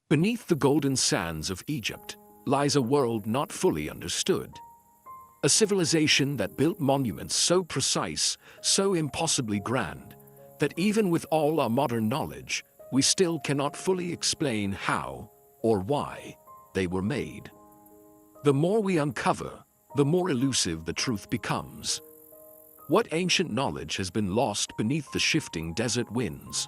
Beneath the golden sands of Egypt lies a world not fully understood. A civilization that built monuments so precise, so impossibly grand, that even with all our modern knowledge, we still cannot fully explain how or why they were made. The more we uncover, the more elusive the truth becomes. What ancient knowledge has been lost beneath the shifting desert winds?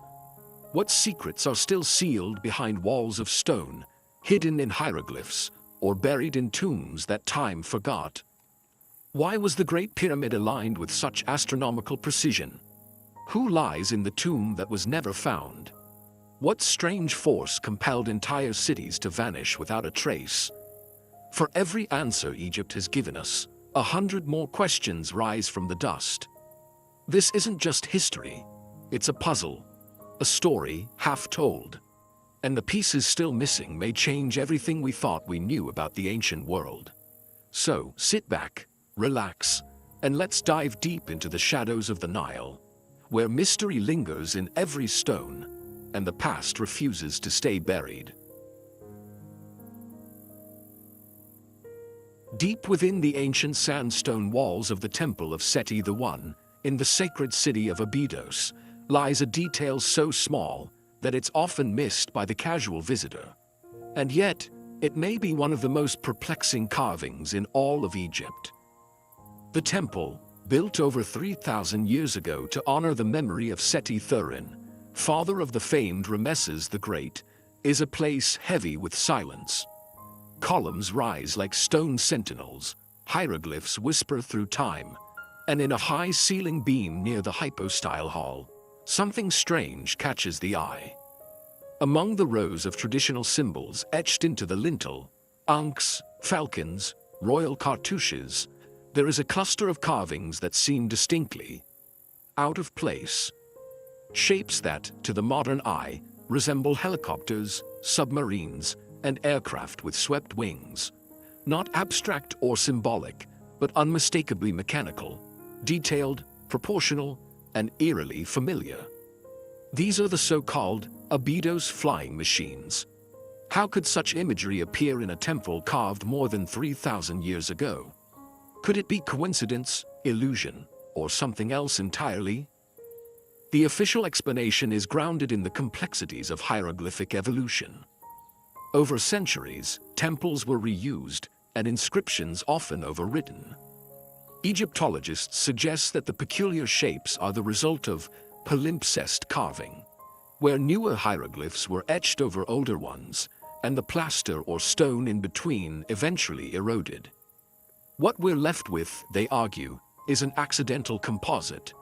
What secrets are still sealed behind walls of stone, hidden in hieroglyphs, or buried in tombs that time forgot? Why was the Great Pyramid aligned with such astronomical precision? Who lies in the tomb that was never found? What strange force compelled entire cities to vanish without a trace? For every answer Egypt has given us, 100 more questions rise from the dust. This isn't just history, it's a puzzle, a story half told. And the pieces still missing may change everything we thought we knew about the ancient world. So, sit back, relax, and let's dive deep into the shadows of the Nile, where mystery lingers in every stone, and the past refuses to stay buried. Deep within the ancient sandstone walls of the Temple of Seti I, in the sacred city of Abydos, lies a detail so small that it's often missed by the casual visitor. And yet, it may be one of the most perplexing carvings in all of Egypt. The temple, built over 3,000 years ago to honor the memory of Seti Thurin, father of the famed Ramesses the Great, is a place heavy with silence. Columns rise like stone sentinels, hieroglyphs whisper through time, and in a high ceiling beam near the hypostyle hall, something strange catches the eye. Among the rows of traditional symbols etched into the lintel, ankhs, falcons, royal cartouches, there is a cluster of carvings that seem distinctly out of place. Shapes that, to the modern eye, resemble helicopters, submarines, and aircraft with swept wings. Not abstract or symbolic, but unmistakably mechanical, detailed, proportional, and eerily familiar. These are the so-called Abydos flying machines. How could such imagery appear in a temple carved more than 3,000 years ago? Could it be coincidence, illusion, or something else entirely? The official explanation is grounded in the complexities of hieroglyphic evolution. Over centuries, temples were reused, and inscriptions often overwritten. Egyptologists suggest that the peculiar shapes are the result of palimpsest carving, where newer hieroglyphs were etched over older ones, and the plaster or stone in between eventually eroded. What we're left with, they argue, is an accidental composite,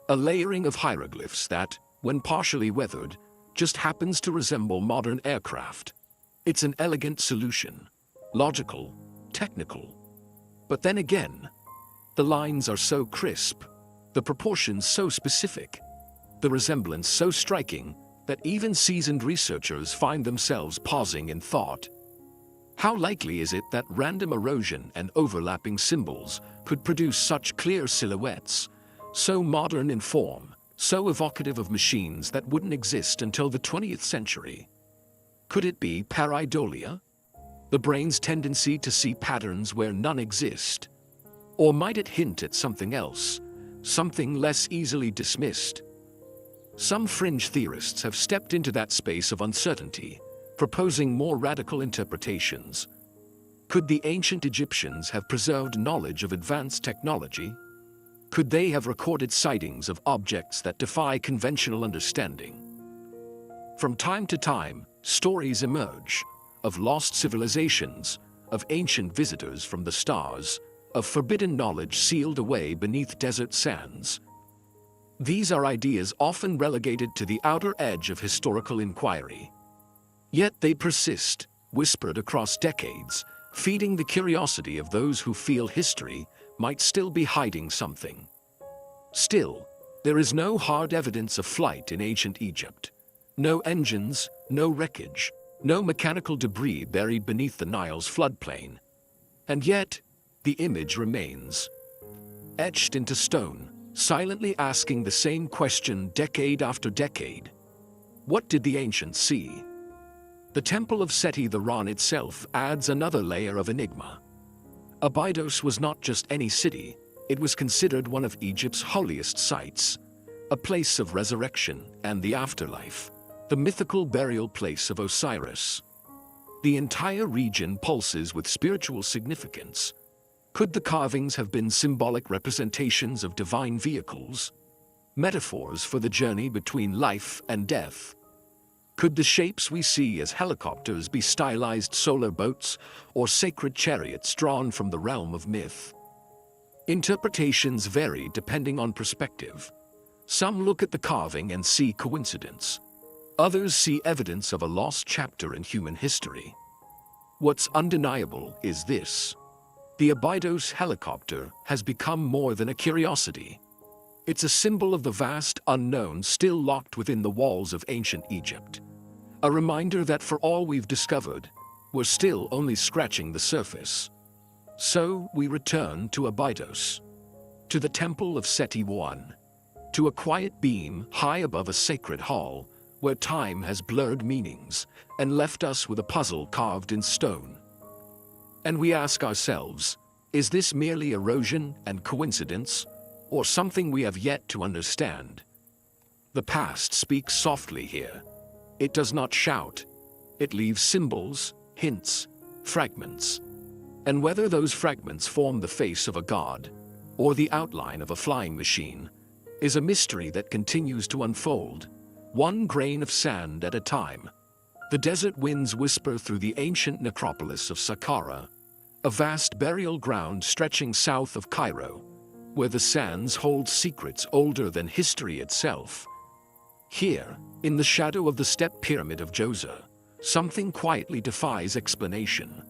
a layering of hieroglyphs that, when partially weathered, just happens to resemble modern aircraft. It's an elegant solution, logical, technical. But then again, the lines are so crisp, the proportions so specific, the resemblance so striking that even seasoned researchers find themselves pausing in thought. How likely is it that random erosion and overlapping symbols could produce such clear silhouettes, so modern in form, so evocative of machines that wouldn't exist until the 20th century? Could it be pareidolia, the brain's tendency to see patterns where none exist? Or might it hint at something else, something less easily dismissed? Some fringe theorists have stepped into that space of uncertainty, proposing more radical interpretations. Could the ancient Egyptians have preserved knowledge of advanced technology? Could they have recorded sightings of objects that defy conventional understanding? From time to time, stories emerge of lost civilizations, of ancient visitors from the stars, of forbidden knowledge sealed away beneath desert sands. These are ideas often relegated to the outer edge of historical inquiry. Yet they persist, whispered across decades, feeding the curiosity of those who feel history might still be hiding something. Still, there is no hard evidence of flight in ancient Egypt. No engines, no wreckage, no mechanical debris buried beneath the Nile's floodplain. And yet, the image remains, etched into stone, silently asking the same question decade after decade. What did the ancients see? The Temple of Seti the Ran itself adds another layer of enigma. Abydos was not just any city, it was considered one of Egypt's holiest sites, a place of resurrection and the afterlife, the mythical burial place of Osiris. The entire region pulses with spiritual significance. Could the carvings have been symbolic representations of divine vehicles, metaphors for the journey between life and death? Could the shapes we see as helicopters be stylized solar boats or sacred chariots drawn from the realm of myth? Interpretations vary depending on perspective. Some look at the carving and see coincidence. Others see evidence of a lost chapter in human history. What's undeniable is this: the Abydos helicopter has become more than a curiosity. It's a symbol of the vast unknown still locked within the walls of ancient Egypt. A reminder that for all we've discovered, we're still only scratching the surface. So we return to Abydos, to the Temple of Seti I, to a quiet beam high above a sacred hall where time has blurred meanings and left us with a puzzle carved in stone. And we ask ourselves, is this merely erosion and coincidence, or something we have yet to understand? The past speaks softly here. It does not shout. It leaves symbols, hints, fragments. And whether those fragments form the face of a god or the outline of a flying machine is a mystery that continues to unfold, one grain of sand at a time. The desert winds whisper through the ancient necropolis of Saqqara, a vast burial ground stretching south of Cairo, where the sands hold secrets older than history itself. Here, in the shadow of the step pyramid of Djoser, something quietly defies explanation.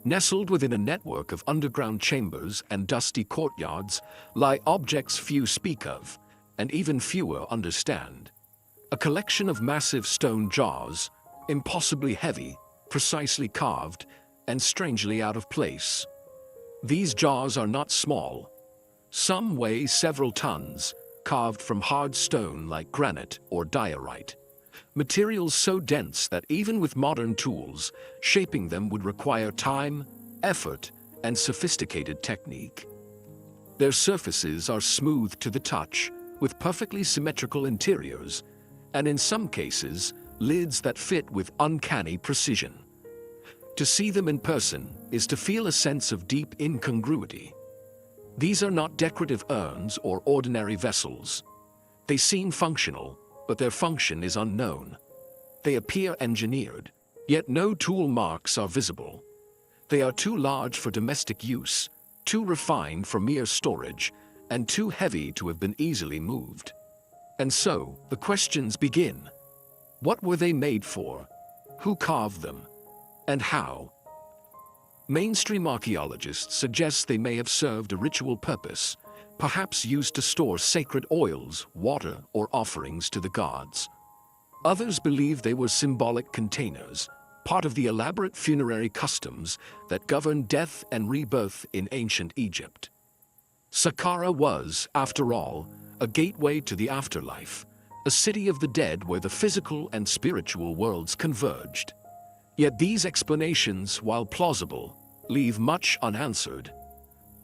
Nestled within a network of underground chambers and dusty courtyards lie objects few speak of, and even fewer understand. A collection of massive stone jars, impossibly heavy, precisely carved, and strangely out of place. These jars are not small. Some weigh several tons, carved from hard stone like granite or diorite. Materials so dense that even with modern tools, shaping them would require time, effort, and sophisticated technique. Their surfaces are smooth to the touch, with perfectly symmetrical interiors, and in some cases, lids that fit with uncanny precision. To see them in person is to feel a sense of deep incongruity. These are not decorative urns or ordinary vessels. They seem functional, but their function is unknown. They appear engineered, yet no tool marks are visible. They are too large for domestic use, too refined for mere storage, and too heavy to have been easily moved. And so, the questions begin. What were they made for? Who carved them? And how? Mainstream archaeologists suggest they may have served a ritual purpose, perhaps used to store sacred oils, water, or offerings to the gods. Others believe they were symbolic containers, part of the elaborate funerary customs that governed death and rebirth in ancient Egypt. Saqqara was, after all, a gateway to the afterlife, a city of the dead where the physical and spiritual worlds converged. Yet these explanations, while plausible, leave much unanswered.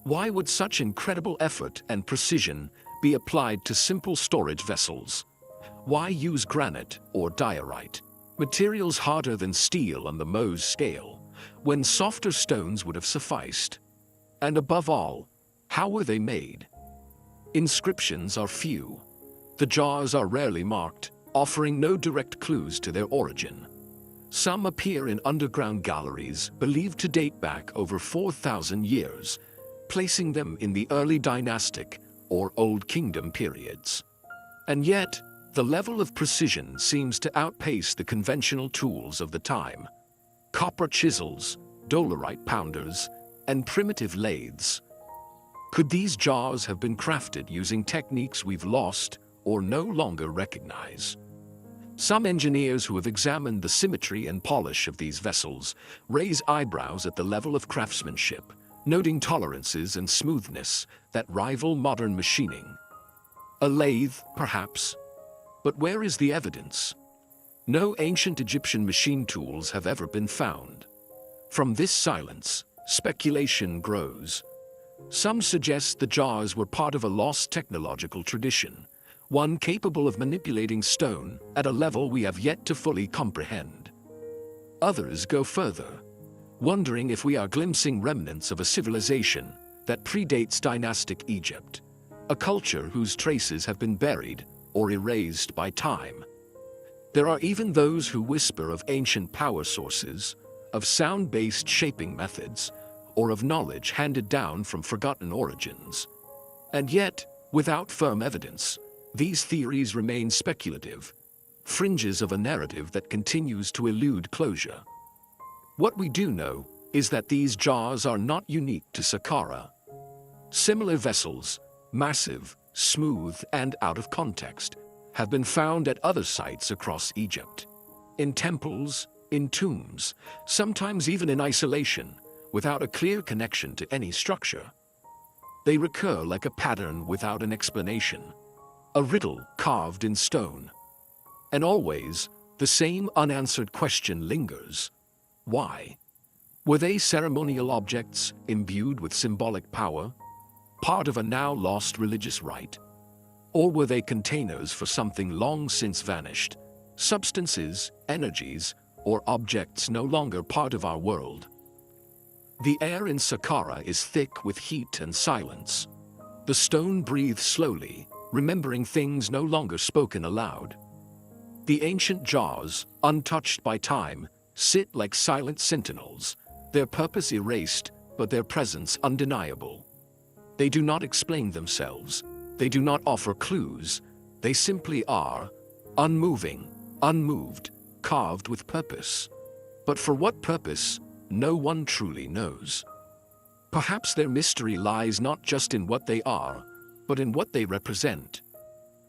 Why would such incredible effort and precision be applied to simple storage vessels? Why use granite or diorite, materials harder than steel on the Mohs scale, when softer stones would have sufficed? And above all, how were they made? Inscriptions are few. The jars are rarely marked, offering no direct clues to their origin. Some appear in underground galleries believed to date back over 4,000 years, placing them in the early dynastic or Old Kingdom periods. And yet, the level of precision seems to outpace the conventional tools of the time. Copper chisels, dolerite pounders, and primitive lathes. Could these jars have been crafted using techniques we've lost or no longer recognize? Some engineers who have examined the symmetry and polish of these vessels raise eyebrows at the level of craftsmanship, noting tolerances and smoothness that rival modern machining. A lathe, perhaps, but where is the evidence? No ancient Egyptian machine tools have ever been found. From this silence, speculation grows. Some suggest the jars were part of a lost technological tradition, one capable of manipulating stone at a level we have yet to fully comprehend. Others go further, wondering if we are glimpsing remnants of a civilization that predates dynastic Egypt, a culture whose traces have been buried or erased by time. There are even those who whisper of ancient power sources, of sound-based shaping methods, or of knowledge handed down from forgotten origins. And yet, without firm evidence, these theories remain speculative, fringes of a narrative that continues to elude closure. What we do know is that these jars are not unique to Saqqara. Similar vessels, massive, smooth, and out of context, have been found at other sites across Egypt. In temples, in tombs, sometimes even in isolation, without a clear connection to any structure. They recur like a pattern without an explanation, a riddle carved in stone. And always, the same unanswered question lingers. Why? Were they ceremonial objects imbued with symbolic power, part of a now lost religious rite? Or were they containers for something long since vanished, substances, energies, or objects no longer part of our world? The air in Saqqara is thick with heat and silence. The stone breathes slowly, remembering things no longer spoken aloud. The ancient jars, untouched by time, sit like silent sentinels, their purpose erased, but their presence undeniable. They do not explain themselves. They do not offer clues. They simply are, unmoving, unmoved, carved with purpose. But for what purpose, no one truly knows. Perhaps their mystery lies not just in what they are, but in what they represent.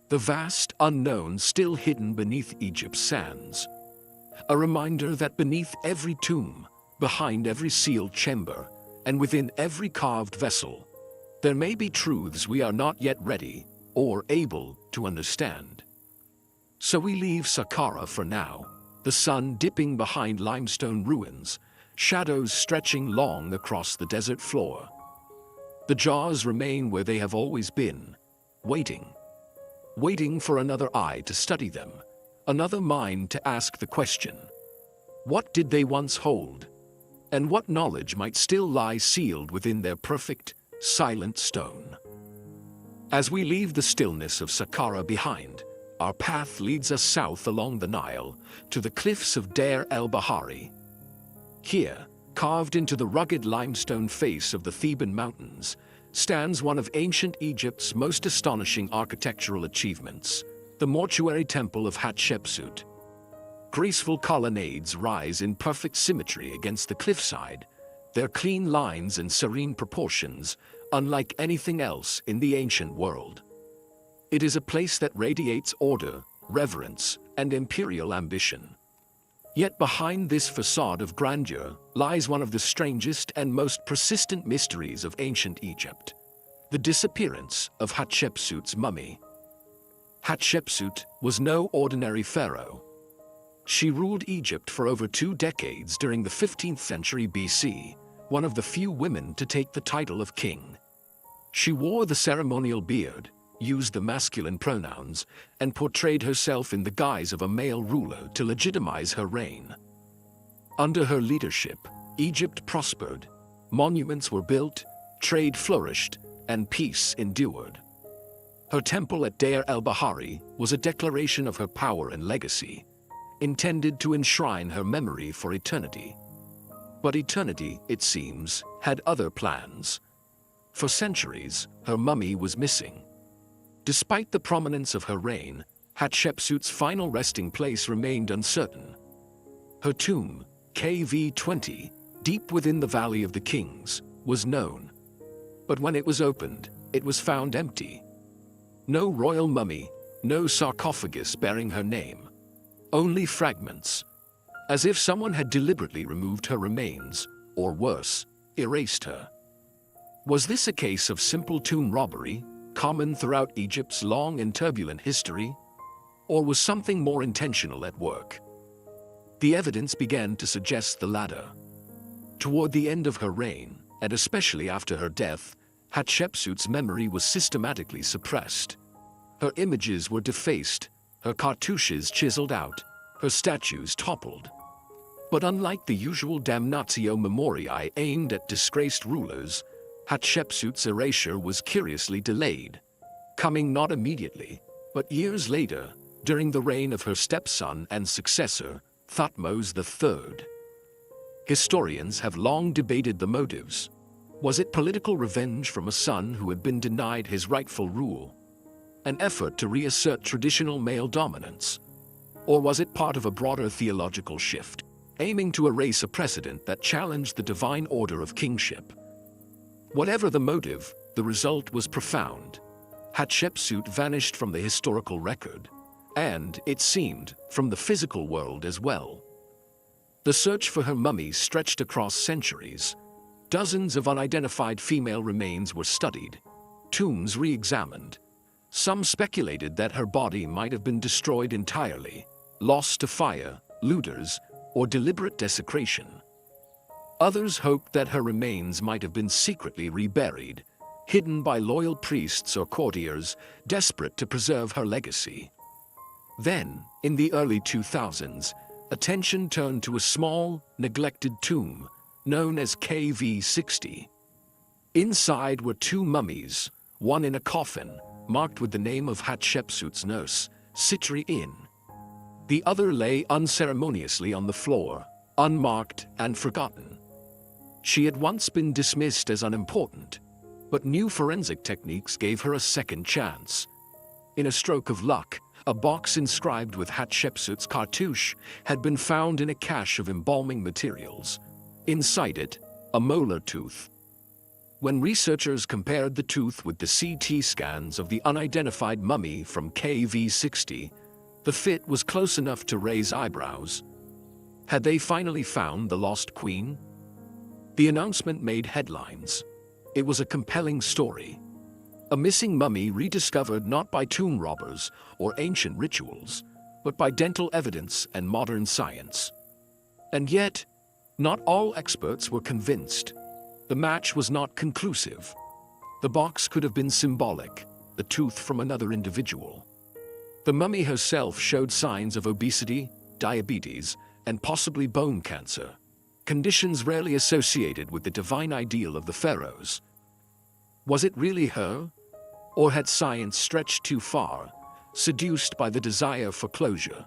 The vast unknown still hidden beneath Egypt's sands. A reminder that beneath every tomb, behind every sealed chamber, and within every carved vessel, there may be truths we are not yet ready or able to understand. So we leave Saqqara for now, the sun dipping behind limestone ruins, shadows stretching long across the desert floor. The jars remain where they have always been, waiting for another eye to study them, another mind to ask the question, what did they once hold? And what knowledge might still lie sealed within their perfect, silent stone? As we leave the stillness of Saqqara behind, our path leads us south along the Nile to the cliffs of Deir el-Bahari. Here, carved into the rugged limestone face of the Theban mountains, stands one of ancient Egypt's most astonishing architectural achievements, the mortuary temple of Hatshepsut. Graceful colonnades rise in perfect symmetry against the cliffside, their clean lines and serene proportions unlike anything else in the ancient world. It is a place that radiates order, reverence, and imperial ambition. Yet behind this facade of grandeur lies one of the strangest and most persistent mysteries of ancient Egypt: the disappearance of Hatshepsut's mummy. Hatshepsut was no ordinary pharaoh. She ruled Egypt for over 2 decades during the 15th century BC, one of the few women to take the title of king. She wore the ceremonial beard, used the masculine pronouns, and portrayed herself in the guise of a male ruler to legitimize her reign. Under her leadership, Egypt prospered, monuments were built, trade flourished, and peace endured. Her temple at Deir el-Bahari was a declaration of her power and legacy, intended to enshrine her memory for eternity. But eternity, it seems, had other plans. For centuries, her mummy was missing. Despite the prominence of her reign, Hatshepsut's final resting place remained uncertain. Her tomb, KV-20, deep within the Valley of the Kings, was known. But when it was opened, it was found empty. No royal mummy, no sarcophagus bearing her name. Only fragments, as if someone had deliberately removed her remains, or worse, erased her. Was this a case of simple tomb robbery, common throughout Egypt's long and turbulent history? Or was something more intentional at work, The evidence began to suggest the latter. Toward the end of her reign, and especially after her death, Hatshepsut's memory was systematically suppressed. Her images were defaced, her cartouches chiseled out, her statues toppled. But unlike the usual damnatio memoriae aimed at disgraced rulers, Hatshepsut's erasure was curiously delayed, coming not immediately, but years later, during the reign of her stepson and successor, Thutmose III. Historians have long debated the motives. Was it political revenge from a son who had been denied his rightful rule? An effort to reassert traditional male dominance? Or was it part of a broader theological shift, aiming to erase a precedent that challenged the divine order of kingship? Whatever the motive, the result was profound. Hatshepsut vanished from the historical record, and, it seemed, from the physical world as well. The search for her mummy stretched across centuries. Dozens of unidentified female remains were studied, tombs re-examined. Some speculated that her body might have been destroyed entirely, lost to fire, looters, or deliberate desecration. Others hoped that her remains might have been secretly reburied, hidden by loyal priests or courtiers desperate to preserve her legacy. Then, in the early 2000s, attention turned to a small, neglected tomb known as KV60. Inside were two mummies, one in a coffin, marked with the name of Hatshepsut's nurse, Sitri-In. The other lay unceremoniously on the floor, unmarked and forgotten. She had once been dismissed as unimportant, but new forensic techniques gave her a second chance. In a stroke of luck, a box inscribed with Hatshepsut's cartouche had been found in a cache of embalming materials. Inside it, a molar tooth. When researchers compared the tooth with the CT scans of the unidentified mummy from KV60, the fit was close enough to raise eyebrows. Had they finally found the lost queen? The announcement made headlines. It was a compelling story. A missing mummy rediscovered not by tomb robbers or ancient rituals, but by dental evidence and modern science. And yet, not all experts were convinced. The match was not conclusive. The box could have been symbolic, the tooth from another individual. The mummy herself showed signs of obesity, diabetes, and possibly bone cancer, conditions rarely associated with the divine ideal of the pharaohs. Was it really her? Or had science stretched too far, seduced by the desire for closure?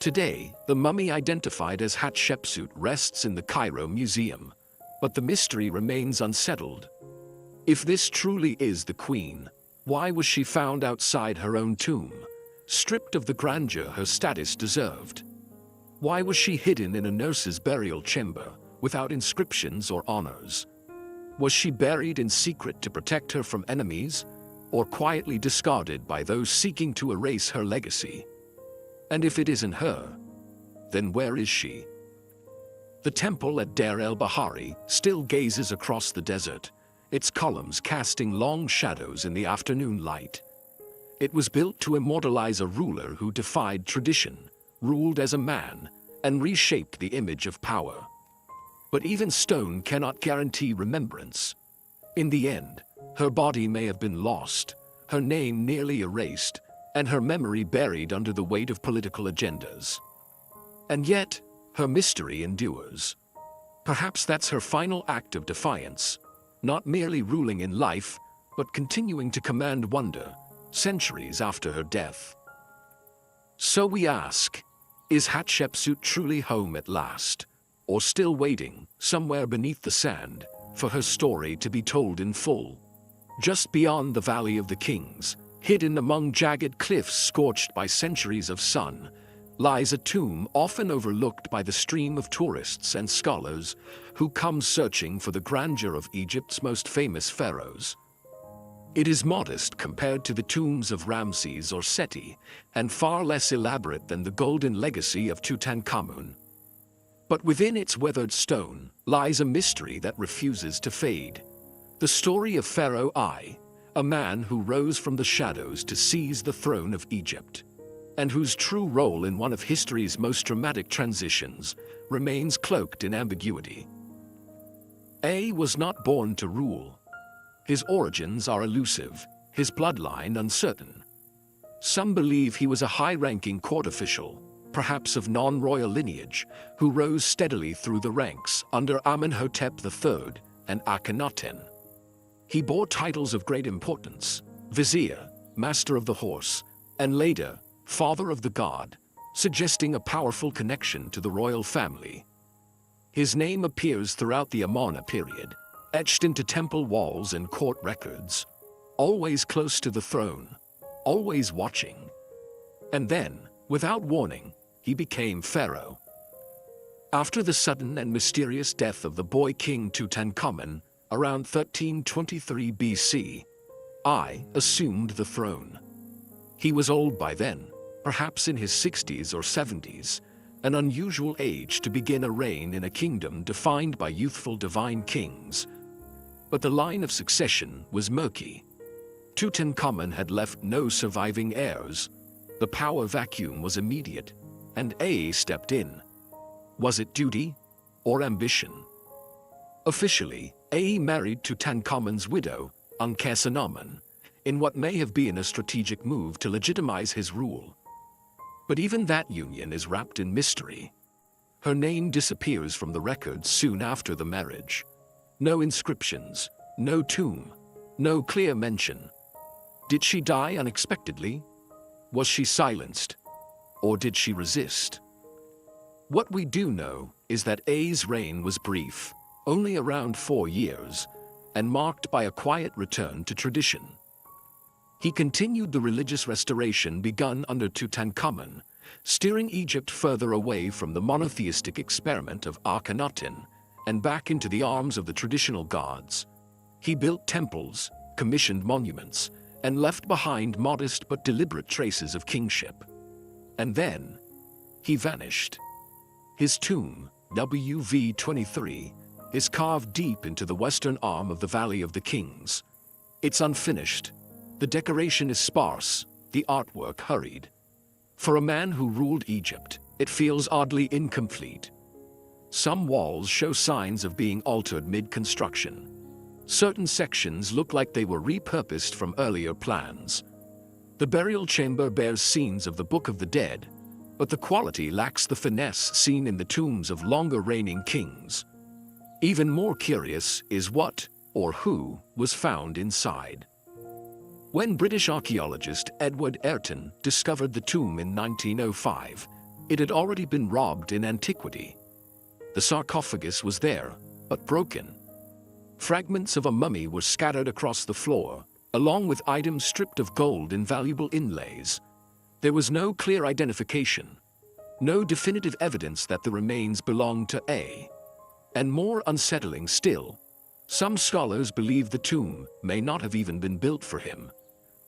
Today, the mummy identified as Hatshepsut rests in the Cairo Museum, but the mystery remains unsettled. If this truly is the queen, why was she found outside her own tomb, stripped of the grandeur her status deserved? Why was she hidden in a nurse's burial chamber, without inscriptions or honors? Was she buried in secret to protect her from enemies, or quietly discarded by those seeking to erase her legacy? And if it isn't her, then where is she? The temple at Deir el-Bahari still gazes across the desert, its columns casting long shadows in the afternoon light. It was built to immortalize a ruler who defied tradition, ruled as a man, and reshaped the image of power. But even stone cannot guarantee remembrance. In the end, her body may have been lost, her name nearly erased, and her memory buried under the weight of political agendas. And yet, her mystery endures. Perhaps that's her final act of defiance, not merely ruling in life, but continuing to command wonder, centuries after her death. So we ask, is Hatshepsut truly home at last? Or still waiting, somewhere beneath the sand, for her story to be told in full? Just beyond the Valley of the Kings, hidden among jagged cliffs scorched by centuries of sun, lies a tomb often overlooked by the stream of tourists and scholars who come searching for the grandeur of Egypt's most famous pharaohs. It is modest compared to the tombs of Ramses or Seti, and far less elaborate than the golden legacy of Tutankhamun. But within its weathered stone lies a mystery that refuses to fade. The story of Pharaoh I, a man who rose from the shadows to seize the throne of Egypt. and whose true role in one of history's most dramatic transitions remains cloaked in ambiguity. A was not born to rule. His origins are elusive, his bloodline uncertain. Some believe he was a high-ranking court official, perhaps of non-royal lineage, who rose steadily through the ranks under Amenhotep III and Akhenaten. He bore titles of great importance: vizier, master of the horse, and later, father of the god, suggesting a powerful connection to the royal family. His name appears throughout the Amarna period, etched into temple walls and court records, always close to the throne, always watching. And then, without warning, he became pharaoh. After the sudden and mysterious death of the boy king Tutankhamun, around 1323 BC, I assumed the throne. He was old by then, perhaps in his 60s or 70s, an unusual age to begin a reign in a kingdom defined by youthful divine kings. But the line of succession was murky. Tutankhamun had left no surviving heirs. The power vacuum was immediate, and A stepped in. Was it duty or ambition? Officially, A married Tutankhamun's widow, Ankhesenamun, in what may have been a strategic move to legitimize his rule. But even that union is wrapped in mystery. Her name disappears from the records soon after the marriage. No inscriptions, no tomb, no clear mention. Did she die unexpectedly? Was she silenced? Or did she resist? What we do know is that A's reign was brief, only around 4 years, and marked by a quiet return to tradition. He continued the religious restoration begun under Tutankhamun, steering Egypt further away from the monotheistic experiment of Akhenaten and back into the arms of the traditional gods. He built temples, commissioned monuments, and left behind modest but deliberate traces of kingship. And then, he vanished. His tomb, WV-23, is carved deep into the western arm of the Valley of the Kings. It's unfinished. The decoration is sparse, the artwork hurried. For a man who ruled Egypt, it feels oddly incomplete. Some walls show signs of being altered mid-construction. Certain sections look like they were repurposed from earlier plans. The burial chamber bears scenes of the Book of the Dead, but the quality lacks the finesse seen in the tombs of longer reigning kings. Even more curious is what, or who, was found inside. When British archaeologist Edward Ayrton discovered the tomb in 1905, it had already been robbed in antiquity. The sarcophagus was there, but broken. Fragments of a mummy were scattered across the floor, along with items stripped of gold and valuable inlays. There was no clear identification, no definitive evidence that the remains belonged to A. And more unsettling still, some scholars believe the tomb may not have even been built for him.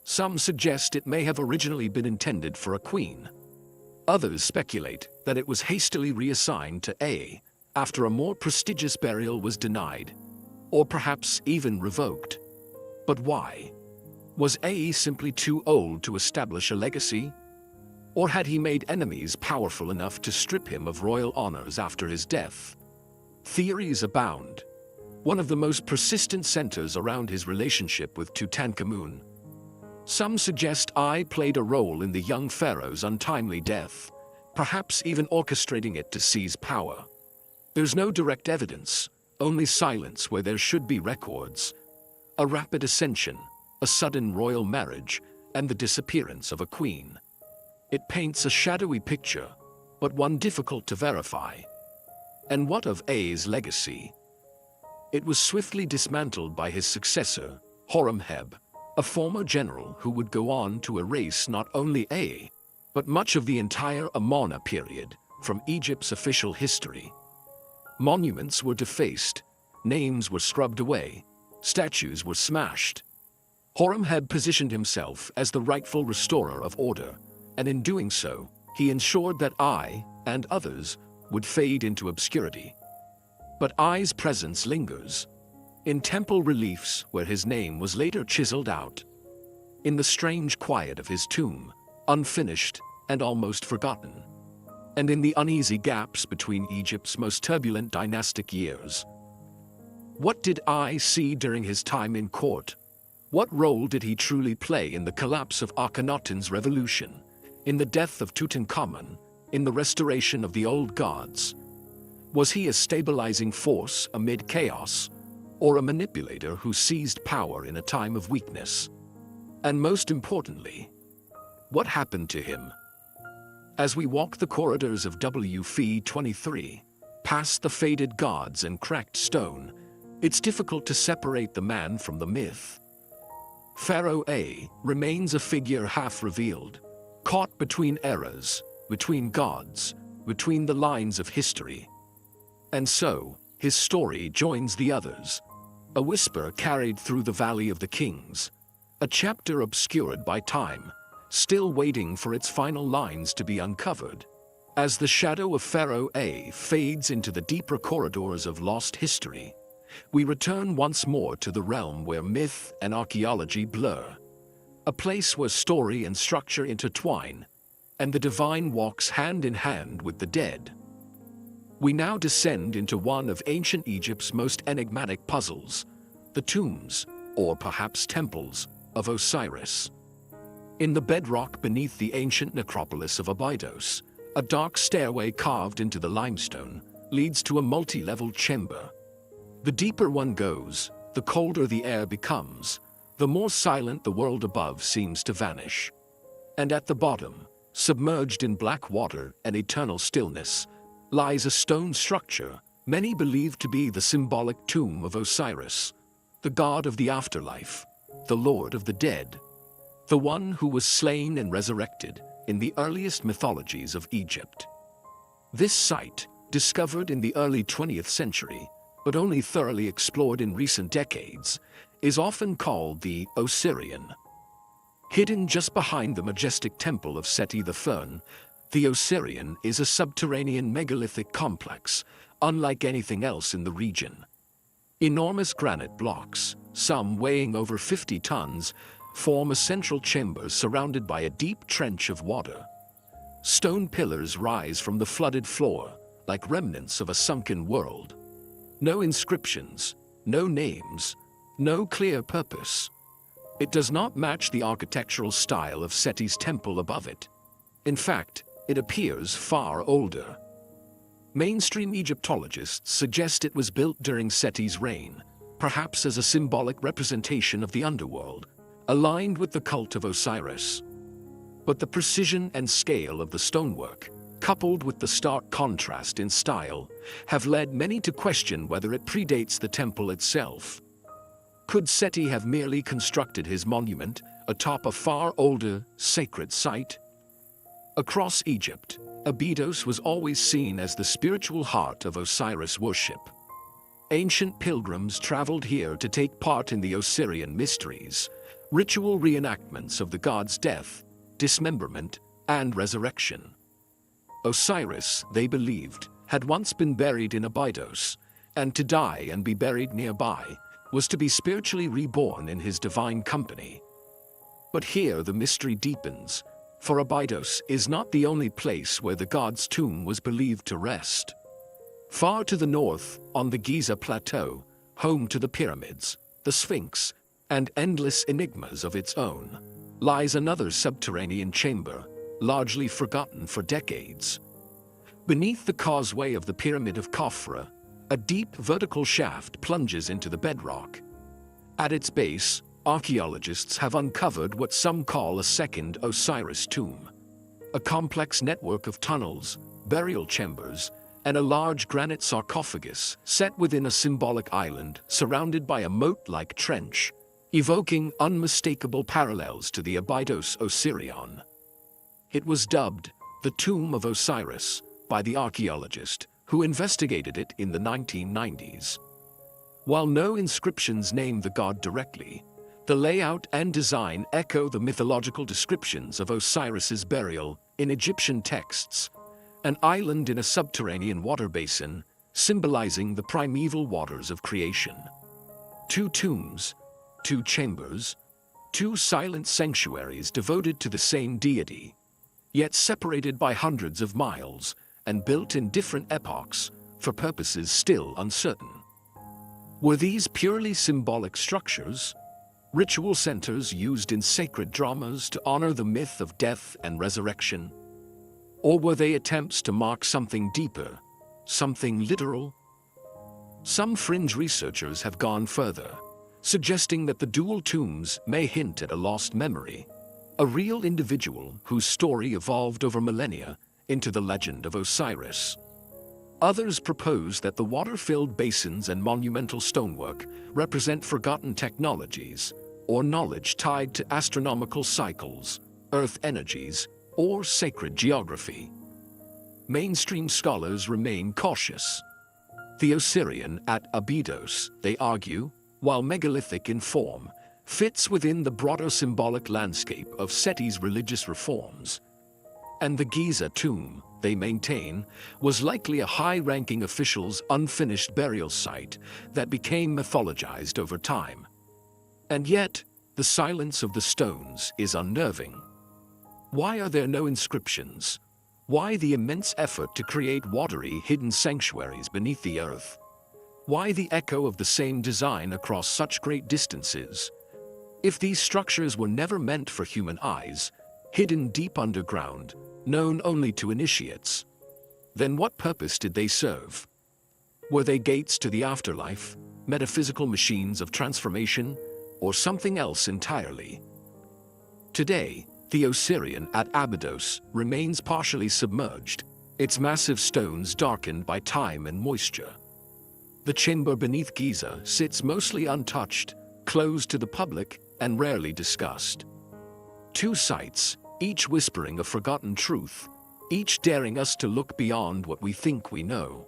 Some suggest it may have originally been intended for a queen. Others speculate that it was hastily reassigned to A after a more prestigious burial was denied, or perhaps even revoked. But why? Was A simply too old to establish a legacy? Or had he made enemies powerful enough to strip him of royal honors after his death? Theories abound. One of the most persistent centers around his relationship with Tutankhamun. Some suggest I played a role in the young pharaoh's untimely death, perhaps even orchestrating it to seize power. There's no direct evidence, only silence where there should be records. A rapid ascension, a sudden royal marriage, and the disappearance of a queen. It paints a shadowy picture, but one difficult to verify. And what of A's legacy? It was swiftly dismantled by his successor, Horemheb, a former general who would go on to erase not only A, but much of the entire Amarna period from Egypt's official history. Monuments were defaced, names were scrubbed away, statues were smashed. Horemheb positioned himself as the rightful restorer of order, and in doing so, he ensured that I, and others, would fade into obscurity. But I's presence lingers. In temple reliefs where his name was later chiseled out. In the strange quiet of his tomb, unfinished, and almost forgotten. And in the uneasy gaps between Egypt's most turbulent dynastic years. What did I see during his time in court? What role did he truly play in the collapse of Akhenaten's revolution, in the death of Tutankhamun, in the restoration of the old gods? Was he a stabilizing force amid chaos, or a manipulator who seized power in a time of weakness? And most importantly, what happened to him? As we walk the corridors of WF23, past the faded gods and cracked stone, it's difficult to separate the man from the myth. Pharaoh A remains a figure half-revealed, caught between eras, between gods, between the lines of history. And so, his story joins the others, a whisper carried through the Valley of the Kings, a chapter obscured by time, still waiting for its final lines to be uncovered. As the shadow of Pharaoh A fades into the deeper corridors of lost history, we return once more to the realm where myth and archaeology blur, a place where story and structure intertwine, and the divine walks hand in hand with the dead. We now descend into one of ancient Egypt's most enigmatic puzzles, the tombs, or perhaps temples, of Osiris. In the bedrock beneath the ancient necropolis of Abydos, a dark stairway carved into the limestone leads to a multi-level chamber. The deeper one goes, the colder the air becomes, the more silent the world above seems to vanish. And at the bottom, submerged in black water and eternal stillness, lies a stone structure many believe to be the symbolic tomb of Osiris, the god of the afterlife, the lord of the dead, the one who was slain and resurrected in the earliest mythologies of Egypt. This site, discovered in the early 20th century, but only thoroughly explored in recent decades, is often called the Osirian. Hidden just behind the majestic temple of Seti the Fern, the Osirian is a subterranean megalithic complex, unlike anything else in the region. Enormous granite blocks, some weighing over 50 tons, form a central chamber surrounded by a deep trench of water. Stone pillars rise from the flooded floor, like remnants of a sunken world. No inscriptions, no names, no clear purpose. It does not match the architectural style of Seti's temple above it. In fact, it appears far older. Mainstream Egyptologists suggest it was built during Seti's reign, perhaps as a symbolic representation of the underworld, aligned with the cult of Osiris. But the precision and scale of the stonework, coupled with the stark contrast in style, have led many to question whether it predates the temple itself. Could Seti have merely constructed his monument atop a far older, sacred site? Across Egypt, Abydos was always seen as the spiritual heart of Osiris worship. Ancient pilgrims traveled here to take part in the Osirian mysteries, ritual reenactments of the god's death, dismemberment, and resurrection. Osiris, they believed, had once been buried in Abydos, and to die and be buried nearby was to be spiritually reborn in his divine company. But here the mystery deepens, for Abydos is not the only place where the god's tomb was believed to rest. Far to the north, on the Giza Plateau, home to the pyramids, the Sphinx, and endless enigmas of its own, lies another subterranean chamber, largely forgotten for decades. Beneath the causeway of the Pyramid of Khafra, a deep vertical shaft plunges into the bedrock. At its base, archaeologists have uncovered what some call a second Osiris tomb, a complex network of tunnels, burial chambers, and a large granite sarcophagus set within a symbolic island surrounded by a moat-like trench, evoking unmistakable parallels to the Abydos Osirion. It was dubbed the Tomb of Osiris by the archaeologist who investigated it in the 1990s. While no inscriptions name the god directly, the layout and design echo the mythological descriptions of Osiris's burial in Egyptian texts, an island in a subterranean water basin, symbolizing the primeval waters of creation. Two tombs, two chambers, two silent sanctuaries devoted to the same deity. yet separated by hundreds of miles and built in different epochs for purposes still uncertain. Were these purely symbolic structures, ritual centers used in sacred dramas to honor the myth of death and resurrection? Or were they attempts to mark something deeper, something literal? Some fringe researchers have gone further, suggesting that the dual tombs may hint at a lost memory, a real individual whose story evolved over millennia into the legend of Osiris. Others propose that the water-filled basins and monumental stonework represent forgotten technologies or knowledge tied to astronomical cycles, earth energies, or sacred geography. Mainstream scholars remain cautious. The Osirian at Abydos, they argue, while megalithic in form, fits within the broader symbolic landscape of Seti's religious reforms. And the Giza tomb, they maintain, was likely a high-ranking official's unfinished burial site that became mythologized over time. And yet, the silence of the stones is unnerving. Why are there no inscriptions? Why the immense effort to create watery, hidden sanctuaries beneath the earth? Why the echo of the same design across such great distances? If these structures were never meant for human eyes, hidden deep underground, known only to initiates, then what purpose did they serve? Were they gates to the afterlife, metaphysical machines of transformation, or something else entirely? Today, the Osirian at Abydos remains partially submerged, its massive stones darkened by time and moisture. The chamber beneath Giza sits mostly untouched, closed to the public, and rarely discussed. Two sites, each whispering a forgotten truth, each daring us to look beyond what we think we know.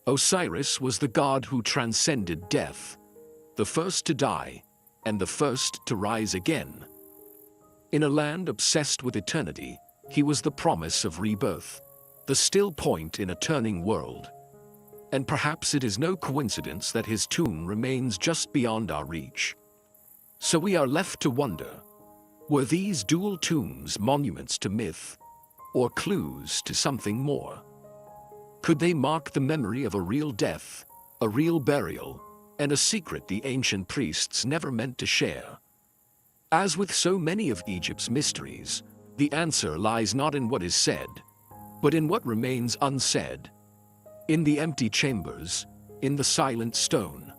Osiris was the god who transcended death, the first to die, and the first to rise again. In a land obsessed with eternity, he was the promise of rebirth, the still point in a turning world. And perhaps it is no coincidence that his tomb remains just beyond our reach. So we are left to wonder, were these dual tombs monuments to myth, or clues to something more? Could they mark the memory of a real death, a real burial, and a secret the ancient priests never meant to share? As with so many of Egypt's mysteries, the answer lies not in what is said, but in what remains unsaid. In the empty chambers, in the silent stone,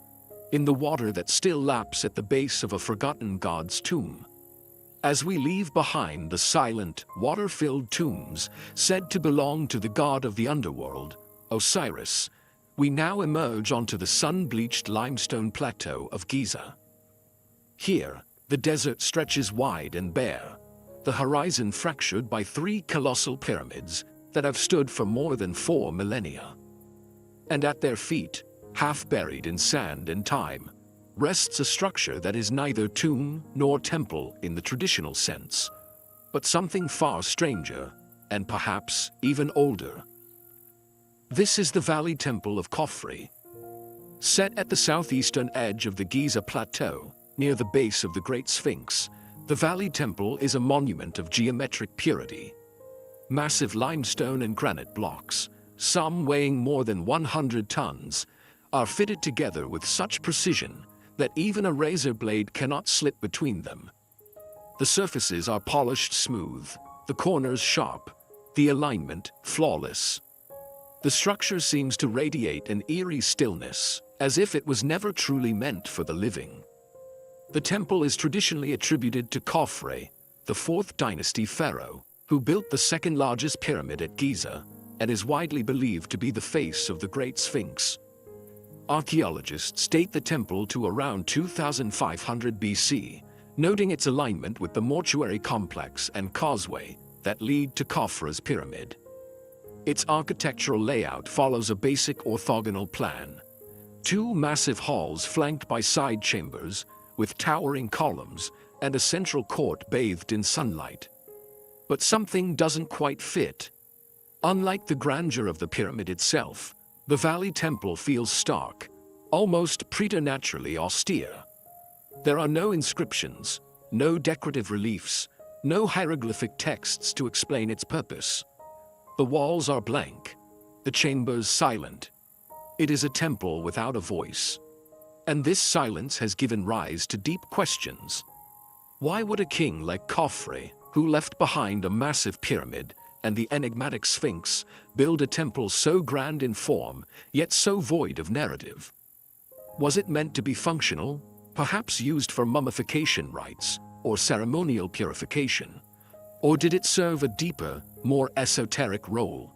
in the water that still laps at the base of a forgotten god's tomb. As we leave behind the silent, water-filled tombs said to belong to the god of the underworld, Osiris, we now emerge onto the sun-bleached limestone plateau of Giza. Here, the desert stretches wide and bare, the horizon fractured by three colossal pyramids that have stood for more than 4 millennia. And at their feet, half buried in sand and time, rests a structure that is neither tomb nor temple in the traditional sense, but something far stranger, and perhaps even older. This is the Valley Temple of Khafre. Set at the southeastern edge of the Giza Plateau, near the base of the Great Sphinx, the Valley Temple is a monument of geometric purity. Massive limestone and granite blocks, some weighing more than 100 tons, are fitted together with such precision that even a razor blade cannot slip between them. The surfaces are polished smooth, the corners sharp, the alignment flawless. The structure seems to radiate an eerie stillness, as if it was never truly meant for the living. The temple is traditionally attributed to Khafre, the 4th dynasty pharaoh, who built the second-largest pyramid at Giza, and is widely believed to be the face of the Great Sphinx. Archaeologists date the temple to around 2500 BC, noting its alignment with the mortuary complex and causeway that lead to Khafre's pyramid. Its architectural layout follows a basic orthogonal plan. Two massive halls flanked by side chambers, with towering columns and a central court bathed in sunlight. But something doesn't quite fit. Unlike the grandeur of the pyramid itself, the Valley Temple feels stark, almost preternaturally austere. There are no inscriptions, no decorative reliefs, No hieroglyphic texts to explain its purpose. The walls are blank, the chambers silent. It is a temple without a voice. And this silence has given rise to deep questions. Why would a king like Khafre, who left behind a massive pyramid and the enigmatic Sphinx, build a temple so grand in form, yet so void of narrative? Was it meant to be functional, perhaps used for mummification rites or ceremonial purification? Or did it serve a deeper, more esoteric role?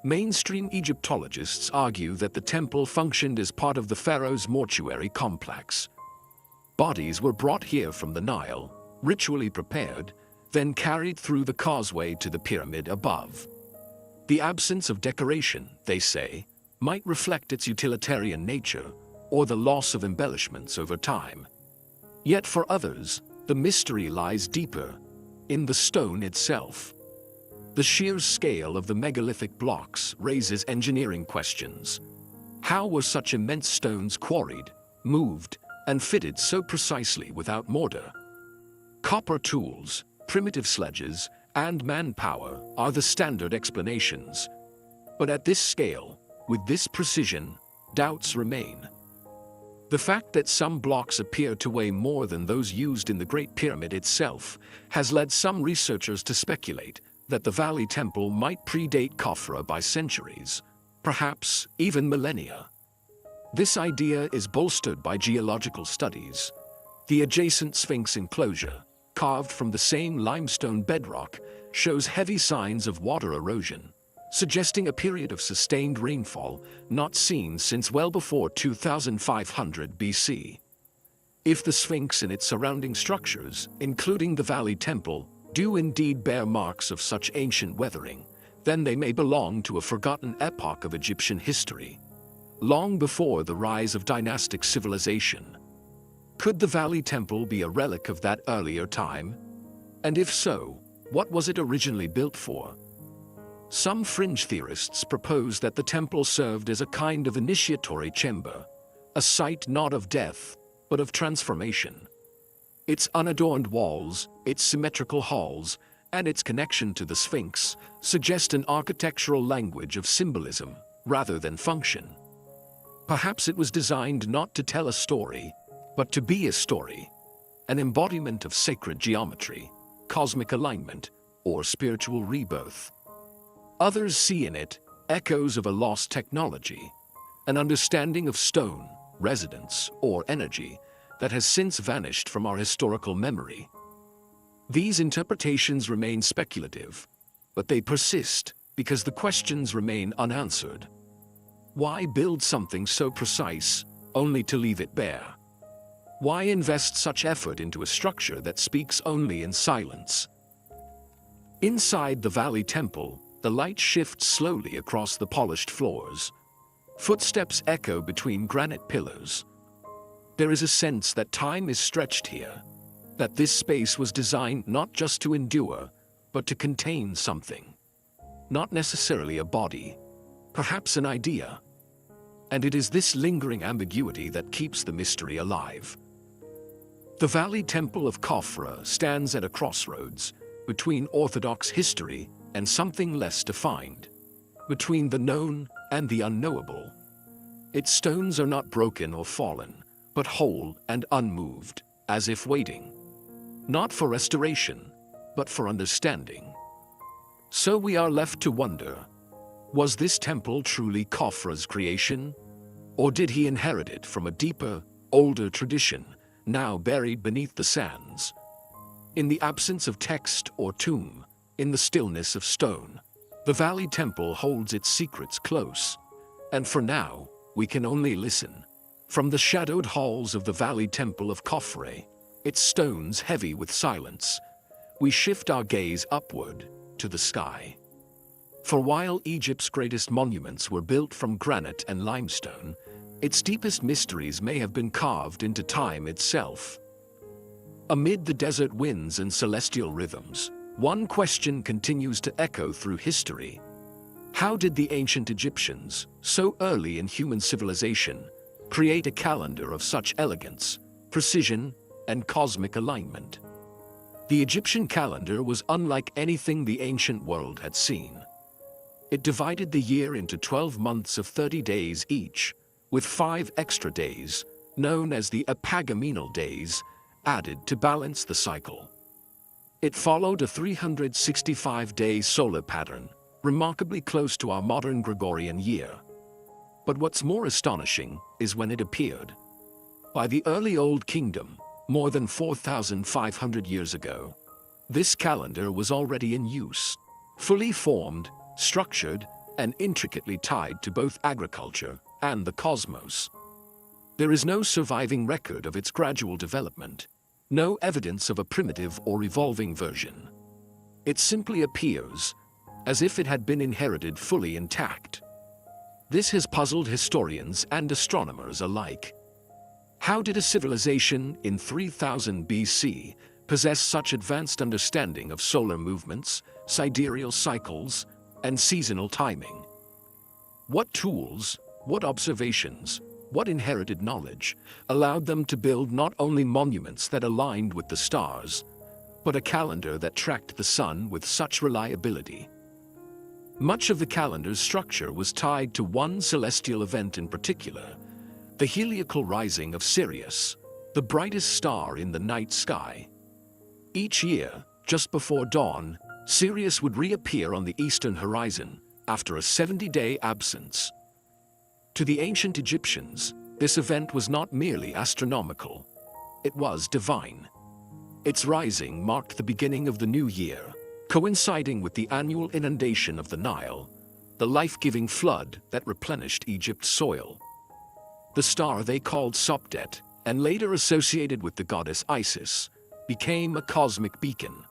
Mainstream Egyptologists argue that the temple functioned as part of the pharaoh's mortuary complex. Bodies were brought here from the Nile, ritually prepared, then carried through the causeway to the pyramid above. The absence of decoration, they say, might reflect its utilitarian nature or the loss of embellishments over time. Yet for others, the mystery lies deeper, in the stone itself. The sheer scale of the megalithic blocks raises engineering questions. How were such immense stones quarried, moved, and fitted so precisely without mortar? Copper tools, primitive sledges, and manpower are the standard explanations. But at this scale, with this precision, doubts remain. The fact that some blocks appear to weigh more than those used in the Great Pyramid itself has led some researchers to speculate that the Valley Temple might predate Khafre by centuries, perhaps even millennia. This idea is bolstered by geological studies. The adjacent Sphinx enclosure, carved from the same limestone bedrock, shows heavy signs of water erosion, suggesting a period of sustained rainfall not seen since well before 2500 BC. If the Sphinx and its surrounding structures, including the Valley Temple, do indeed bear marks of such ancient weathering, then they may belong to a forgotten epoch of Egyptian history, long before the rise of dynastic civilization. Could the Valley Temple be a relic of that earlier time? And if so, what was it originally built for? Some fringe theorists propose that the temple served as a kind of initiatory chamber, a site not of death, but of transformation. Its unadorned walls, its symmetrical halls, and its connection to the Sphinx suggest an architectural language of symbolism rather than function. Perhaps it was designed not to tell a story, but to be a story, an embodiment of sacred geometry, cosmic alignment, or spiritual rebirth. Others see in it echoes of a lost technology, an understanding of stone, resonance, or energy that has since vanished from our historical memory. These interpretations remain speculative, but they persist because the questions remain unanswered. Why build something so precise, only to leave it bare? Why invest such effort into a structure that speaks only in silence? Inside the Valley Temple, the light shifts slowly across the polished floors. Footsteps echo between granite pillars. There is a sense that time is stretched here, that this space was designed not just to endure, but to contain something. Not necessarily a body, perhaps an idea. And it is this lingering ambiguity that keeps the mystery alive. The Valley Temple of Khafre stands at a crossroads between Orthodox history and something less defined, between the known and the unknowable. Its stones are not broken or fallen, but whole and unmoved, as if waiting, not for restoration, but for understanding. So we are left to wonder, was this temple truly Khafre's creation? Or did he inherit it from a deeper, older tradition, now buried beneath the sands? In the absence of text or tomb, in the stillness of stone, the Valley Temple holds its secrets close. And for now, we can only listen. From the shadowed halls of the Valley Temple of Khafre, its stones heavy with silence, we shift our gaze upward to the sky. For while Egypt's greatest monuments were built from granite and limestone, its deepest mysteries may have been carved into time itself. Amid the desert winds and celestial rhythms, one question continues to echo through history. How did the ancient Egyptians, so early in human civilization, create a calendar of such elegance, precision, and cosmic alignment? The Egyptian calendar was unlike anything the ancient world had seen. It divided the year into 12 months of 30 days each, with 5 extra days, known as the epagamenal days, added to balance the cycle. It followed a 365-day solar pattern, remarkably close to our modern Gregorian year. But what's more astonishing is when it appeared. By the early Old Kingdom, more than 4,500 years ago, this calendar was already in use, fully formed, structured, and intricately tied to both agriculture and the cosmos. There is no surviving record of its gradual development, no evidence of a primitive or evolving version. It simply appears as if it had been inherited fully intact. This has puzzled historians and astronomers alike. How did a civilization in 3000 BC possess such advanced understanding of solar movements, sidereal cycles, and seasonal timing? What tools, what observations, what inherited knowledge allowed them to build not only monuments that aligned with the stars, but a calendar that tracked the sun with such reliability? Much of the calendar's structure was tied to one celestial event in particular, the heliacal rising of Sirius, the brightest star in the night sky. Each year, just before dawn, Sirius would reappear on the eastern horizon after a 70-day absence. To the ancient Egyptians, this event was not merely astronomical, it was divine. Its rising marked the beginning of the new year, coinciding with the annual inundation of the Nile, the life-giving flood that replenished Egypt's soil. The star they called Sopdet, and later associated with the goddess Isis, became a cosmic beacon.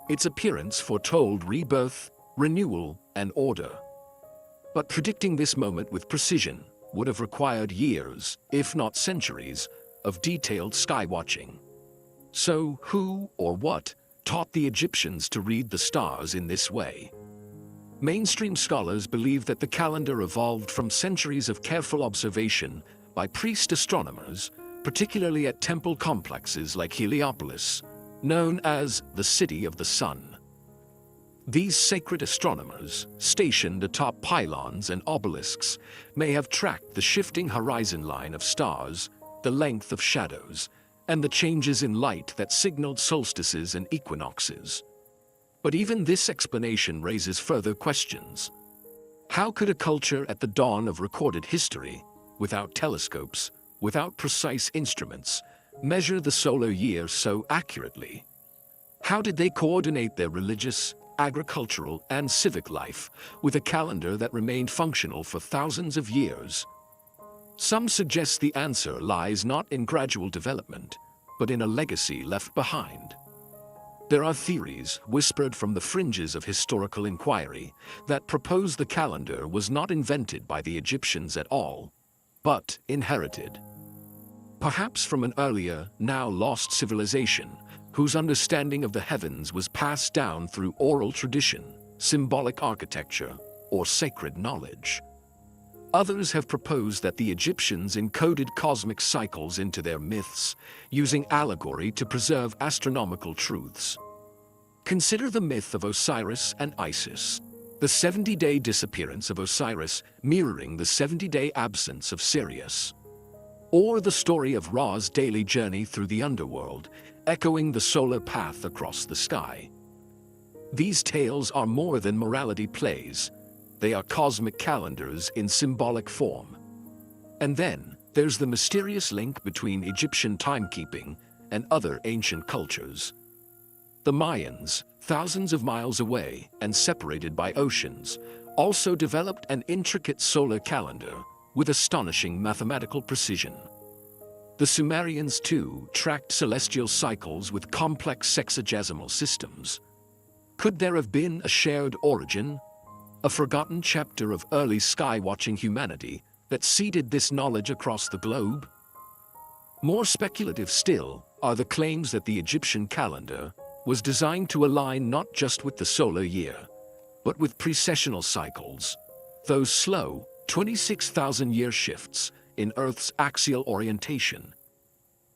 Its appearance foretold rebirth, renewal, and order. But predicting this moment with precision would have required years, if not centuries, of detailed skywatching. So who or what taught the Egyptians to read the stars in this way? Mainstream scholars believe that the calendar evolved from centuries of careful observation by priest astronomers, particularly at temple complexes like Heliopolis, known as the City of the Sun. These sacred astronomers, stationed atop pylons and obelisks, may have tracked the shifting horizon line of stars, the length of shadows, and the changes in light that signaled solstices and equinoxes. But even this explanation raises further questions. How could a culture at the dawn of recorded history, without telescopes, without precise instruments, measure the solar year so accurately? How did they coordinate their religious, agricultural, and civic life with a calendar that remained functional for thousands of years? Some suggest the answer lies not in gradual development, but in a legacy left behind. There are theories, whispered from the fringes of historical inquiry, that propose the calendar was not invented by the Egyptians at all, but inherited. Perhaps from an earlier, now lost civilization, whose understanding of the heavens was passed down through oral tradition, symbolic architecture, or sacred knowledge. Others have proposed that the Egyptians encoded cosmic cycles into their myths, using allegory to preserve astronomical truths. Consider the myth of Osiris and Isis, the 70-day disappearance of Osiris mirroring the 70-day absence of Sirius. Or the story of Ra's daily journey through the underworld, echoing the solar path across the sky. These tales are more than morality plays. They are cosmic calendars in symbolic form. And then, there's the mysterious link between Egyptian timekeeping and other ancient cultures. The Mayans, thousands of miles away and separated by oceans, also developed an intricate solar calendar with astonishing mathematical precision. The Sumerians, too, tracked celestial cycles with complex sexagesimal systems. Could there have been a shared origin? A forgotten chapter of early sky-watching humanity that seeded this knowledge across the globe? More speculative still are the claims that the Egyptian calendar was designed to align not just with the solar year, but with precessional cycles, those slow, 26,000-year shifts in Earth's axial orientation.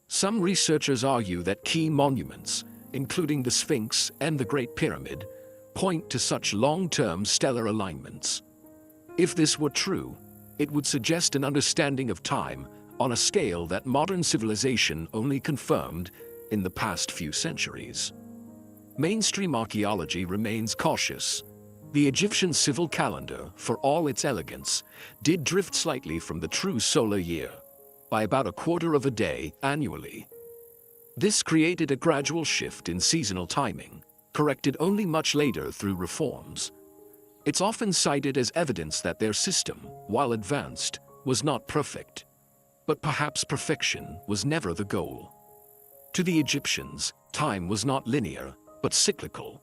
Some researchers argue that key monuments, including the Sphinx and the Great Pyramid, point to such long-term stellar alignments. If this were true, it would suggest an understanding of time on a scale that modern civilization only confirmed in the past few centuries. Mainstream archaeology remains cautious. The Egyptian civil calendar, for all its elegance, did drift slightly from the true solar year, by about a quarter of a day annually. This created a gradual shift in seasonal timing, corrected only much later through reforms. It's often cited as evidence that their system, while advanced, was not perfect. But perhaps perfection was never the goal. To the Egyptians, time was not linear, but cyclical,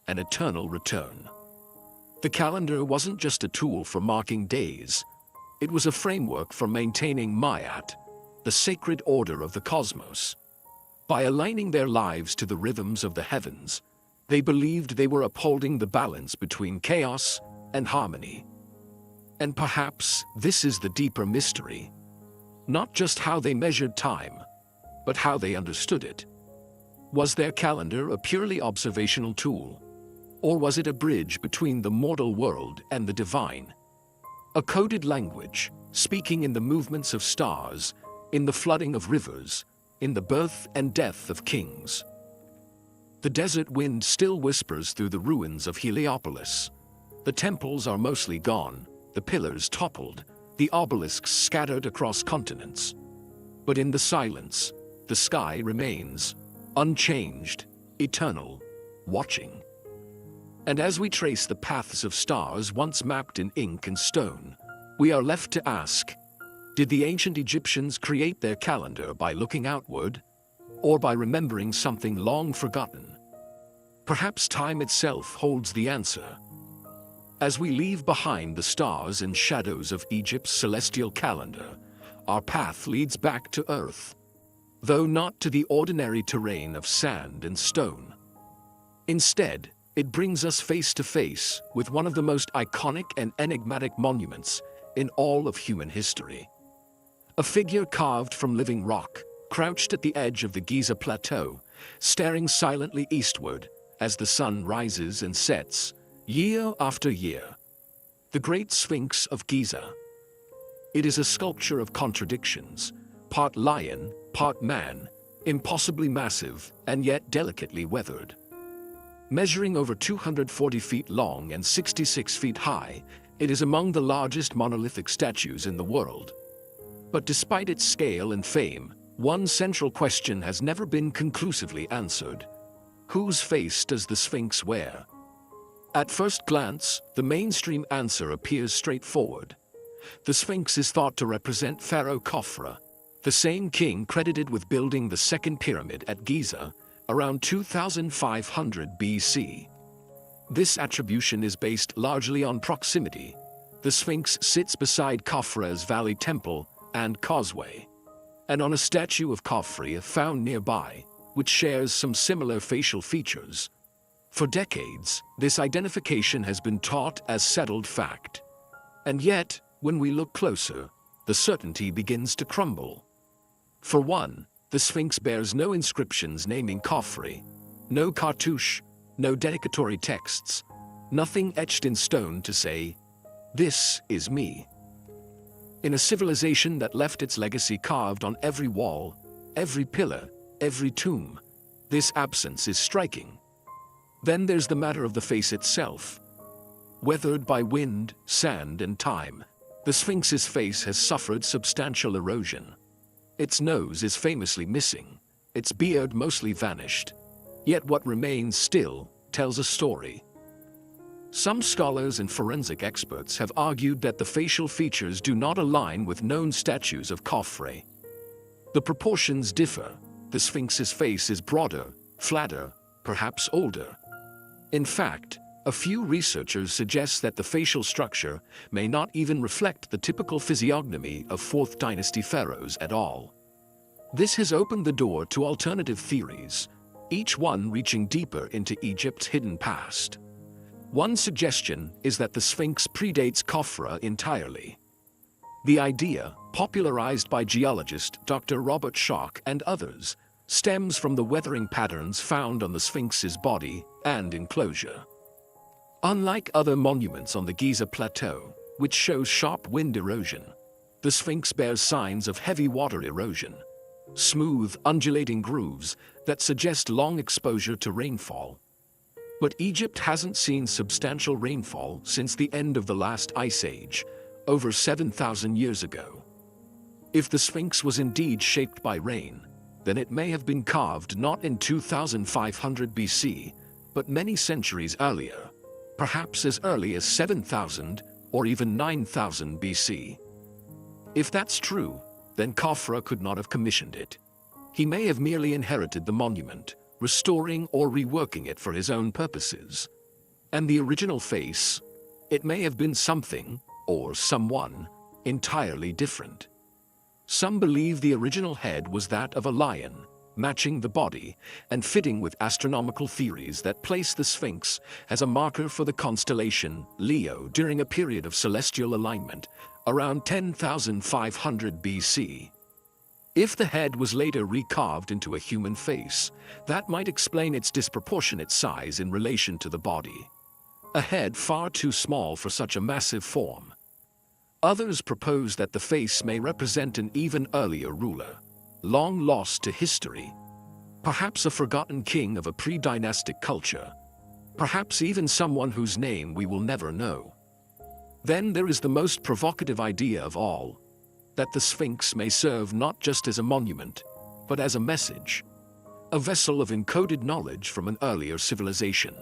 an eternal return. The calendar wasn't just a tool for marking days. It was a framework for maintaining Ma'at, the sacred order of the cosmos. By aligning their lives to the rhythms of the heavens, they believed they were upholding the balance between chaos and harmony. And perhaps this is the deeper mystery. Not just how they measured time, but how they understood it. Was their calendar a purely observational tool? Or was it a bridge between the mortal world and the divine? A coded language, speaking in the movements of stars, in the flooding of rivers, in the birth and death of kings. The desert wind still whispers through the ruins of Heliopolis. The temples are mostly gone, the pillars toppled, the obelisks scattered across continents. But in the silence, the sky remains, unchanged, eternal, watching. And as we trace the paths of stars once mapped in ink and stone, we are left to ask, did the ancient Egyptians create their calendar by looking outward, or by remembering something long forgotten? Perhaps time itself holds the answer. As we leave behind the stars and shadows of Egypt's celestial calendar, our path leads back to Earth, though not to the ordinary terrain of sand and stone. Instead, it brings us face to face with one of the most iconic and enigmatic monuments in all of human history. A figure carved from living rock, crouched at the edge of the Giza Plateau, staring silently eastward as the sun rises and sets, year after year. The Great Sphinx of Giza. It is a sculpture of contradictions, part lion, part man, impossibly massive and yet delicately weathered. Measuring over 240 feet long and 66 feet high, it is among the largest monolithic statues in the world. But despite its scale and fame, one central question has never been conclusively answered. Whose face does the Sphinx wear? At first glance, the mainstream answer appears straightforward. The Sphinx is thought to represent Pharaoh Khafre, the same king credited with building the second pyramid at Giza around 2500 BC. This attribution is based largely on proximity. The Sphinx sits beside Khafre's Valley Temple and Causeway, and on a statue of Khafre found nearby, which shares some similar facial features. For decades, this identification has been taught as settled fact. And yet, when we look closer, the certainty begins to crumble. For one, the Sphinx bears no inscriptions naming Khafre, no cartouche, no dedicatory texts, nothing etched in stone to say, "This is me." In a civilization that left its legacy carved on every wall, every pillar, every tomb, this absence is striking. Then there's the matter of the face itself. Weathered by wind, sand, and time, the Sphinx's face has suffered substantial erosion. Its nose is famously missing, its beard mostly vanished. Yet what remains still tells a story. Some scholars and forensic experts have argued that the facial features do not align with known statues of Khafre. The proportions differ. The Sphinx's face is broader, flatter, perhaps older. In fact, a few researchers suggest that the facial structure may not even reflect the typical physiognomy of 4th dynasty pharaohs at all. This has opened the door to alternative theories, each one reaching deeper into Egypt's hidden past. One suggestion is that the Sphinx predates Khafre entirely. The idea, popularized by geologist Dr. Robert Schoch and others, stems from the weathering patterns found on the Sphinx's body and enclosure. Unlike other monuments on the Giza Plateau, which shows sharp wind erosion, the Sphinx bears signs of heavy water erosion, smooth, undulating grooves that suggest long exposure to rainfall. But Egypt hasn't seen substantial rainfall since the end of the last ice age, over 7,000 years ago. If the Sphinx was indeed shaped by rain, then it may have been carved not in 2500 BC, but many centuries earlier, perhaps as early as 7000 or even 9000 BC. If that's true, then Khafra could not have commissioned it. He may have merely inherited the monument, restoring or reworking it for his own purposes. And the original face, it may have been something, or someone, entirely different. Some believe the original head was that of a lion, matching the body and fitting with astronomical theories that place the Sphinx as a marker for the constellation Leo during a period of celestial alignment around 10,500 BC. If the head was later recarved into a human face, that might explain its disproportionate size in relation to the body. A head far too small for such a massive form. Others propose that the face may represent an even earlier ruler, long lost to history, perhaps a forgotten king of a pre-dynastic culture, perhaps even someone whose name we will never know. Then there is the most provocative idea of all, that the Sphinx may serve not just as a monument, but as a message, a vessel of encoded knowledge from an earlier civilization,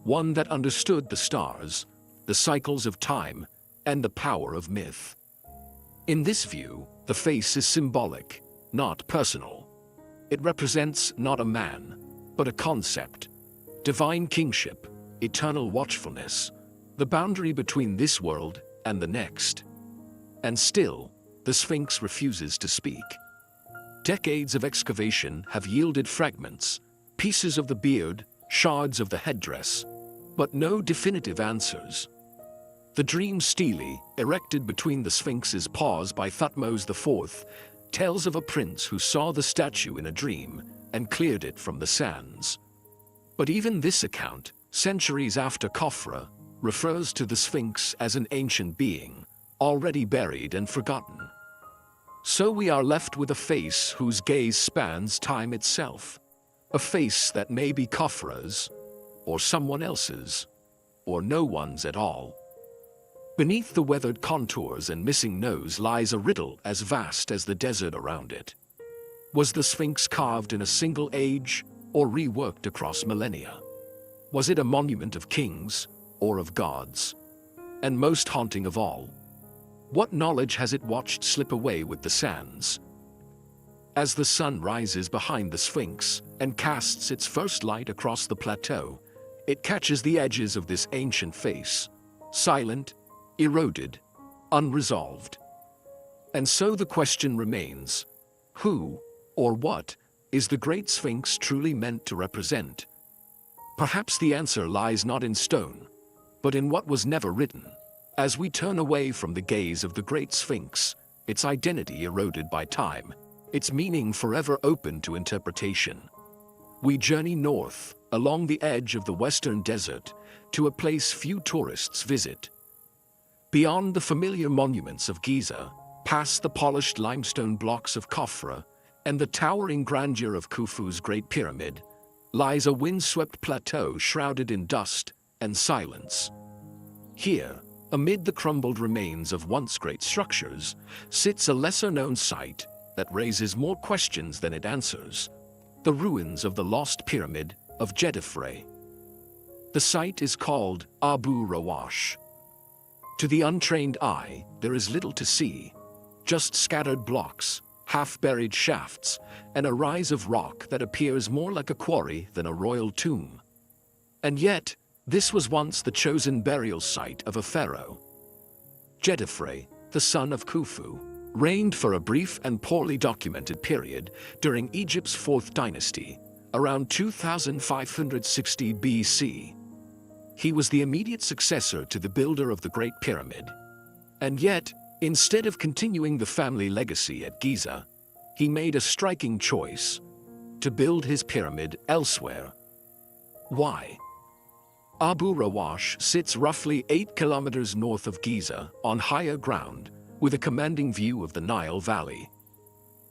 one that understood the stars, the cycles of time, and the power of myth. In this view, the face is symbolic, not personal. It represents not a man, but a concept, divine kingship, eternal watchfulness, the boundary between this world and the next. And still, the Sphinx refuses to speak. Decades of excavation have yielded fragments, pieces of the beard, shards of the headdress, but no definitive answers. The dream stele, erected between the Sphinx's paws by Thutmose IV, tells of a prince who saw the statue in a dream and cleared it from the sands. But even this account, centuries after Khafra, refers to the Sphinx as an ancient being, already buried and forgotten. So we are left with a face whose gaze spans time itself, a face that may be Khafra's, or someone else's, or no one's at all. Beneath the weathered contours and missing nose lies a riddle as vast as the desert around it. Was the Sphinx carved in a single age, or reworked across millennia? Was it a monument of kings, or of gods? And most haunting of all, what knowledge has it watched slip away with the sands? As the sun rises behind the Sphinx and casts its first light across the plateau, it catches the edges of this ancient face, silent, eroded, unresolved. And so the question remains, who, or what, is the Great Sphinx truly meant to represent? Perhaps the answer lies not in stone, but in what was never written. As we turn away from the gaze of the Great Sphinx, its identity eroded by time, its meaning forever open to interpretation, we journey north, along the edge of the Western Desert, to a place few tourists visit. Beyond the familiar monuments of Giza, past the polished limestone blocks of Khafra, and the towering grandeur of Khufu's Great Pyramid, lies a windswept plateau shrouded in dust and silence. Here, amid the crumbled remains of once great structures, sits a lesser-known site that raises more questions than it answers: the ruins of the lost pyramid of Djedefre. The site is called Abu Rawash. To the untrained eye, there is little to see, just scattered blocks, half-buried shafts, and a rise of rock that appears more like a quarry than a royal tomb. And yet, this was once the chosen burial site of a pharaoh. Djedefre, the son of Khufu, reigned for a brief and poorly documented period during Egypt's 4th dynasty, around 2560 BC. He was the immediate successor to the builder of the Great Pyramid. And yet, instead of continuing the family legacy at Giza, he made a striking choice: to build his pyramid elsewhere. Why? Abu Rawash sits roughly 8 kilometers north of Giza on higher ground with a commanding view of the Nile Valley.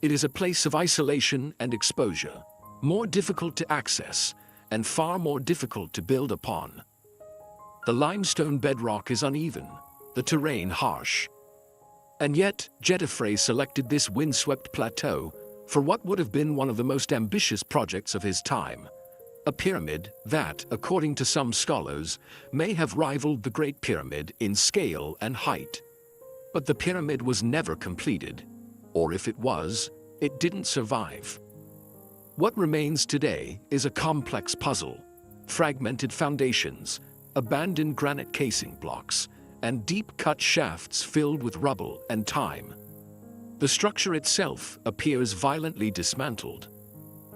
It is a place of isolation and exposure, more difficult to access and far more difficult to build upon. The limestone bedrock is uneven, the terrain harsh. And yet, Djedefre selected this windswept plateau for what would have been one of the most ambitious projects of his time. A pyramid that, according to some scholars, may have rivaled the Great Pyramid in scale and height. But the pyramid was never completed, or if it was, it didn't survive. What remains today is a complex puzzle: fragmented foundations, abandoned granite casing blocks, and deep-cut shafts filled with rubble and time. The structure itself appears violently dismantled.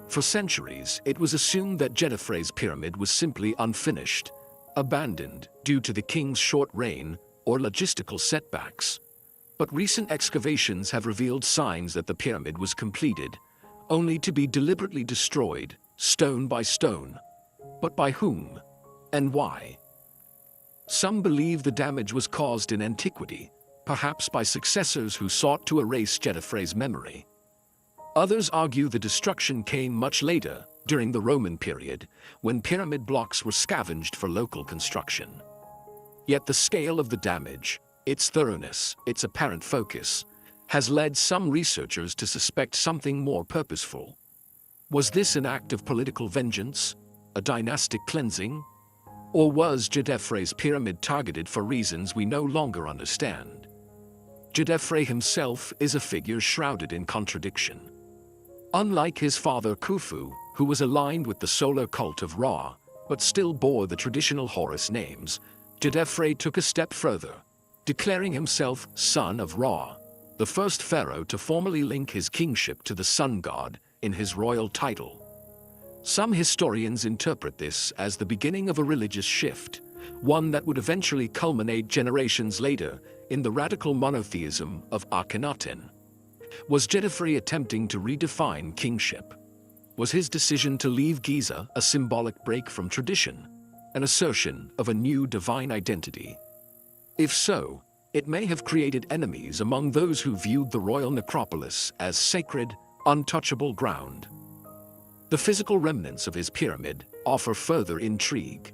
For centuries, it was assumed that Djedefre's pyramid was simply unfinished, abandoned due to the king's short reign or logistical setbacks. But recent excavations have revealed signs that the pyramid was completed, only to be deliberately destroyed, stone by stone. But by whom? And why? Some believe the damage was caused in antiquity, perhaps by successors who sought to erase Djedefre's memory. Others argue the destruction came much later, during the Roman period, when pyramid blocks were scavenged for local construction. Yet the scale of the damage, its thoroughness, its apparent focus, has led some researchers to suspect something more purposeful. Was this an act of political vengeance, a dynastic cleansing? Or was Djedefre's pyramid targeted for reasons we no longer understand? Djedefre himself is a figure shrouded in contradiction. Unlike his father Khufu, who was aligned with the solar cult of Ra, but still bore the traditional Horus names, Djedefre took a step further, declaring himself son of Ra, the first pharaoh to formally link his kingship to the sun god in his royal title. Some historians interpret this as the beginning of a religious shift, one that would eventually culminate generations later in the radical monotheism of Akhenaten. Was Djedefre attempting to redefine kingship? Was his decision to leave Giza a symbolic break from tradition, an assertion of a new divine identity? If so, it may have created enemies among those who viewed the royal necropolis as sacred, untouchable ground. The physical remnants of his pyramid offer further intrigue.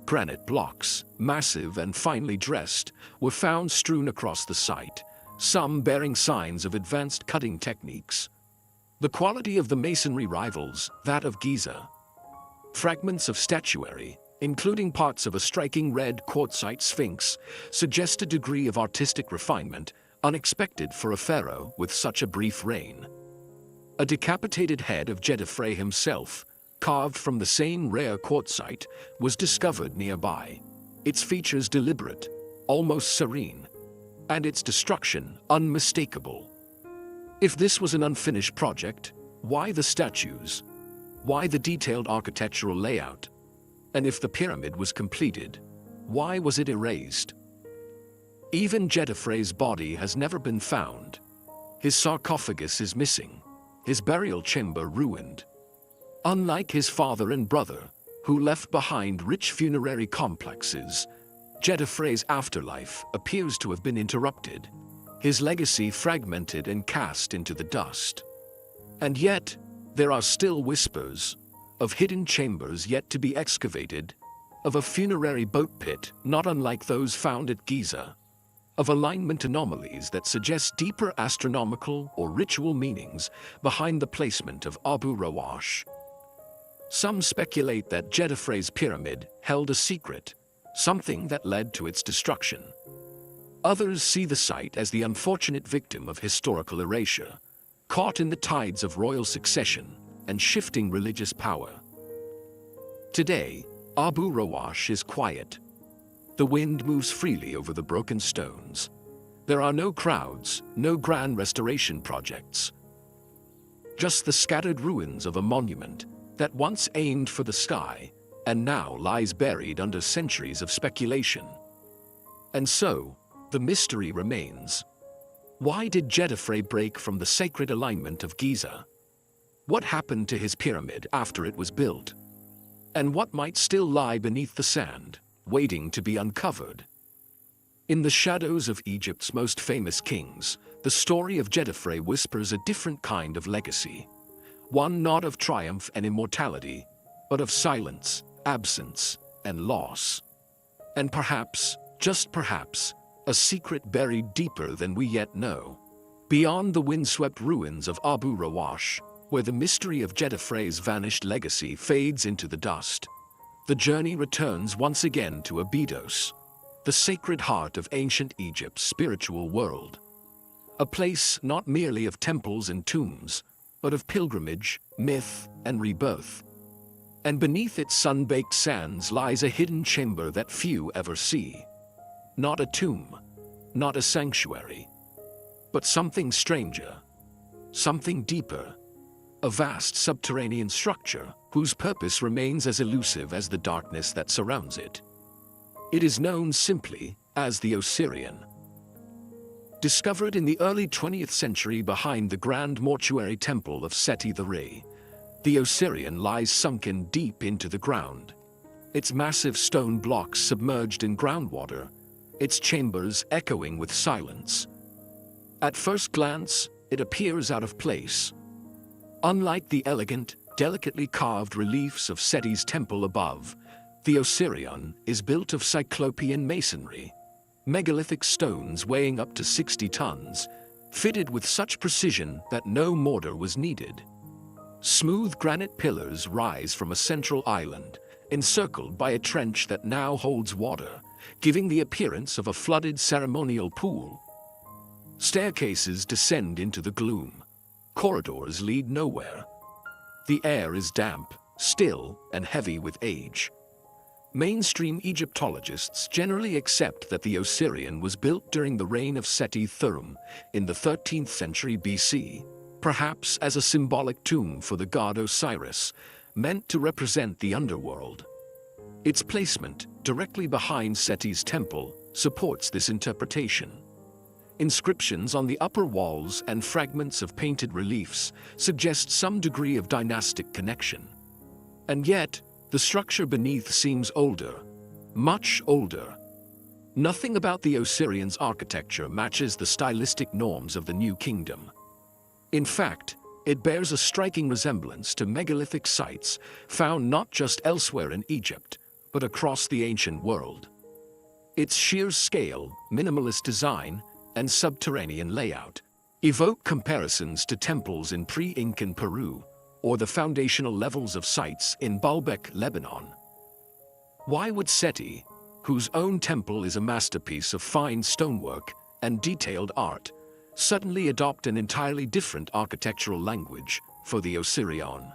Granite blocks, massive and finely dressed, were found strewn across the site, some bearing signs of advanced cutting techniques. The quality of the masonry rivals that of Giza. Fragments of statuary, including parts of a striking red quartzite sphinx, suggest a degree of artistic refinement unexpected for a pharaoh with such a brief reign. A decapitated head of Djedefre himself, carved from the same rare quartzite, was discovered nearby, its features deliberate, almost serene, and its destruction unmistakable. If this was an unfinished project, why the statues? Why the detailed architectural layout? And if the pyramid was completed, why was it erased? Even Djedefre's body has never been found. His sarcophagus is missing, his burial chamber ruined. Unlike his father and brother, who left behind rich funerary complexes, Djedefre's afterlife appears to have been interrupted, his legacy fragmented and cast into the dust. And yet, there are still whispers of hidden chambers yet to be excavated, of a funerary boat pit not unlike those found at Giza, of alignment anomalies that suggest deeper astronomical or ritual meanings behind the placement of Abu Rawash. Some speculate that Djedefre's pyramid held a secret, something that led to its destruction. Others see the site as the unfortunate victim of historical erasure, caught in the tides of royal succession and shifting religious power. Today, Abu Rawash is quiet. The wind moves freely over the broken stones. There are no crowds, no grand restoration projects. Just the scattered ruins of a monument that once aimed for the sky and now lies buried under centuries of speculation. And so, the mystery remains. Why did Djedefre break from the sacred alignment of Giza? What happened to his pyramid after it was built? And what might still lie beneath the sand, waiting to be uncovered? In the shadows of Egypt's most famous kings, the story of Djedefre whispers a different kind of legacy. One not of triumph and immortality, but of silence, absence, and loss. And perhaps, just perhaps, a secret buried deeper than we yet know. Beyond the windswept ruins of Abu Rawash, where the mystery of Djedefre's vanished legacy fades into the dust, the journey returns once again to Abydos, the sacred heart of ancient Egypt's spiritual world. A place not merely of temples and tombs, but of pilgrimage, myth, and rebirth. And beneath its sun-baked sands lies a hidden chamber that few ever see. Not a tomb, not a sanctuary, but something stranger, something deeper, a vast subterranean structure whose purpose remains as elusive as the darkness that surrounds it. It is known simply as the Osirian. Discovered in the early 20th century behind the grand mortuary temple of Seti I, the Osirian lies sunken deep into the ground, its massive stone blocks submerged in groundwater, its chambers echoing with silence. At first glance, it appears out of place. Unlike the elegant, delicately carved reliefs of Seti's temple above, the Osirian is built of Cyclopean masonry, megalithic stones weighing up to 60 tons, fitted with such precision that no mortar was needed. Smooth granite pillars rise from a central island, encircled by a trench that now holds water, giving the appearance of a flooded ceremonial pool. Staircases descend into the gloom. Corridors lead nowhere. The air is damp, still, and heavy with age. Mainstream Egyptologists generally accept that the Osirian was built during the reign of Seti Thurm in the 13th century BC, perhaps as a symbolic tomb for the god Osiris, meant to represent the underworld. Its placement, directly behind Seti's temple, supports this interpretation. Inscriptions on the upper walls and fragments of painted reliefs suggest some degree of dynastic connection. And yet, the structure beneath seems older, much older. Nothing about the Osirian's architecture matches the stylistic norms of the New Kingdom. In fact, it bears a striking resemblance to megalithic sites found not just elsewhere in Egypt, but across the ancient world. Its sheer scale, minimalist design, and subterranean layout evoke comparisons to temples in pre-Incan Peru or the foundational levels of sites in Baalbek, Lebanon. Why would Seti, whose own temple is a masterpiece of fine stonework and detailed art, suddenly adopt an entirely different architectural language for the Osirian?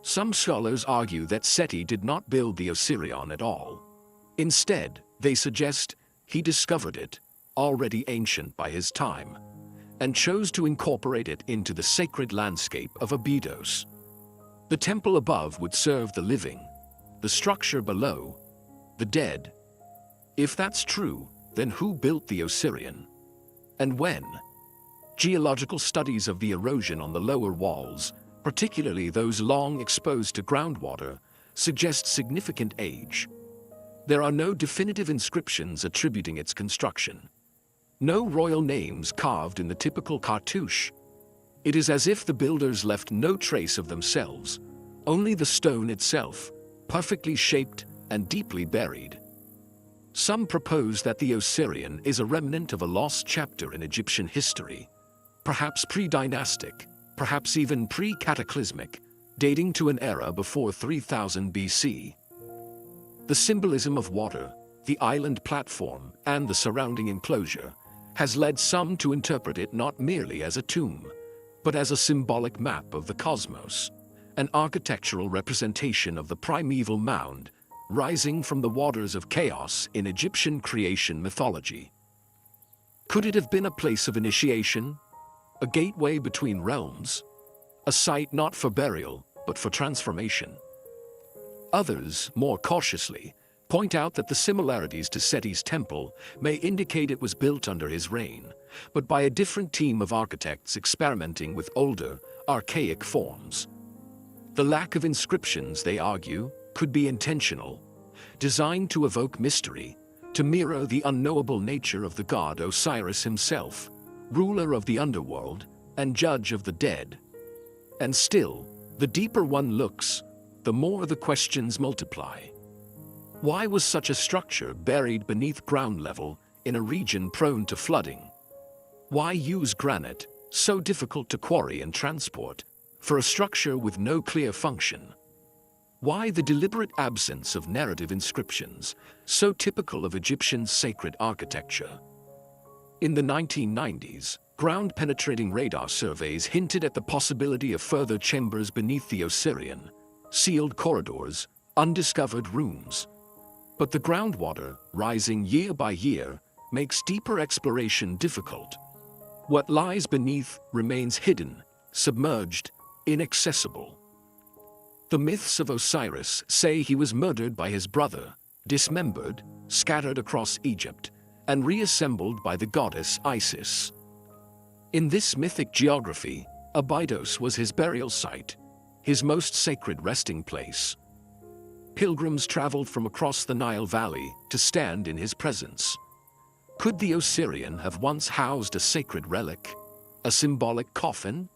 Some scholars argue that Seti did not build the Osirian at all. Instead, they suggest he discovered it, already ancient by his time, and chose to incorporate it into the sacred landscape of Abydos. The temple above would serve the living, the structure below, the dead. If that's true, then who built the Osirian? And when? Geological studies of the erosion on the lower walls, particularly those long exposed to groundwater, suggest significant age. There are no definitive inscriptions attributing its construction. No royal names carved in the typical cartouche. It is as if the builders left no trace of themselves, only the stone itself, perfectly shaped and deeply buried. Some propose that the Osirian is a remnant of a lost chapter in Egyptian history, perhaps pre-dynastic, perhaps even pre-cataclysmic, dating to an era before 3000 BC. The symbolism of water, the island platform, and the surrounding enclosure has led some to interpret it not merely as a tomb, but as a symbolic map of the cosmos, an architectural representation of the primeval mound rising from the waters of chaos in Egyptian creation mythology. Could it have been a place of initiation, a gateway between realms, a site not for burial, but for transformation? Others, more cautiously, point out that the similarities to Seti's temple may indicate it was built under his reign, but by a different team of architects experimenting with older, archaic forms. The lack of inscriptions, they argue, could be intentional, designed to evoke mystery, to mirror the unknowable nature of the god Osiris himself, ruler of the underworld and judge of the dead. And still, the deeper one looks, the more the questions multiply. Why was such a structure buried beneath ground level in a region prone to flooding? Why use granite, so difficult to quarry and transport, for a structure with no clear function? Why the deliberate absence of narrative inscriptions, so typical of Egyptian sacred architecture? In the 1990s, ground-penetrating radar surveys hinted at the possibility of further chambers beneath the Osirian, sealed corridors, undiscovered rooms. But the groundwater, rising year by year, makes deeper exploration difficult. What lies beneath remains hidden, submerged, inaccessible. The myths of Osiris say he was murdered by his brother, dismembered, scattered across Egypt, and reassembled by the goddess Isis. In this mythic geography, Abydos was his burial site, his most sacred resting place. Pilgrims traveled from across the Nile Valley to stand in his presence. Could the Osirian have once housed a sacred relic, a symbolic coffin?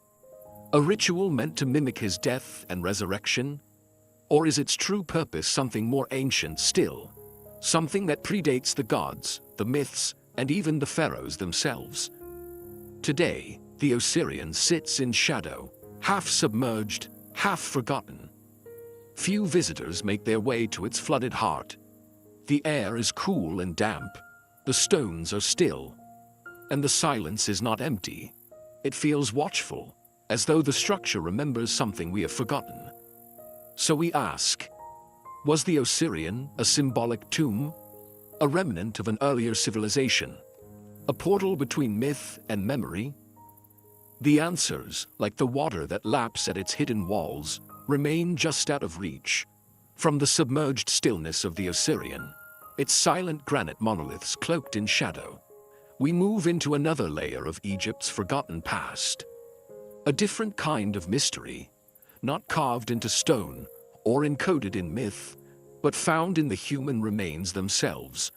A ritual meant to mimic his death and resurrection? Or is its true purpose something more ancient still? Something that predates the gods, the myths, and even the pharaohs themselves? Today, the Osirian sits in shadow, half submerged, half forgotten. Few visitors make their way to its flooded heart. The air is cool and damp, the stones are still, and the silence is not empty. It feels watchful, as though the structure remembers something we have forgotten. So we ask, was the Osirian a symbolic tomb? A remnant of an earlier civilization? A portal between myth and memory? The answers, like the water that laps at its hidden walls, remain just out of reach. From the submerged stillness of the Osirian, its silent granite monoliths cloaked in shadow, we move into another layer of Egypt's forgotten past. A different kind of mystery, not carved into stone or encoded in myth, but found in the human remains themselves.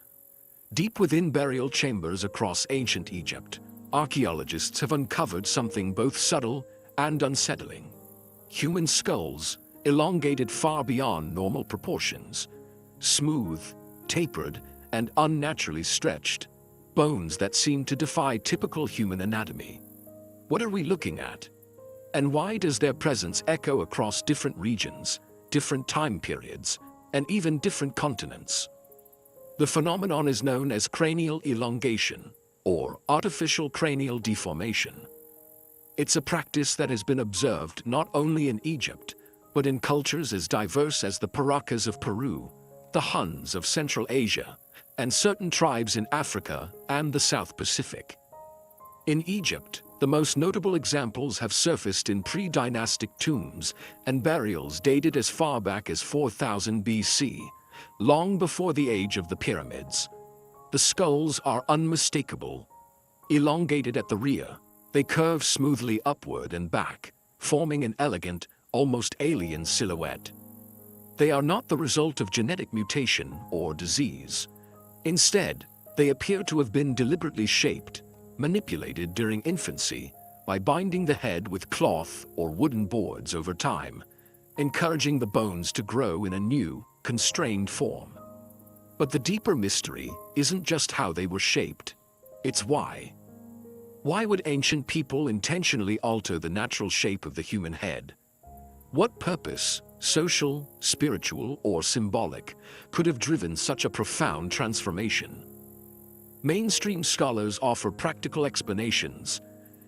Deep within burial chambers across ancient Egypt, archaeologists have uncovered something both subtle and unsettling. Human skulls, elongated far beyond normal proportions, smooth, tapered, and unnaturally stretched, bones that seem to defy typical human anatomy. What are we looking at? And why does their presence echo across different regions, different time periods, and even different continents? The phenomenon is known as cranial elongation, or artificial cranial deformation. It's a practice that has been observed not only in Egypt, but in cultures as diverse as the Parakas of Peru, the Huns of Central Asia, and certain tribes in Africa and the South Pacific. In Egypt, the most notable examples have surfaced in pre-dynastic tombs and burials dated as far back as 4000 BC, long before the age of the pyramids. The skulls are unmistakable. Elongated at the rear, they curve smoothly upward and back, forming an elegant, almost alien silhouette. They are not the result of genetic mutation or disease. Instead, they appear to have been deliberately shaped, manipulated during infancy, by binding the head with cloth or wooden boards over time, encouraging the bones to grow in a new, constrained form. But the deeper mystery isn't just how they were shaped, it's why. Why would ancient people intentionally alter the natural shape of the human head? What purpose, social, spiritual, or symbolic, could have driven such a profound transformation? Mainstream scholars offer practical explanations.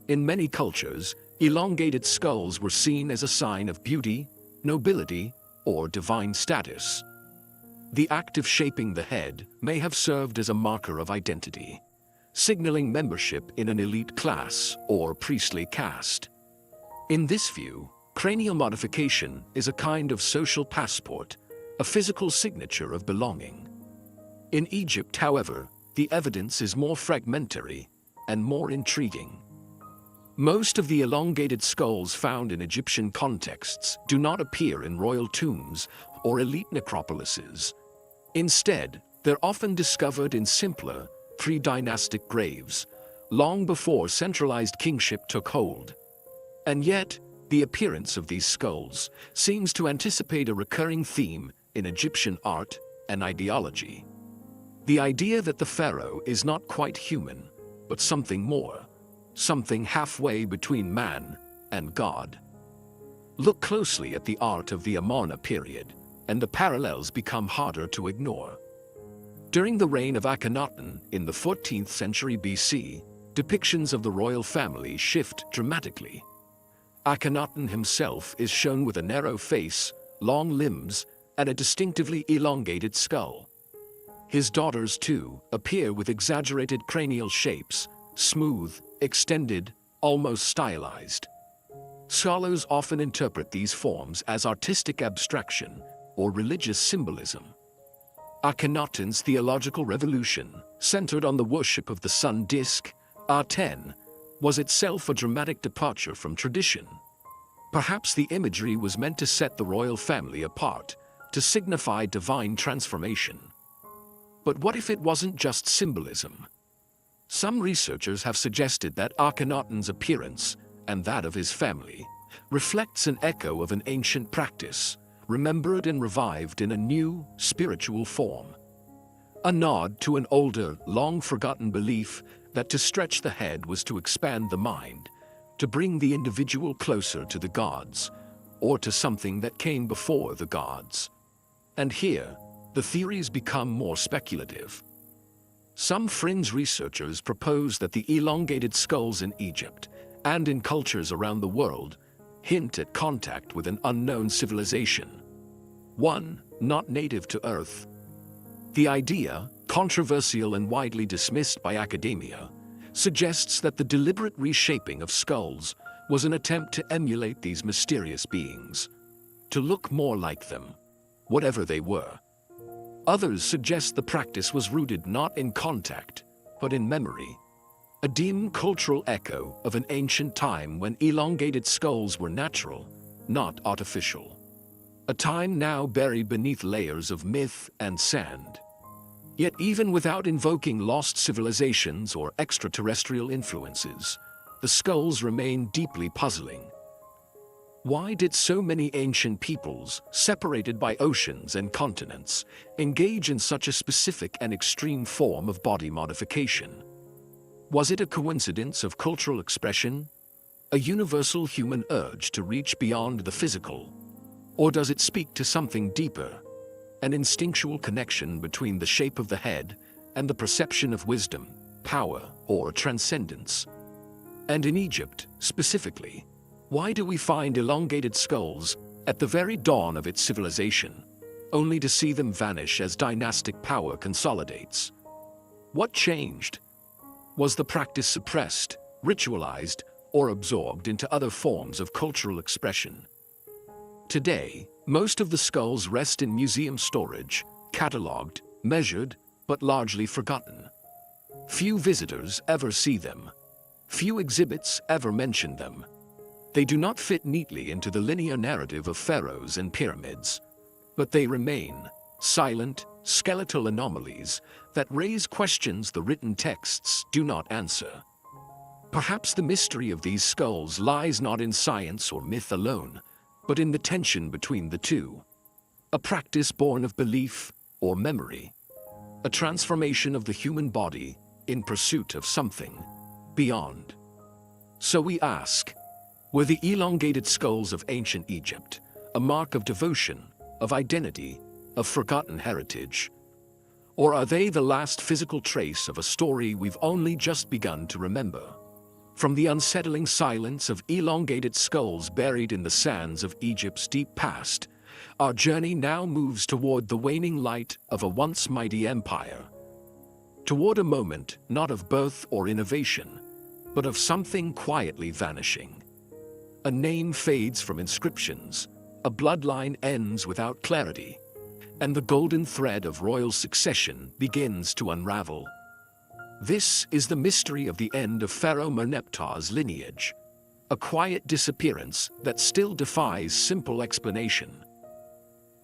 In many cultures, elongated skulls were seen as a sign of beauty, nobility, or divine status. The act of shaping the head may have served as a marker of identity, signaling membership in an elite class or priestly caste. In this view, cranial modification is a kind of social passport, a physical signature of belonging. In Egypt, however, the evidence is more fragmentary. and more intriguing. Most of the elongated skulls found in Egyptian contexts do not appear in royal tombs or elite necropolises. Instead, they're often discovered in simpler, pre-dynastic graves, long before centralized kingship took hold. And yet, the appearance of these skulls seems to anticipate a recurring theme in Egyptian art and ideology. The idea that the pharaoh is not quite human, but something more, something halfway between man and God. Look closely at the art of the Amarna period, and the parallels become harder to ignore. During the reign of Akhenaten in the 14th century BC, depictions of the royal family shift dramatically. Akhenaten himself is shown with a narrow face, long limbs, and a distinctively elongated skull. His daughters, too, appear with exaggerated cranial shapes, smooth, extended, almost stylized. Scholars often interpret these forms as artistic abstraction or religious symbolism. Akhenaten's theological revolution, centered on the worship of the sun disk, Aten, was itself a dramatic departure from tradition. Perhaps the imagery was meant to set the royal family apart, to signify divine transformation. But what if it wasn't just symbolism? Some researchers have suggested that Akhenaten's appearance, and that of his family, reflects an echo of an ancient practice, remembered and revived in a new, spiritual form. A nod to an older, long-forgotten belief that to stretch the head was to expand the mind, to bring the individual closer to the gods, or to something that came before the gods. And here, the theories become more speculative. Some fringe researchers propose that the elongated skulls in Egypt, and in cultures around the world, hint at contact with an unknown civilization. One not native to Earth. The idea, controversial and widely dismissed by academia, suggests that the deliberate reshaping of skulls was an attempt to emulate these mysterious beings, to look more like them, whatever they were. Others suggest the practice was rooted not in contact, but in memory, a dim cultural echo of an ancient time when elongated skulls were natural, not artificial. A time now buried beneath layers of myth and sand. Yet even without invoking lost civilizations or extraterrestrial influences, the skulls remain deeply puzzling. Why did so many ancient peoples, separated by oceans and continents, engage in such a specific and extreme form of body modification? Was it a coincidence of cultural expression? A universal human urge to reach beyond the physical? Or does it speak to something deeper? An instinctual connection between the shape of the head and the perception of wisdom, power, or transcendence? And in Egypt, specifically, why do we find elongated skulls at the very dawn of its civilization, only to see them vanish as dynastic power consolidates? What changed? Was the practice suppressed, ritualized, or absorbed into other forms of cultural expression? Today, most of the skulls rest in museum storage, catalogued, measured, but largely forgotten. Few visitors ever see them. Few exhibits ever mention them. They do not fit neatly into the linear narrative of pharaohs and pyramids, but they remain silent, skeletal anomalies that raise questions the written texts do not answer. Perhaps the mystery of these skulls lies not in science or myth alone, but in the tension between the two. A practice born of belief or memory. A transformation of the human body in pursuit of something beyond. So we ask, were the elongated skulls of ancient Egypt a mark of devotion, of identity, of forgotten heritage? Or are they the last physical trace of a story we've only just begun to remember? From the unsettling silence of elongated skulls buried in the sands of Egypt's deep past, our journey now moves toward the waning light of a once mighty empire. Toward a moment not of birth or innovation, but of something quietly vanishing. A name fades from inscriptions, a bloodline ends without clarity, and the golden thread of royal succession begins to unravel. This is the mystery of the end of Pharaoh Merneptah's lineage, a quiet disappearance that still defies simple explanation.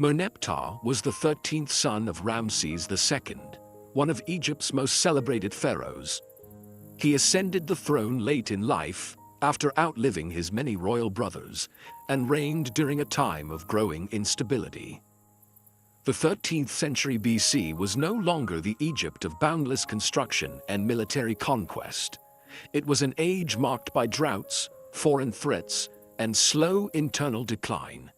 Merneptah was the 13th son of Ramses II, one of Egypt's most celebrated pharaohs. He ascended the throne late in life, after outliving his many royal brothers, and reigned during a time of growing instability. The 13th century BC was no longer the Egypt of boundless construction and military conquest. It was an age marked by droughts, foreign threats, and slow internal decline.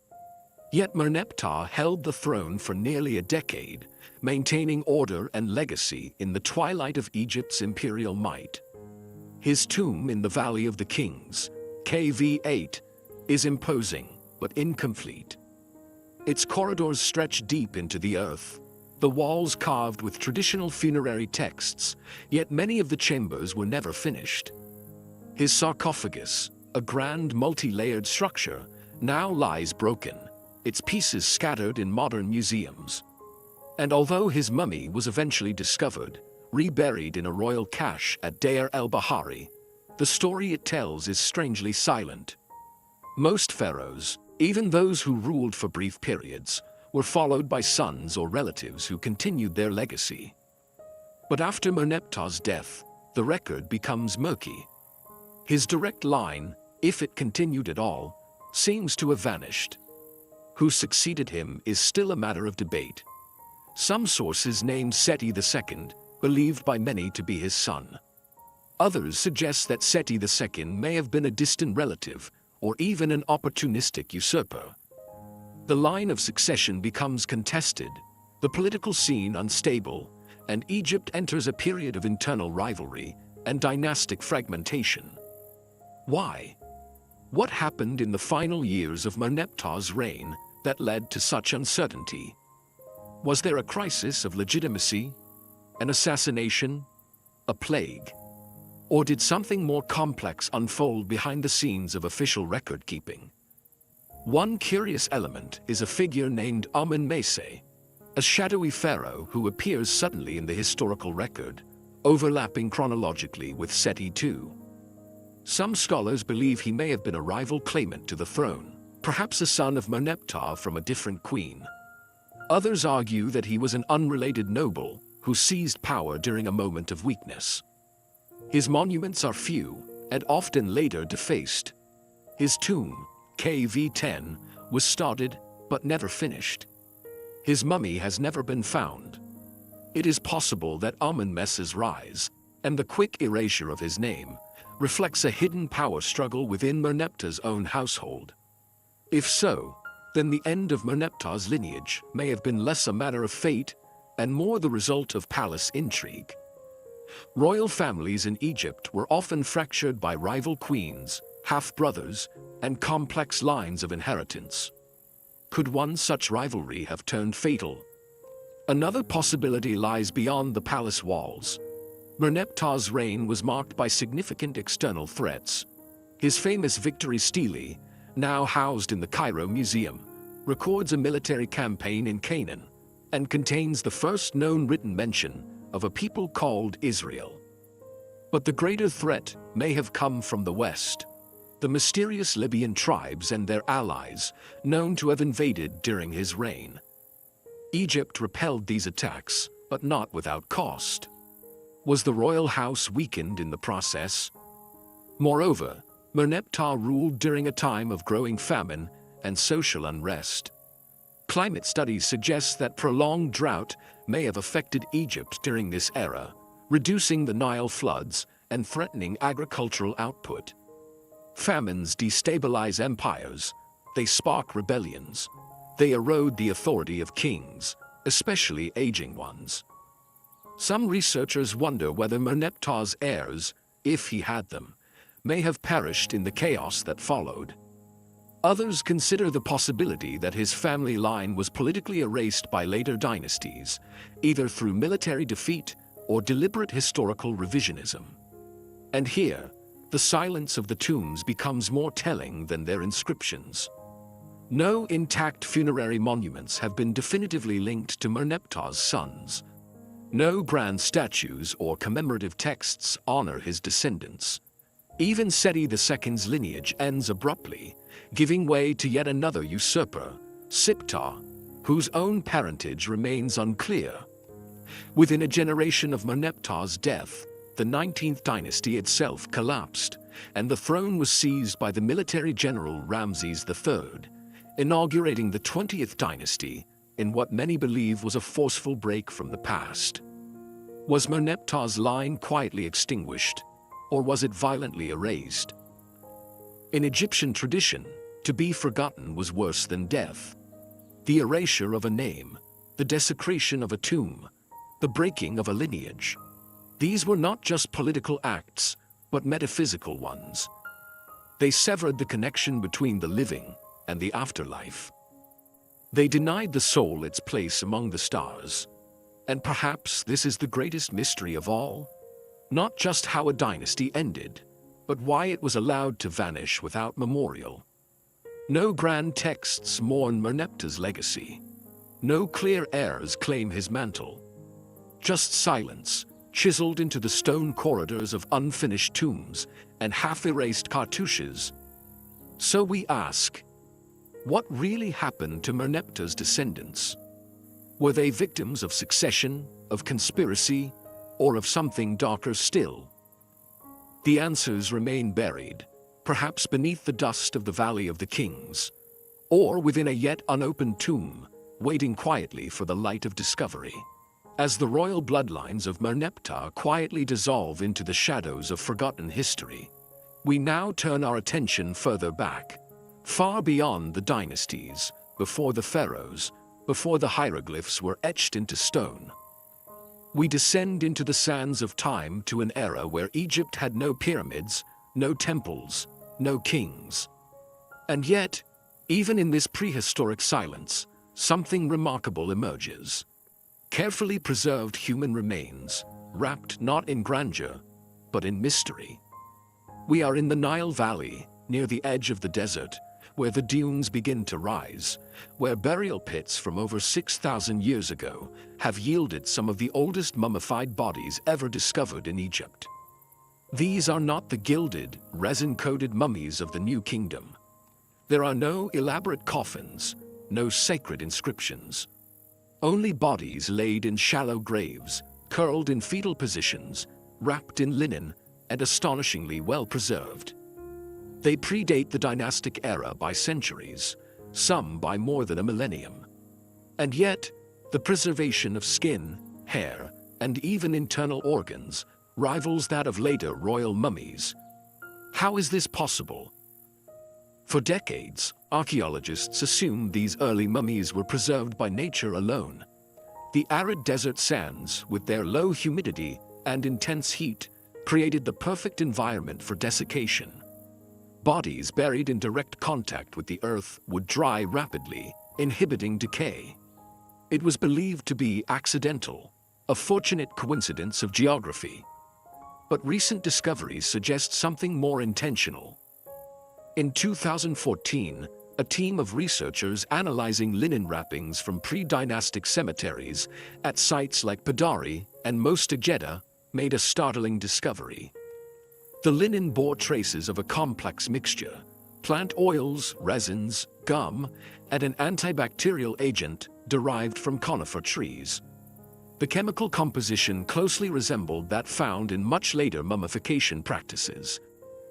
Yet Merneptah held the throne for nearly a decade, maintaining order and legacy in the twilight of Egypt's imperial might. His tomb in the Valley of the Kings, KV8, is imposing but incomplete. Its corridors stretch deep into the earth, the walls carved with traditional funerary texts, yet many of the chambers were never finished. His sarcophagus, a grand multi-layered structure, now lies broken, its pieces scattered in modern museums. And although his mummy was eventually discovered, reburied in a royal cache at Deir el-Bahari, the story it tells is strangely silent. Most pharaohs, even those who ruled for brief periods, were followed by sons or relatives who continued their legacy. But after Merneptah's death, the record becomes murky. His direct line, if it continued at all, seems to have vanished. Who succeeded him is still a matter of debate. Some sources name Seti II, believed by many to be his son. Others suggest that Seti II may have been a distant relative, or even an opportunistic usurper. The line of succession becomes contested, the political scene unstable, and Egypt enters a period of internal rivalry and dynastic fragmentation. Why? What happened in the final years of Merneptah's reign that led to such uncertainty? Was there a crisis of legitimacy? An assassination? A plague? Or did something more complex unfold behind the scenes of official record-keeping? One curious element is a figure named Amen-Mese, a shadowy pharaoh who appears suddenly in the historical record, overlapping chronologically with Seti II. Some scholars believe he may have been a rival claimant to the throne, perhaps a son of Merneptah from a different queen. Others argue that he was an unrelated noble who seized power during a moment of weakness. His monuments are few and often later defaced. His tomb, KV10, was started but never finished. His mummy has never been found. It is possible that Amen-Mese's rise, and the quick erasure of his name, reflects a hidden power struggle within Merneptah's own household. If so, then the end of Merneptah's lineage may have been less a matter of fate and more the result of palace intrigue. Royal families in Egypt were often fractured by rival queens, half-brothers, and complex lines of inheritance. Could one such rivalry have turned fatal? Another possibility lies beyond the palace walls. Merneptah's reign was marked by significant external threats. His famous victory stele, now housed in the Cairo Museum, records a military campaign in Canaan and contains the first known written mention of a people called Israel. But the greater threat may have come from the west, the mysterious Libyan tribes and their allies, known to have invaded during his reign. Egypt repelled these attacks, but not without cost. Was the royal house weakened in the process? Moreover, Merneptah ruled during a time of growing famine and social unrest. Climate studies suggest that prolonged drought may have affected Egypt during this era, reducing the Nile floods and threatening agricultural output. Famines destabilize empires, they spark rebellions, they erode the authority of kings, especially aging ones. Some researchers wonder whether Merneptah's heirs, if he had them, may have perished in the chaos that followed. Others consider the possibility that his family line was politically erased by later dynasties, either through military defeat or deliberate historical revisionism. And here, the silence of the tombs becomes more telling than their inscriptions. No intact funerary monuments have been definitively linked to Merneptah's sons. No grand statues or commemorative texts honor his descendants. Even Seti II's lineage ends abruptly, giving way to yet another usurper, Siptah, whose own parentage remains unclear. Within a generation of Merneptah's death, the 19th dynasty itself collapsed, and the throne was seized by the military general Ramses III, inaugurating the 20th dynasty in what many believe was a forceful break from the past. Was Merneptah's line quietly extinguished, or was it violently erased? In Egyptian tradition, to be forgotten was worse than death. The erasure of a name, the desecration of a tomb, the breaking of a lineage. These were not just political acts, but metaphysical ones. They severed the connection between the living and the afterlife. They denied the soul its place among the stars. And perhaps this is the greatest mystery of all. Not just how a dynasty ended, but why it was allowed to vanish without memorial. No grand texts mourn Merneptah's legacy. No clear heirs claim his mantle. Just silence, chiseled into the stone corridors of unfinished tombs and half-erased cartouches. So we ask, what really happened to Merneptah's descendants? Were they victims of succession, of conspiracy, or of something darker still? The answers remain buried, perhaps beneath the dust of the Valley of the Kings, or within a yet unopened tomb, waiting quietly for the light of discovery. As the royal bloodlines of Merneptah quietly dissolve into the shadows of forgotten history, we now turn our attention further back, far beyond the dynasties, before the pharaohs, before the hieroglyphs were etched into stone. We descend into the sands of time to an era where Egypt had no pyramids, no temples, no kings. And yet, even in this prehistoric silence, something remarkable emerges. Carefully preserved human remains, wrapped not in grandeur, but in mystery. We are in the Nile Valley, near the edge of the desert, where the dunes begin to rise, where burial pits from over 6,000 years ago have yielded some of the oldest mummified bodies ever discovered in Egypt. These are not the gilded, resin-coated mummies of the New Kingdom. There are no elaborate coffins, no sacred inscriptions. Only bodies laid in shallow graves, curled in fetal positions, wrapped in linen, and astonishingly well preserved. They predate the dynastic era by centuries, some by more than a millennium. And yet, the preservation of skin, hair, and even internal organs rivals that of later royal mummies. How is this possible? For decades, archaeologists assumed these early mummies were preserved by nature alone. The arid desert sands, with their low humidity and intense heat, created the perfect environment for desiccation. Bodies buried in direct contact with the earth would dry rapidly, inhibiting decay. It was believed to be accidental, a fortunate coincidence of geography. But recent discoveries suggest something more intentional. In 2014, a team of researchers analyzing linen wrappings from pre-dynastic cemeteries at sites like Padari and Mostageda made a startling discovery. The linen bore traces of a complex mixture: plant oils, resins, gum, and an antibacterial agent derived from conifer trees. The chemical composition closely resembled that found in much later mummification practices,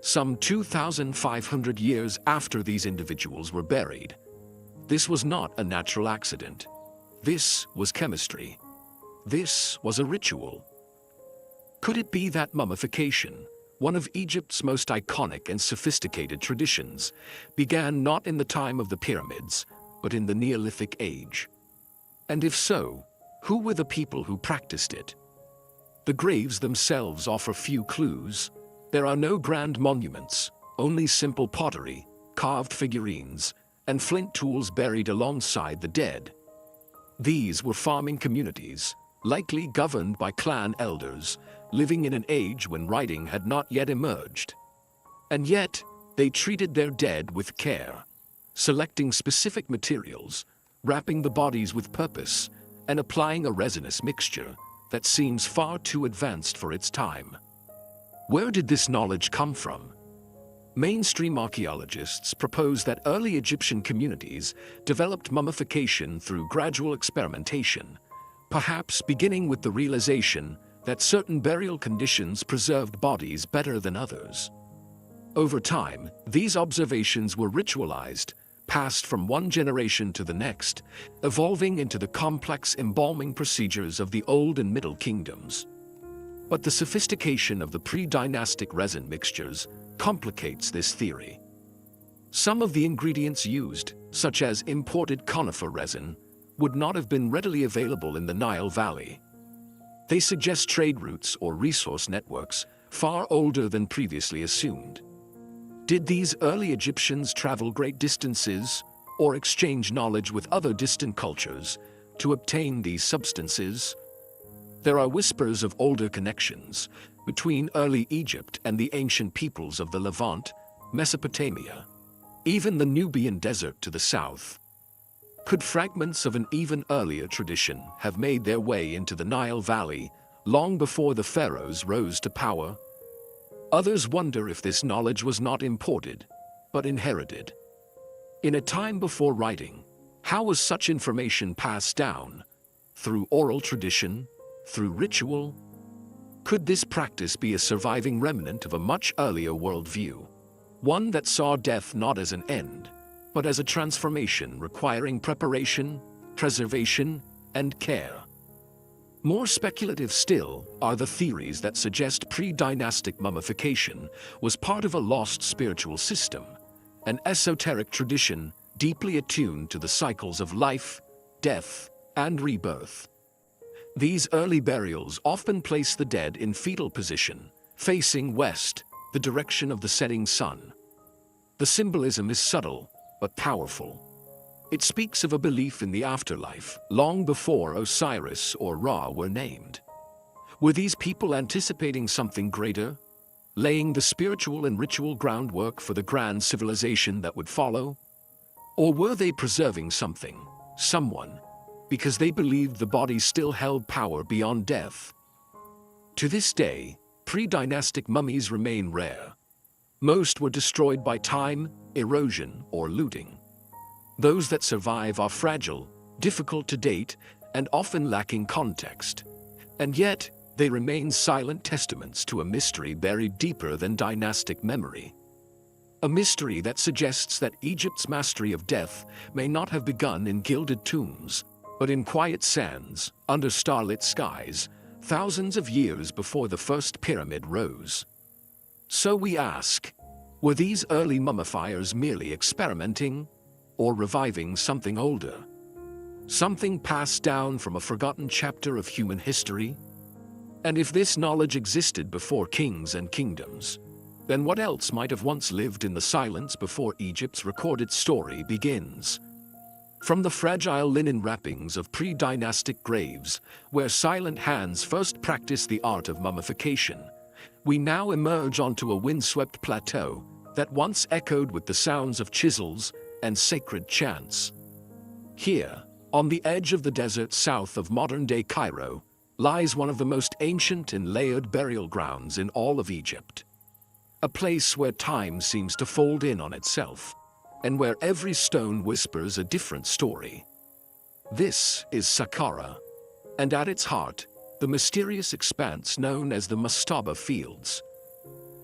some 2,500 years after these individuals were buried. This was not a natural accident. This was chemistry. This was a ritual. Could it be that mummification, one of Egypt's most iconic and sophisticated traditions, began not in the time of the pyramids, but in the Neolithic age? And if so, who were the people who practiced it? The graves themselves offer few clues. There are no grand monuments, only simple pottery, carved figurines, and flint tools buried alongside the dead. These were farming communities, likely governed by clan elders, living in an age when writing had not yet emerged. And yet, they treated their dead with care, selecting specific materials, wrapping the bodies with purpose, and applying a resinous mixture that seems far too advanced for its time. Where did this knowledge come from? Mainstream archaeologists propose that early Egyptian communities developed mummification through gradual experimentation, perhaps beginning with the realization that certain burial conditions preserved bodies better than others. Over time, these observations were ritualized, passed from one generation to the next, evolving into the complex embalming procedures of the Old and Middle Kingdoms. But the sophistication of the pre-dynastic resin mixtures complicates this theory. Some of the ingredients used, such as imported conifer resin, would not have been readily available in the Nile Valley. They suggest trade routes or resource networks far older than previously assumed. Did these early Egyptians travel great distances or exchange knowledge with other distant cultures to obtain these substances? There are whispers of older connections between early Egypt and the ancient peoples of the Levant, Mesopotamia, even the Nubian desert to the south. Could fragments of an even earlier tradition have made their way into the Nile Valley long before the pharaohs rose to power? Others wonder if this knowledge was not imported, but inherited. In a time before writing, how was such information passed down? Through oral tradition? Through ritual? Could this practice be a surviving remnant of a much earlier worldview? One that saw death not as an end, but as a transformation requiring preparation, preservation, and care. More speculative still are the theories that suggest pre-dynastic mummification was part of a lost spiritual system, an esoteric tradition deeply attuned to the cycles of life, death, and rebirth. These early burials often place the dead in fetal position, facing west, the direction of the setting sun. The symbolism is subtle, but powerful. It speaks of a belief in the afterlife, long before Osiris or Ra were named. Were these people anticipating something greater, laying the spiritual and ritual groundwork for the grand civilization that would follow? Or were they preserving something, someone, because they believed the body still held power beyond death? To this day, pre-dynastic mummies remain rare. Most were destroyed by time, erosion, or looting. Those that survive are fragile, difficult to date, and often lacking context. And yet, they remain silent testaments to a mystery buried deeper than dynastic memory. A mystery that suggests that Egypt's mastery of death may not have begun in gilded tombs, but in quiet sands, under starlit skies, thousands of years before the first pyramid rose. So we ask, were these early mummifiers merely experimenting, or reviving something older? Something passed down from a forgotten chapter of human history? And if this knowledge existed before kings and kingdoms, then what else might have once lived in the silence before Egypt's recorded story begins? From the fragile linen wrappings of pre-dynastic graves, where silent hands first practiced the art of mummification, we now emerge onto a windswept plateau that once echoed with the sounds of chisels and sacred chants. Here, on the edge of the desert south of modern-day Cairo, lies one of the most ancient and layered burial grounds in all of Egypt. A place where time seems to fold in on itself, and where every stone whispers a different story. This is Saqqara, and at its heart, the mysterious expanse known as the Mastaba Fields.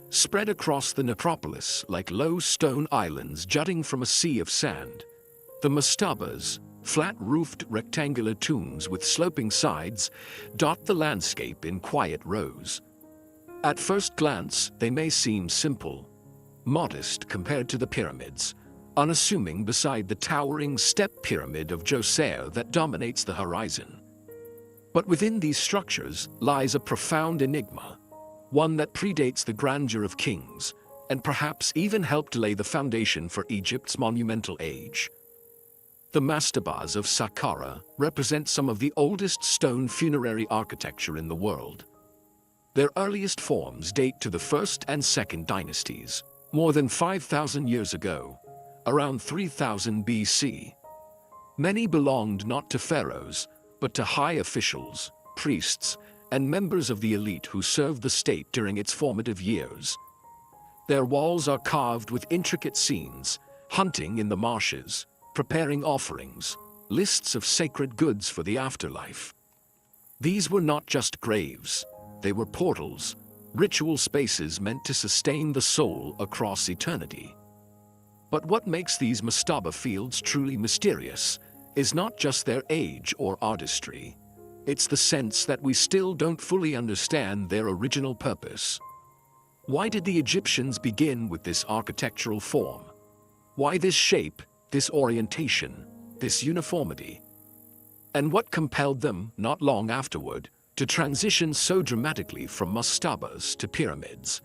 Spread across the necropolis like low stone islands jutting from a sea of sand, the mastabas, flat-roofed rectangular tombs with sloping sides, dot the landscape in quiet rows. At first glance, they may seem simple, modest compared to the pyramids, unassuming beside the towering step pyramid of Djoser that dominates the horizon. But within these structures lies a profound enigma, one that predates the grandeur of kings, and perhaps even helped lay the foundation for Egypt's monumental age. The mastabas of Saqqara represent some of the oldest stone funerary architecture in the world. Their earliest forms date to the 1st and 2nd dynasties, more than 5,000 years ago, around 3000 BC. Many belonged not to pharaohs, but to high officials, priests, and members of the elite who served the state during its formative years. Their walls are carved with intricate scenes, hunting in the marshes, preparing offerings, lists of sacred goods for the afterlife. These were not just graves, they were portals, ritual spaces meant to sustain the soul across eternity. But what makes these mastaba fields truly mysterious is not just their age or artistry. It's the sense that we still don't fully understand their original purpose. Why did the Egyptians begin with this architectural form? Why this shape, this orientation, this uniformity? And what compelled them, not long afterward, to transition so dramatically from mastabas to pyramids?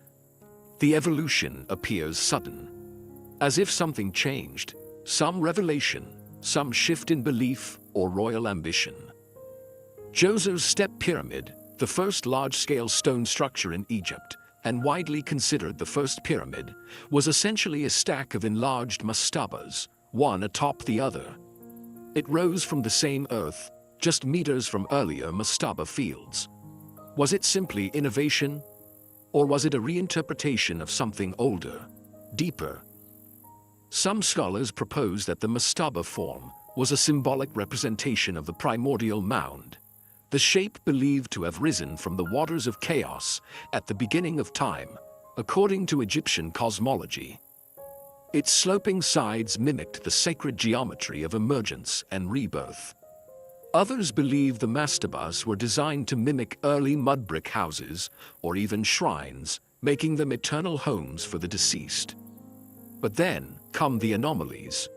The evolution appears sudden. As if something changed, some revelation, some shift in belief or royal ambition. Djoser's Step Pyramid, the first large-scale stone structure in Egypt, and widely considered the first pyramid, was essentially a stack of enlarged mastabas, one atop the other. It rose from the same earth, just meters from earlier mastaba fields. Was it simply innovation? Or was it a reinterpretation of something older, deeper? Some scholars propose that the mastaba form was a symbolic representation of the primordial mound, the shape believed to have risen from the waters of chaos at the beginning of time, according to Egyptian cosmology. Its sloping sides mimicked the sacred geometry of emergence and rebirth. Others believe the mastabas were designed to mimic early mud brick houses or even shrines, making them eternal homes for the deceased. But then come the anomalies.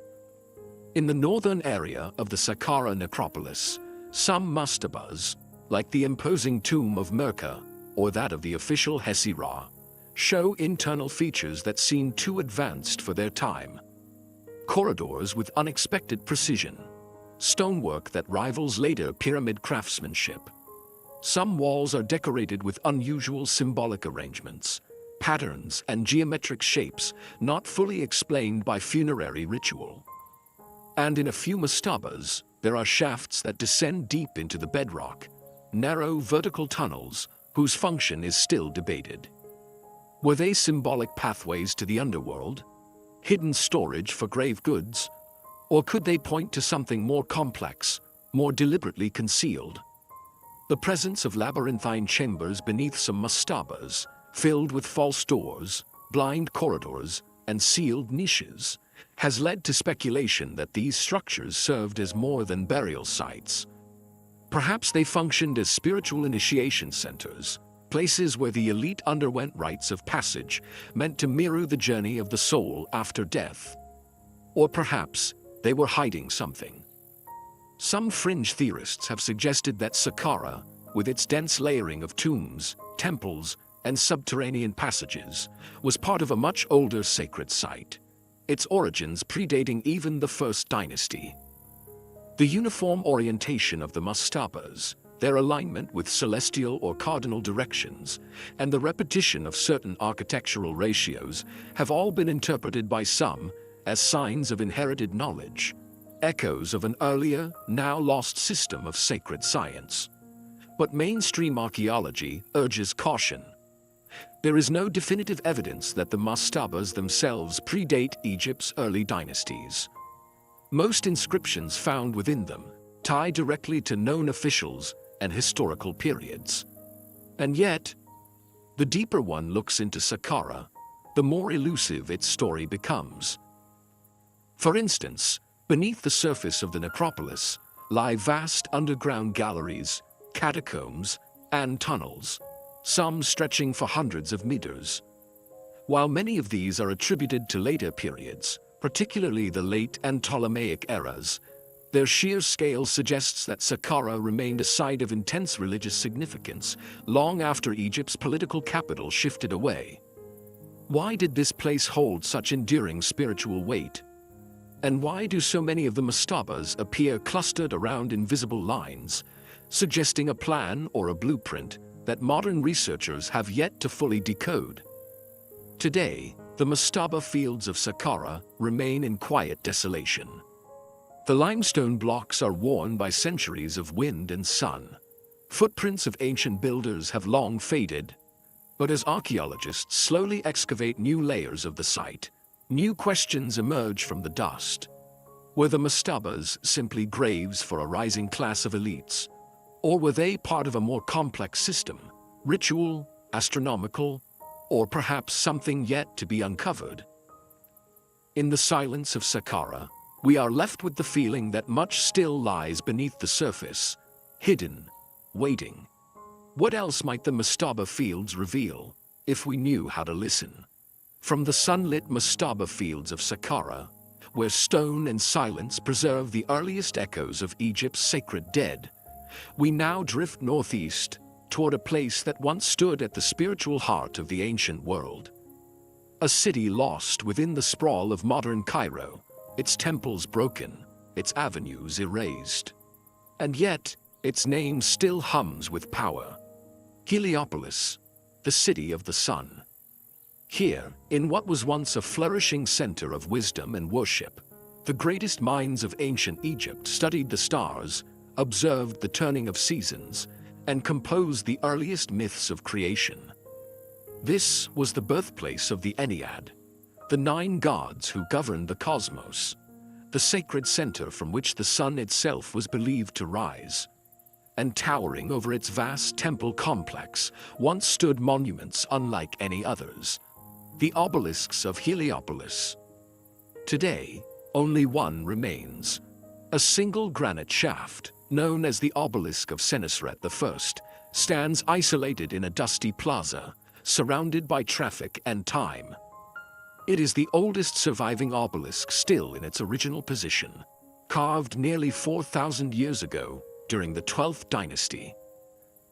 In the northern area of the Saqqara necropolis, some mastabas, like the imposing tomb of Merkah or that of the official Hessi-Ra, show internal features that seem too advanced for their time. Corridors with unexpected precision, stonework that rivals later pyramid craftsmanship. Some walls are decorated with unusual symbolic arrangements, patterns and geometric shapes not fully explained by funerary ritual. And in a few mastabas, there are shafts that descend deep into the bedrock, narrow vertical tunnels whose function is still debated. Were they symbolic pathways to the underworld, hidden storage for grave goods, or could they point to something more complex, more deliberately concealed? The presence of labyrinthine chambers beneath some mastabas, filled with false doors, blind corridors, and sealed niches, has led to speculation that these structures served as more than burial sites. Perhaps they functioned as spiritual initiation centers, places where the elite underwent rites of passage meant to mirror the journey of the soul after death. Or perhaps they were hiding something. Some fringe theorists have suggested that Saqqara, with its dense layering of tombs, temples, and subterranean passages, was part of a much older sacred site, its origins predating even the First Dynasty. The uniform orientation of the mastabas, their alignment with celestial or cardinal directions, and the repetition of certain architectural ratios have all been interpreted by some as signs of inherited knowledge, echoes of an earlier, now lost system of sacred science. But mainstream archaeology urges caution. There is no definitive evidence that the mastabas themselves predate Egypt's early dynasties. Most inscriptions found within them tie directly to known officials and historical periods. And yet, the deeper one looks into Saqqara, the more elusive its story becomes. For instance, beneath the surface of the necropolis lie vast underground galleries, catacombs, and tunnels, some stretching for hundreds of meters. While many of these are attributed to later periods, particularly the late and Ptolemaic eras, their sheer scale suggests that Saqqara remained a site of intense religious significance long after Egypt's political capital shifted away. Why did this place hold such enduring spiritual weight? And why do so many of the mastabas appear clustered around invisible lines, suggesting a plan or a blueprint that modern researchers have yet to fully decode? Today, the mastaba fields of Saqqara remain in quiet desolation. The limestone blocks are worn by centuries of wind and sun. Footprints of ancient builders have long faded, but as archaeologists slowly excavate new layers of the site, new questions emerge from the dust. Were the mastabas simply graves for a rising class of elites? Or were they part of a more complex system, ritual, astronomical, or perhaps something yet to be uncovered? In the silence of Saqqara, we are left with the feeling that much still lies beneath the surface, hidden, waiting. What else might the mastaba fields reveal, if we knew how to listen? From the sunlit mastaba fields of Saqqara, where stone and silence preserve the earliest echoes of Egypt's sacred dead, we now drift northeast toward a place that once stood at the spiritual heart of the ancient world. A city lost within the sprawl of modern Cairo, its temples broken, its avenues erased. And yet, its name still hums with power. Heliopolis, the city of the sun. Here, in what was once a flourishing center of wisdom and worship, the greatest minds of ancient Egypt studied the stars, observed the turning of seasons, and composed the earliest myths of creation. This was the birthplace of the Ennead, the 9 gods who governed the cosmos, the sacred center from which the sun itself was believed to rise. And towering over its vast temple complex once stood monuments unlike any others, the obelisks of Heliopolis. Today, only one remains, a single granite shaft, known as the Obelisk of Senusret I, stands isolated in a dusty plaza, surrounded by traffic and time. It is the oldest surviving obelisk still in its original position, carved nearly 4,000 years ago during the 12th dynasty.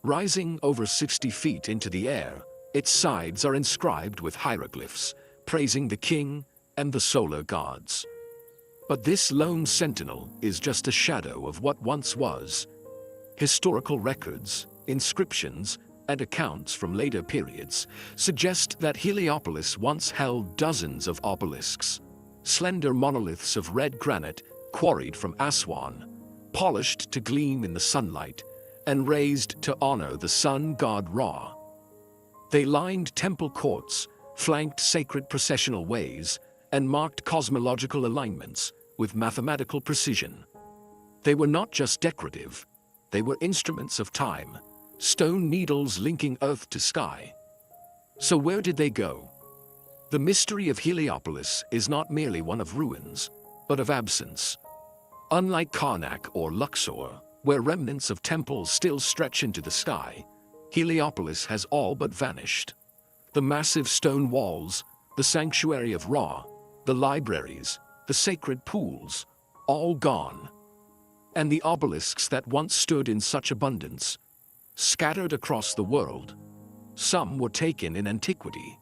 Rising over 60 feet into the air, its sides are inscribed with hieroglyphs, praising the king and the solar gods. But this lone sentinel is just a shadow of what once was. Historical records, inscriptions, and accounts from later periods suggest that Heliopolis once held dozens of obelisks, slender monoliths of red granite quarried from Aswan, polished to gleam in the sunlight, and raised to honor the sun god Ra. They lined temple courts, flanked sacred processional ways, and marked cosmological alignments with mathematical precision. They were not just decorative, they were instruments of time, stone needles linking earth to sky. So where did they go? The mystery of Heliopolis is not merely one of ruins, but of absence. Unlike Karnak or Luxor, where remnants of temples still stretch into the sky, Heliopolis has all but vanished. The massive stone walls, the sanctuary of Ra, the libraries, the sacred pools, all gone. And the obelisks that once stood in such abundance, scattered across the world. Some were taken in antiquity.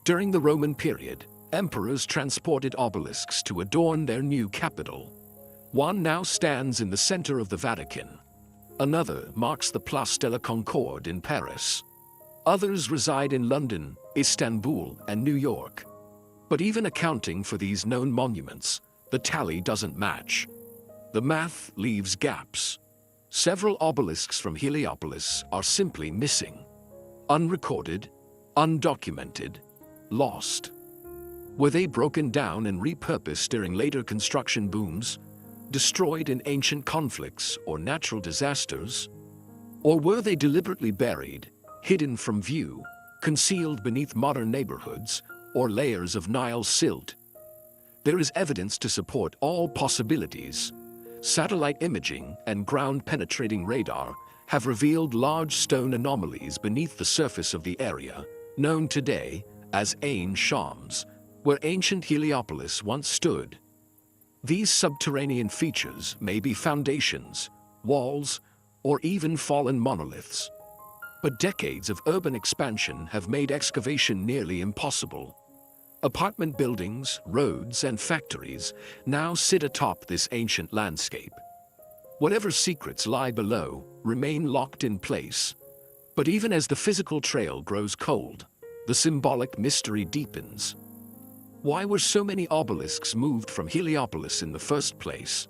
During the Roman period, emperors transported obelisks to adorn their new capital. One now stands in the center of the Vatican. Another marks the Place de la Concorde in Paris. Others reside in London, Istanbul, and New York. But even accounting for these known monuments, the tally doesn't match. The math leaves gaps. Several obelisks from Heliopolis are simply missing. Unrecorded, undocumented, lost. Were they broken down and repurposed during later construction booms? Destroyed in ancient conflicts or natural disasters? Or were they deliberately buried, hidden from view, concealed beneath modern neighborhoods or layers of Nile silt? There is evidence to support all possibilities. Satellite imaging and ground-penetrating radar have revealed large stone anomalies beneath the surface of the area, known today as Ain Shams, where ancient Heliopolis once stood. These subterranean features may be foundations, walls, or even fallen monoliths. But decades of urban expansion have made excavation nearly impossible. Apartment buildings, roads, and factories now sit atop this ancient landscape. Whatever secrets lie below remain locked in place. But even as the physical trail grows cold, the symbolic mystery deepens. Why were so many obelisks moved from Heliopolis in the first place?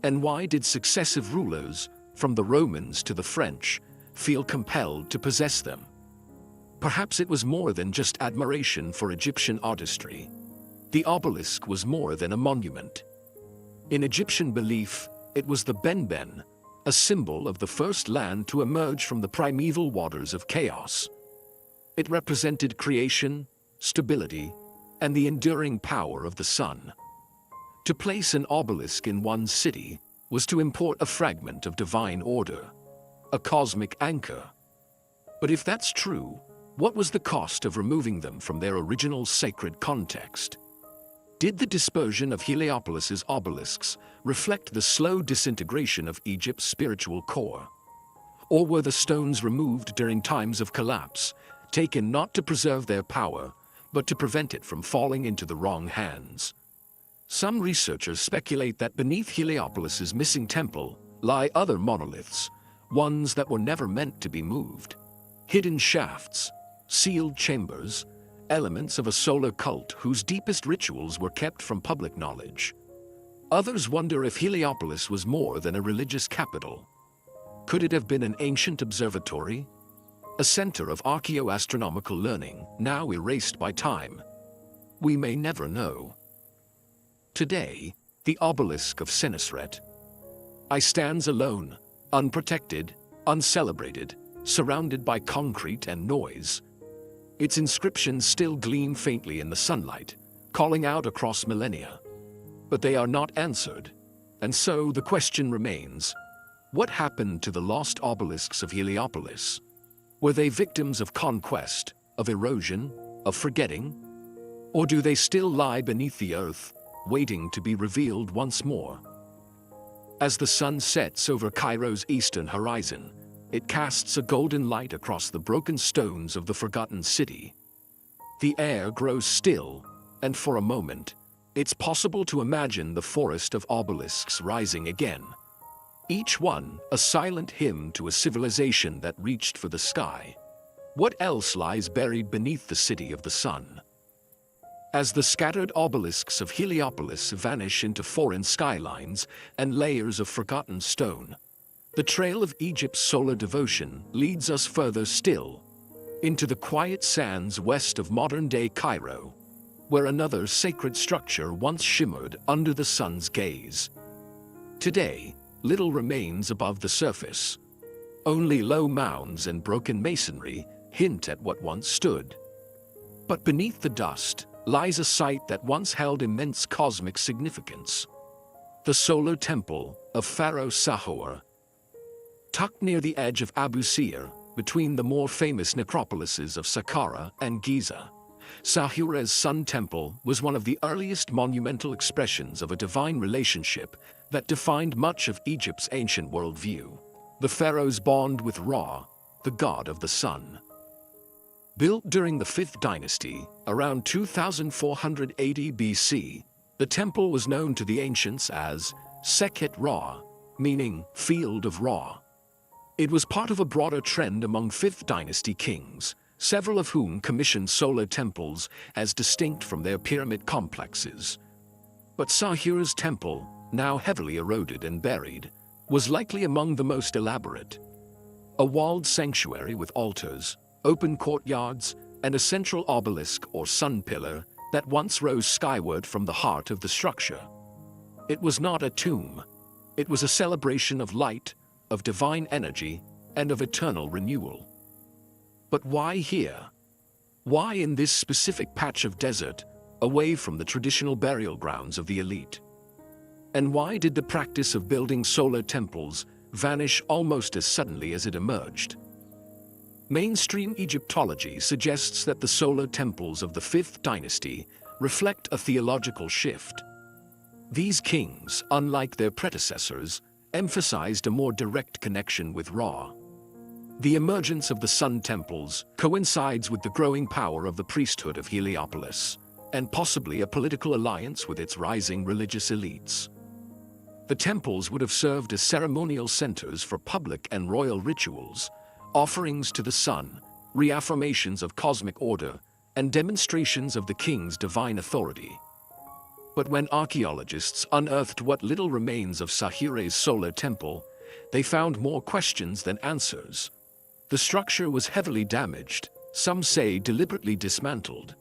And why did successive rulers from the Romans to the French, feel compelled to possess them. Perhaps it was more than just admiration for Egyptian artistry. The obelisk was more than a monument. In Egyptian belief, it was the Benben, a symbol of the first land to emerge from the primeval waters of chaos. It represented creation, stability, and the enduring power of the sun. To place an obelisk in one city was to import a fragment of divine order, a cosmic anchor. But if that's true, what was the cost of removing them from their original sacred context? Did the dispersion of Heliopolis's obelisks reflect the slow disintegration of Egypt's spiritual core? Or were the stones removed during times of collapse, taken not to preserve their power, but to prevent it from falling into the wrong hands? Some researchers speculate that beneath Heliopolis's missing temple lie other monoliths, ones that were never meant to be moved. Hidden shafts, sealed chambers, elements of a solar cult whose deepest rituals were kept from public knowledge. Others wonder if Heliopolis was more than a religious capital. Could it have been an ancient observatory? A center of archaeoastronomical learning, now erased by time? We may never know. Today, the obelisk of Senusret. I stands alone, unprotected, uncelebrated, surrounded by concrete and noise. Its inscriptions still gleam faintly in the sunlight, calling out across millennia. But they are not answered, and so the question remains: what happened to the lost obelisks of Heliopolis? Were they victims of conquest, of erosion, of forgetting? Or do they still lie beneath the earth, waiting to be revealed once more? As the sun sets over Cairo's eastern horizon, it casts a golden light across the broken stones of the forgotten city. The air grows still, and for a moment, it's possible to imagine the forest of obelisks rising again. Each one a silent hymn to a civilization that reached for the sky. What else lies buried beneath the city of the sun? As the scattered obelisks of Heliopolis vanish into foreign skylines and layers of forgotten stone, the trail of Egypt's solar devotion leads us further still, into the quiet sands west of modern-day Cairo, where another sacred structure once shimmered under the sun's gaze. Today, little remains above the surface. Only low mounds and broken masonry hint at what once stood. But beneath the dust lies a site that once held immense cosmic significance: the solar temple of Pharaoh Sahur. Tucked near the edge of Abu Sir, between the more famous necropolises of Saqqara and Giza, Sahura's Sun Temple was one of the earliest monumental expressions of a divine relationship that defined much of Egypt's ancient worldview: the pharaoh's bond with Ra, the god of the sun. Built during the 5th dynasty, around 2480 BC, the temple was known to the ancients as Sekhet Ra, meaning field of Ra. It was part of a broader trend among 5th dynasty kings, several of whom commissioned solar temples as distinct from their pyramid complexes. But Sahura's temple, now heavily eroded and buried, was likely among the most elaborate. A walled sanctuary with altars, open courtyards, and a central obelisk or sun pillar that once rose skyward from the heart of the structure. It was not a tomb. It was a celebration of light, of divine energy, and of eternal renewal. But why here? Why in this specific patch of desert, away from the traditional burial grounds of the elite? And why did the practice of building solar temples vanish almost as suddenly as it emerged? Mainstream Egyptology suggests that the solar temples of the 5th dynasty reflect a theological shift. These kings, unlike their predecessors, emphasized a more direct connection with Ra. The emergence of the Sun Temples coincides with the growing power of the priesthood of Heliopolis, and possibly a political alliance with its rising religious elites. The temples would have served as ceremonial centers for public and royal rituals, offerings to the sun, reaffirmations of cosmic order, and demonstrations of the king's divine authority. But when archaeologists unearthed what little remains of Sahura's solar temple, they found more questions than answers. The structure was heavily damaged, some say deliberately dismantled.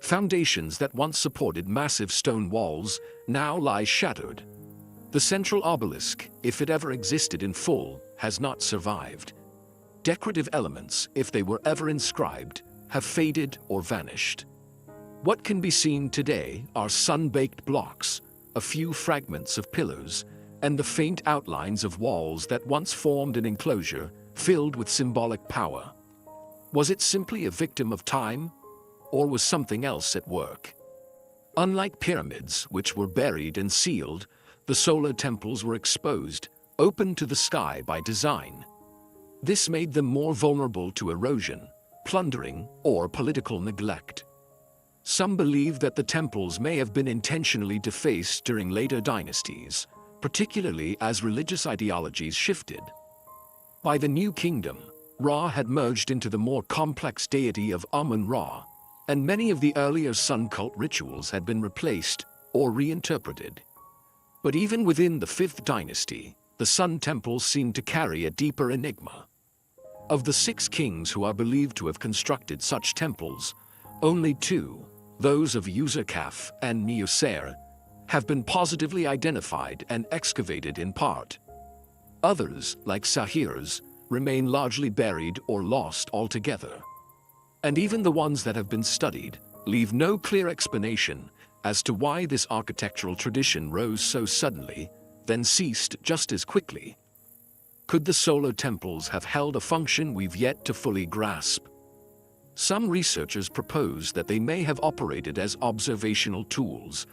Foundations that once supported massive stone walls now lie shattered. The central obelisk, if it ever existed in full, has not survived. Decorative elements, if they were ever inscribed, have faded or vanished. What can be seen today are sun-baked blocks, a few fragments of pillars, and the faint outlines of walls that once formed an enclosure filled with symbolic power. Was it simply a victim of time, or was something else at work? Unlike pyramids, which were buried and sealed, the solar temples were exposed, open to the sky by design. This made them more vulnerable to erosion, plundering, or political neglect. Some believe that the temples may have been intentionally defaced during later dynasties, particularly as religious ideologies shifted. By the New Kingdom, Ra had merged into the more complex deity of Amun-Ra, and many of the earlier sun cult rituals had been replaced or reinterpreted. But even within the 5th dynasty, the Sun Temples seemed to carry a deeper enigma. Of the 6 kings who are believed to have constructed such temples, only 2, those of Userkaf and Niuserre, have been positively identified and excavated in part. Others, like Sahir's, remain largely buried or lost altogether. And even the ones that have been studied leave no clear explanation as to why this architectural tradition rose so suddenly, then ceased just as quickly. Could the solar temples have held a function we've yet to fully grasp? Some researchers propose that they may have operated as observational tools,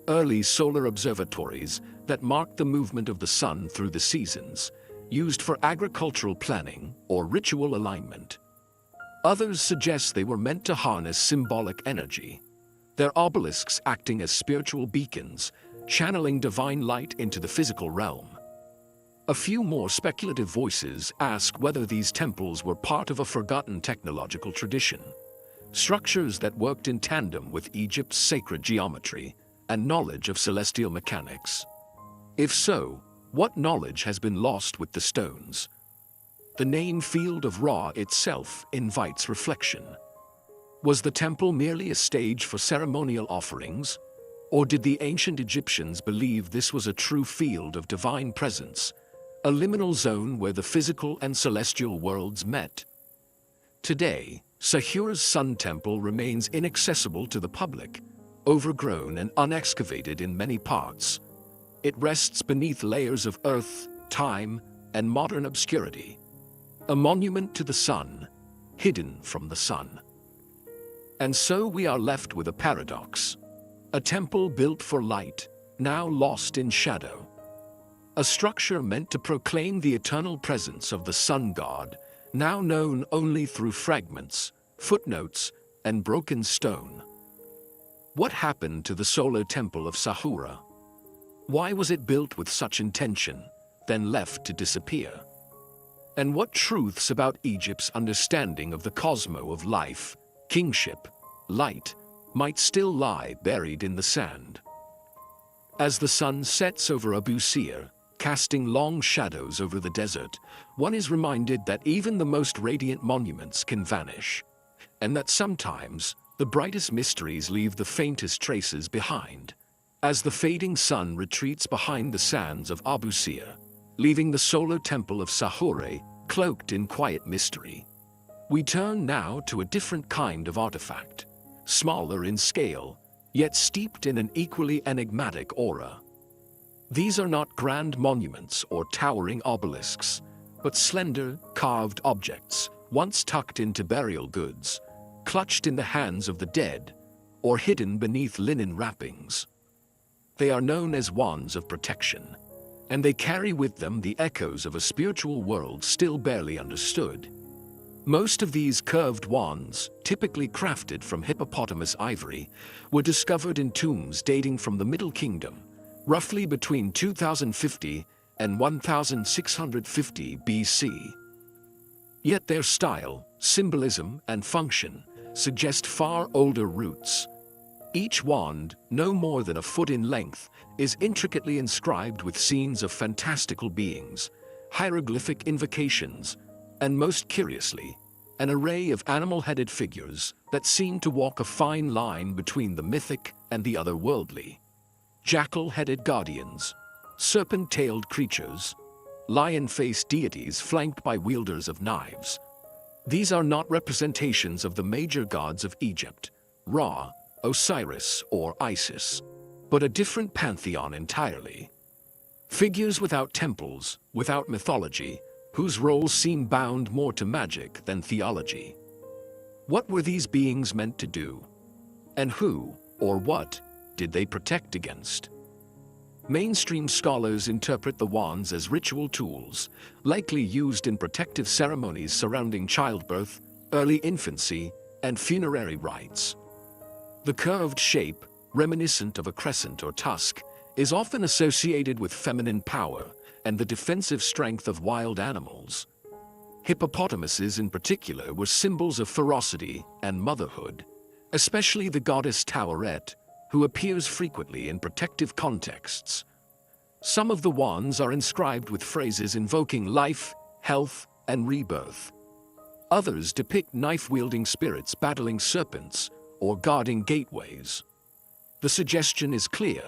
early solar observatories that marked the movement of the sun through the seasons, used for agricultural planning or ritual alignment. Others suggest they were meant to harness symbolic energy, their obelisks acting as spiritual beacons, channeling divine light into the physical realm. A few more speculative voices ask whether these temples were part of a forgotten technological tradition, structures that worked in tandem with Egypt's sacred geometry and knowledge of celestial mechanics. If so, what knowledge has been lost with the stones? The name Field of Ra itself invites reflection. Was the temple merely a stage for ceremonial offerings? Or did the ancient Egyptians believe this was a true field of divine presence, a liminal zone where the physical and celestial worlds met? Today, Sahura's Sun Temple remains inaccessible to the public, overgrown and unexcavated in many parts. It rests beneath layers of earth, time, and modern obscurity. A monument to the sun, hidden from the sun. And so we are left with a paradox. A temple built for light, now lost in shadow. A structure meant to proclaim the eternal presence of the sun god, now known only through fragments, footnotes, and broken stone. What happened to the solar temple of Sahura? Why was it built with such intention, then left to disappear? And what truths about Egypt's understanding of the cosmos of life, kingship, light, might still lie buried in the sand? As the sun sets over Abu Sir, casting long shadows over the desert, one is reminded that even the most radiant monuments can vanish, and that sometimes the brightest mysteries leave the faintest traces behind. As the fading sun retreats behind the sands of Abu Sir, leaving the solar temple of Sahura cloaked in quiet mystery, we turn now to a different kind of artifact, smaller in scale, yet steeped in an equally enigmatic aura. These are not grand monuments or towering obelisks, but slender, carved objects, once tucked into burial goods, clutched in the hands of the dead, or hidden beneath linen wrappings. They are known as wands of protection, and they carry with them the echoes of a spiritual world still barely understood. Most of these curved wands, typically crafted from hippopotamus ivory, were discovered in tombs dating from the Middle Kingdom, roughly between 2050 and 1650 BC. Yet their style, symbolism, and function suggest far older roots. Each wand, no more than a foot in length, is intricately inscribed with scenes of fantastical beings, hieroglyphic invocations, and most curiously, an array of animal-headed figures that seem to walk a fine line between the mythic and the otherworldly. Jackal-headed guardians, serpent-tailed creatures, lion-faced deities flanked by wielders of knives. These are not representations of the major gods of Egypt, Ra, Osiris, or Isis, but a different pantheon entirely. Figures without temples, without mythology, whose roles seem bound more to magic than theology. What were these beings meant to do? And who, or what, did they protect against? Mainstream scholars interpret the wands as ritual tools, likely used in protective ceremonies surrounding childbirth, early infancy, and funerary rites. The curved shape, reminiscent of a crescent or tusk, is often associated with feminine power and the defensive strength of wild animals. Hippopotamuses in particular were symbols of ferocity and motherhood, especially the goddess Taweret, who appears frequently in protective contexts. Some of the wands are inscribed with phrases invoking life, health, and rebirth. Others depict knife-wielding spirits battling serpents or guarding gateways. The suggestion is clear.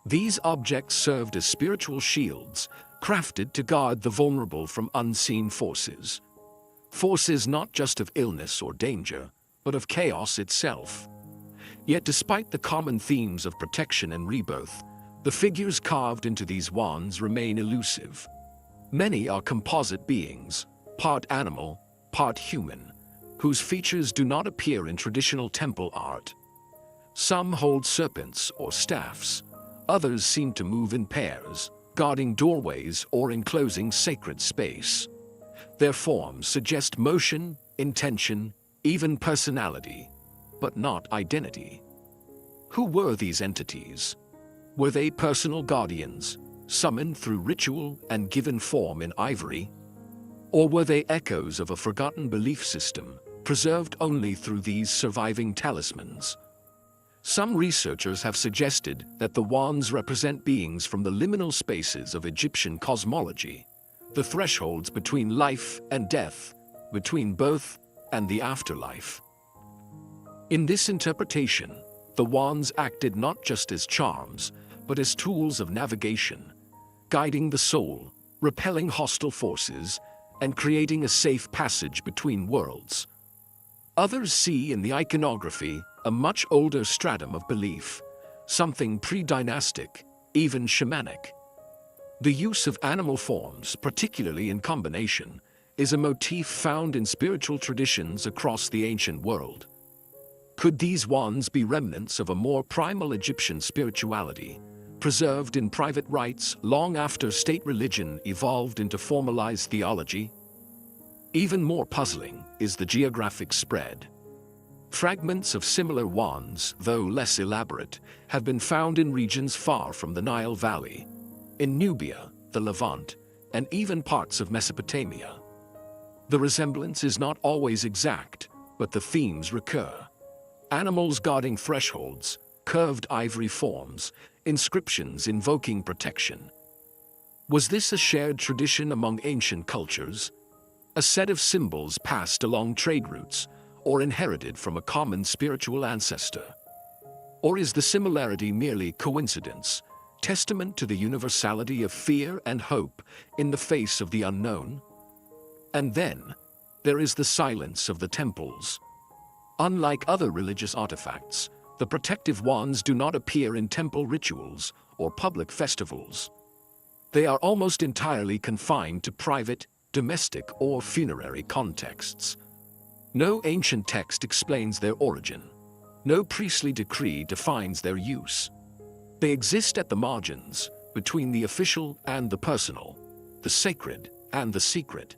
These objects served as spiritual shields, crafted to guard the vulnerable from unseen forces. Forces not just of illness or danger, but of chaos itself. Yet despite the common themes of protection and rebirth, the figures carved into these wands remain elusive. Many are composite beings, part animal, part human, whose features do not appear in traditional temple art. Some hold serpents or staffs. Others seem to move in pairs, guarding doorways or enclosing sacred space. Their forms suggest motion, intention, even personality, but not identity. Who were these entities? Were they personal guardians, summoned through ritual and given form in ivory? Or were they echoes of a forgotten belief system, preserved only through these surviving talismans? Some researchers have suggested that the wands represent beings from the liminal spaces of Egyptian cosmology, the thresholds between life and death, between birth and the afterlife. In this interpretation, the wands acted not just as charms, but as tools of navigation, guiding the soul, repelling hostile forces, and creating a safe passage between worlds. Others see in the iconography a much older stratum of belief, something pre-dynastic, even shamanic. The use of animal forms, particularly in combination, is a motif found in spiritual traditions across the ancient world. Could these wands be remnants of a more primal Egyptian spirituality, preserved in private rites long after state religion evolved into formalized theology? Even more puzzling is the geographic spread. Fragments of similar wands, though less elaborate, have been found in regions far from the Nile Valley, in Nubia, the Levant, and even parts of Mesopotamia. The resemblance is not always exact, but the themes recur. Animals guarding thresholds, curved ivory forms, inscriptions invoking protection. Was this a shared tradition among ancient cultures? A set of symbols passed along trade routes, or inherited from a common spiritual ancestor? Or is the similarity merely coincidence, testament to the universality of fear and hope in the face of the unknown? And then, there is the silence of the temples. Unlike other religious artifacts, the protective wands do not appear in temple rituals or public festivals. They are almost entirely confined to private, domestic, or funerary contexts. No ancient text explains their origin. No priestly decree defines their use. They exist at the margins, between the official and the personal, the sacred and the secret.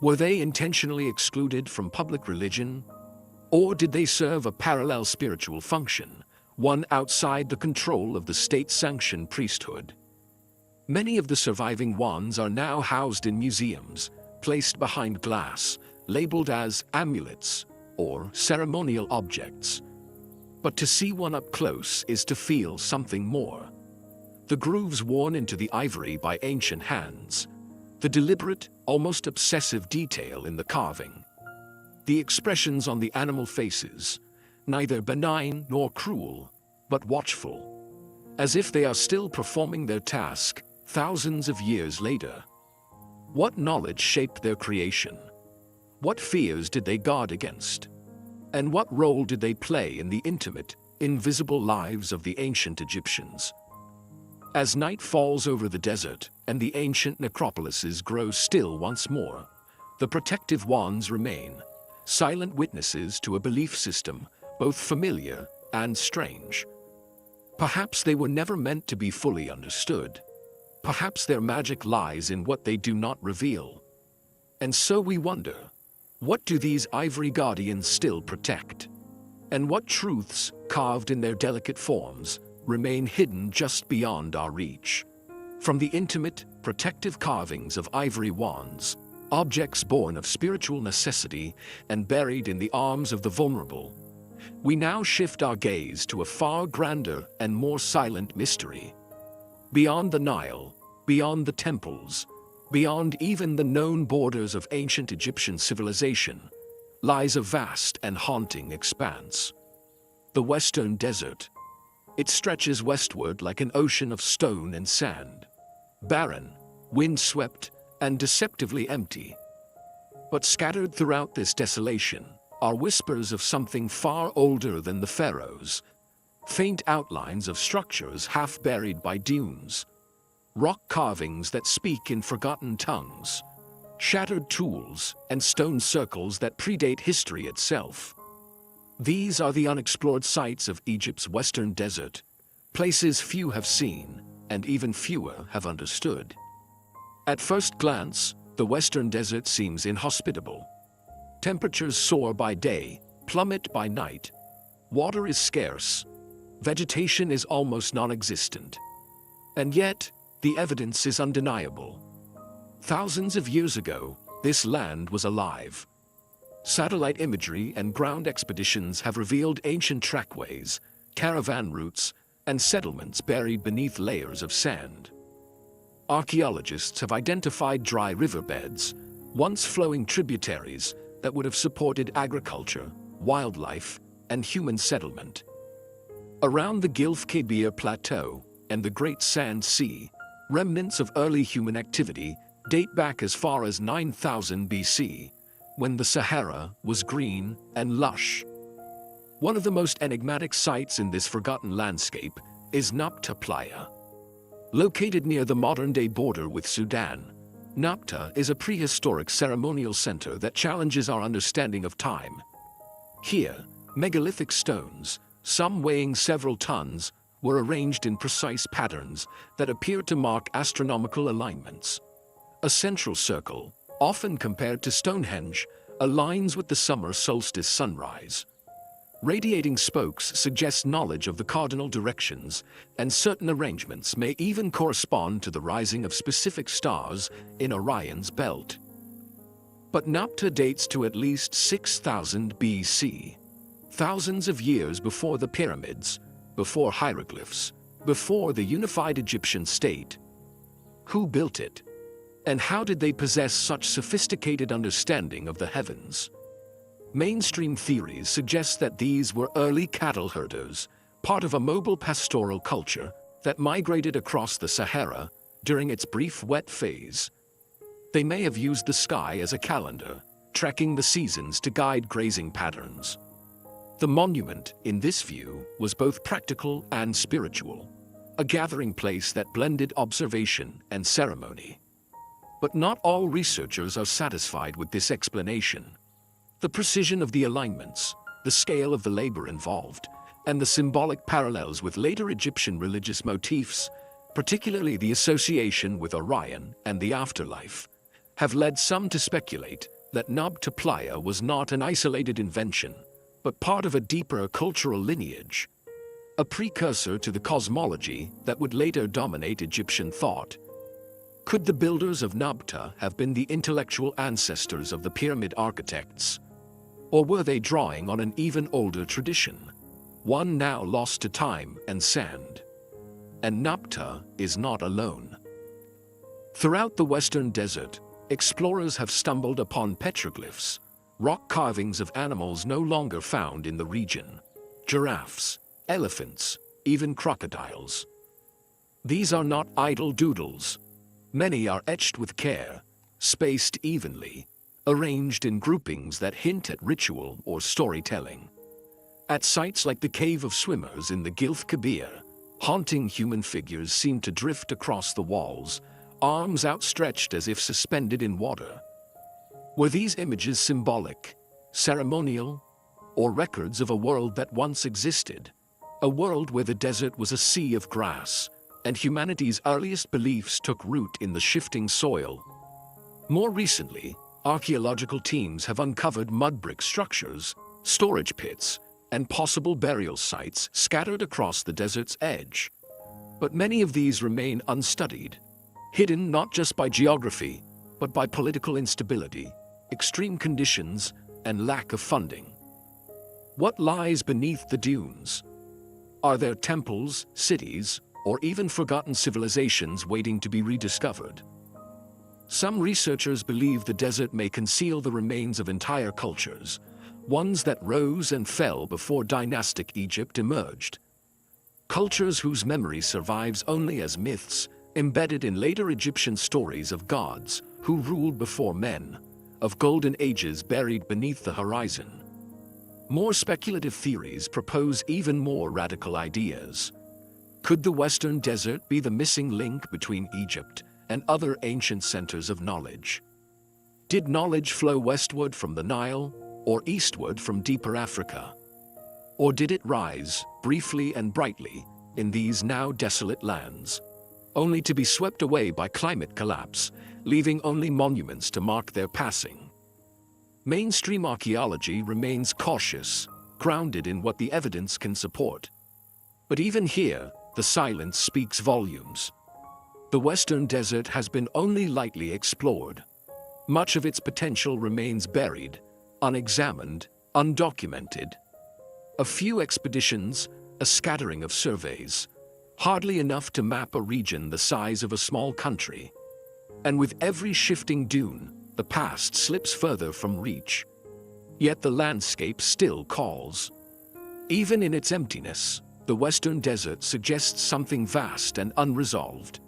Were they intentionally excluded from public religion? Or did they serve a parallel spiritual function, one outside the control of the state-sanctioned priesthood? Many of the surviving wands are now housed in museums, placed behind glass, labeled as amulets or ceremonial objects. But to see one up close is to feel something more. The grooves worn into the ivory by ancient hands, The deliberate, almost obsessive detail in the carving. The expressions on the animal faces, neither benign nor cruel, but watchful, as if they are still performing their task thousands of years later. What knowledge shaped their creation? What fears did they guard against? And what role did they play in the intimate, invisible lives of the ancient Egyptians? As night falls over the desert and the ancient necropolises grow still once more, the protective wands remain, silent witnesses to a belief system both familiar and strange. Perhaps they were never meant to be fully understood. Perhaps their magic lies in what they do not reveal. And so we wonder, what do these ivory guardians still protect? And what truths, carved in their delicate forms, remain hidden just beyond our reach? From the intimate, protective carvings of ivory wands, objects born of spiritual necessity and buried in the arms of the vulnerable, we now shift our gaze to a far grander and more silent mystery. Beyond the Nile, beyond the temples, beyond even the known borders of ancient Egyptian civilization, lies a vast and haunting expanse. The Western Desert. It stretches westward like an ocean of stone and sand, barren, windswept, and deceptively empty. But scattered throughout this desolation are whispers of something far older than the pharaohs, faint outlines of structures half buried by dunes, rock carvings that speak in forgotten tongues, shattered tools and stone circles that predate history itself. These are the unexplored sites of Egypt's Western Desert, places few have seen and even fewer have understood. At first glance, the Western Desert seems inhospitable. Temperatures soar by day, plummet by night. Water is scarce. Vegetation is almost non-existent. And yet, the evidence is undeniable. Thousands of years ago, this land was alive. Satellite imagery and ground expeditions have revealed ancient trackways, caravan routes, and settlements buried beneath layers of sand. Archaeologists have identified dry riverbeds, once flowing tributaries that would have supported agriculture, wildlife, and human settlement. Around the Gilf Kebir Plateau and the Great Sand Sea, remnants of early human activity date back as far as 9000 BC, when the Sahara was green and lush. One of the most enigmatic sites in this forgotten landscape is Nabta Playa. Located near the modern-day border with Sudan, Nabta is a prehistoric ceremonial center that challenges our understanding of time. Here, megalithic stones, some weighing several tons, were arranged in precise patterns that appear to mark astronomical alignments. A central circle, often compared to Stonehenge, aligns with the summer solstice sunrise. Radiating spokes suggest knowledge of the cardinal directions, and certain arrangements may even correspond to the rising of specific stars in Orion's belt. But Nabta dates to at least 6000 BC, thousands of years before the pyramids, before hieroglyphs, before the unified Egyptian state. Who built it? And how did they possess such sophisticated understanding of the heavens? Mainstream theories suggest that these were early cattle herders, part of a mobile pastoral culture that migrated across the Sahara during its brief wet phase. They may have used the sky as a calendar, tracking the seasons to guide grazing patterns. The monument, in this view, was both practical and spiritual, a gathering place that blended observation and ceremony. But not all researchers are satisfied with this explanation. The precision of the alignments, the scale of the labor involved, and the symbolic parallels with later Egyptian religious motifs, particularly the association with Orion and the afterlife, have led some to speculate that Nabta Playa was not an isolated invention, but part of a deeper cultural lineage, a precursor to the cosmology that would later dominate Egyptian thought. Could the builders of Nabta have been the intellectual ancestors of the pyramid architects? Or were they drawing on an even older tradition, one now lost to time and sand? And Nabta is not alone. Throughout the Western Desert, explorers have stumbled upon petroglyphs, rock carvings of animals no longer found in the region. Giraffes, elephants, even crocodiles. These are not idle doodles. Many are etched with care, spaced evenly, arranged in groupings that hint at ritual or storytelling. At sites like the Cave of Swimmers in the Gilf Kabir, haunting human figures seem to drift across the walls, arms outstretched as if suspended in water. Were these images symbolic, ceremonial, or records of a world that once existed? A world where the desert was a sea of grass, and humanity's earliest beliefs took root in the shifting soil. More recently, archaeological teams have uncovered mud brick structures, storage pits, and possible burial sites scattered across the desert's edge. But many of these remain unstudied, hidden not just by geography, but by political instability, extreme conditions, and lack of funding. What lies beneath the dunes? Are there temples, cities, or even forgotten civilizations waiting to be rediscovered? Some researchers believe the desert may conceal the remains of entire cultures, ones that rose and fell before dynastic Egypt emerged. Cultures whose memory survives only as myths, embedded in later Egyptian stories of gods who ruled before men, of golden ages buried beneath the horizon. More speculative theories propose even more radical ideas. Could the Western Desert be the missing link between Egypt and other ancient centers of knowledge? Did knowledge flow westward from the Nile, or eastward from deeper Africa? Or did it rise, briefly and brightly, in these now desolate lands, only to be swept away by climate collapse, leaving only monuments to mark their passing? Mainstream archaeology remains cautious, grounded in what the evidence can support. But even here, the silence speaks volumes. The Western Desert has been only lightly explored. Much of its potential remains buried, unexamined, undocumented. A few expeditions, a scattering of surveys, hardly enough to map a region the size of a small country. And with every shifting dune, the past slips further from reach. Yet the landscape still calls. Even in its emptiness, the Western Desert suggests something vast and unresolved.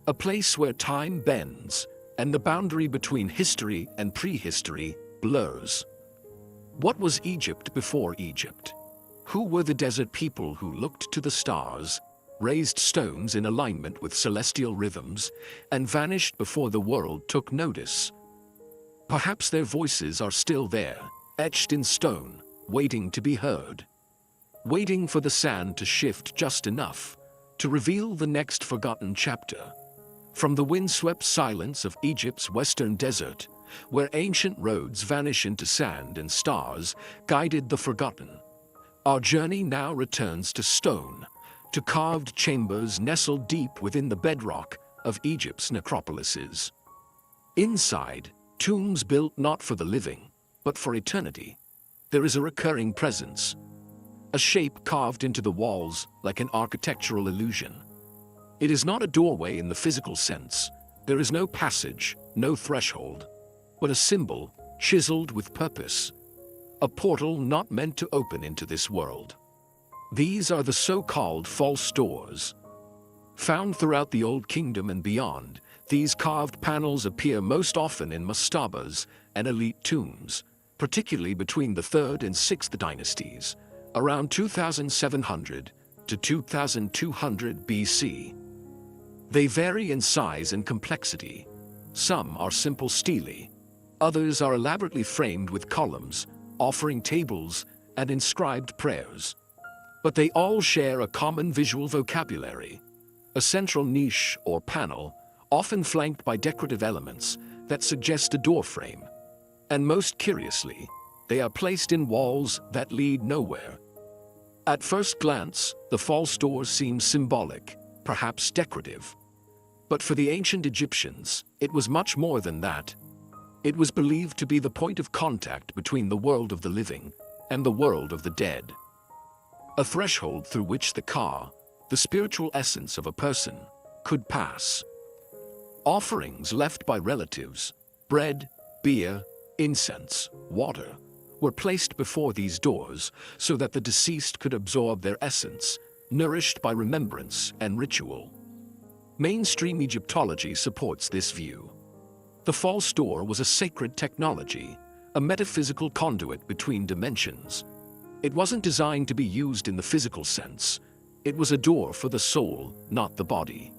A place where time bends, and the boundary between history and prehistory blurs. What was Egypt before Egypt? Who were the desert people who looked to the stars, raised stones in alignment with celestial rhythms, and vanished before the world took notice? Perhaps their voices are still there, etched in stone, waiting to be heard. Waiting for the sand to shift just enough to reveal the next forgotten chapter. From the windswept silence of Egypt's Western Desert, where ancient roads vanish into sand and stars guided the forgotten, our journey now returns to stone, to carved chambers nestled deep within the bedrock of Egypt's necropolises. Inside, tombs built not for the living, but for eternity, there is a recurring presence, a shape carved into the walls like an architectural illusion. It is not a doorway in the physical sense. There is no passage, no threshold, but a symbol chiseled with purpose, a portal not meant to open into this world. These are the so-called false doors. Found throughout the Old Kingdom and beyond, these carved panels appear most often in mastabas and elite tombs, particularly between the 3rd and 6th dynasties, around 2700 to 2200 BC. They vary in size and complexity. Some are simple stelae, others are elaborately framed with columns, offering tables, and inscribed prayers. But they all share a common visual vocabulary, a central niche or panel, often flanked by decorative elements that suggest a doorframe. And most curiously, they are placed in walls that lead nowhere. At first glance, the false doors seem symbolic, perhaps decorative. But for the ancient Egyptians, it was much more than that. It was believed to be the point of contact between the world of the living and the world of the dead. A threshold through which the spiritual essence of a person, could pass. Offerings left by relatives, bread, beer, incense, water, were placed before these doors so that the deceased could absorb their essence, nourished by remembrance and ritual. Mainstream Egyptology supports this view. The false door was a sacred technology, a metaphysical conduit between dimensions. It wasn't designed to be used in the physical sense. It was a door for the soul, not the body.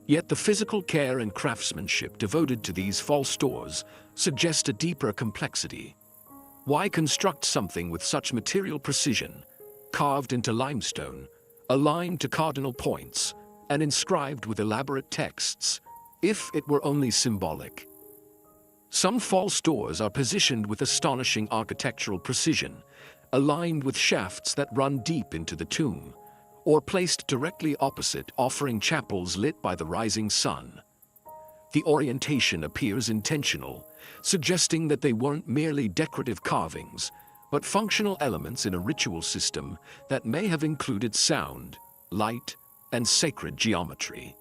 Yet the physical care and craftsmanship devoted to these false doors suggest a deeper complexity. Why construct something with such material precision, carved into limestone, aligned to cardinal points, and inscribed with elaborate texts, if it were only symbolic? Some false doors are positioned with astonishing architectural precision, aligned with shafts that run deep into the tomb, or placed directly opposite offering chapels lit by the rising sun. The orientation appears intentional, suggesting that they weren't merely decorative carvings, but functional elements in a ritual system that may have included sound, light, and sacred geometry.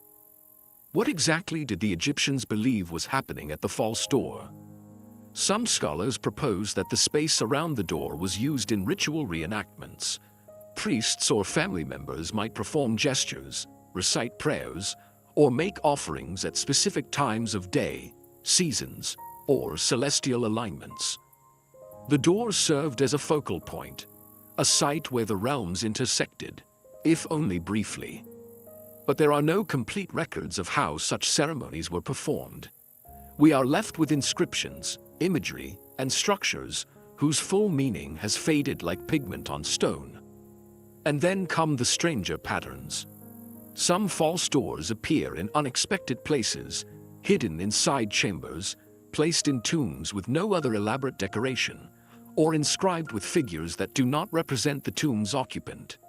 What exactly did the Egyptians believe was happening at the false door? Some scholars propose that the space around the door was used in ritual reenactments. Priests or family members might perform gestures, recite prayers, or make offerings at specific times of day, seasons, or celestial alignments. The door served as a focal point, a site where the realms intersected, if only briefly. But there are no complete records of how such ceremonies were performed. We are left with inscriptions, imagery, and structures whose full meaning has faded like pigment on stone. And then come the stranger patterns. Some false doors appear in unexpected places, hidden inside chambers, placed in tombs with no other elaborate decoration, or inscribed with figures that do not represent the tomb's occupant.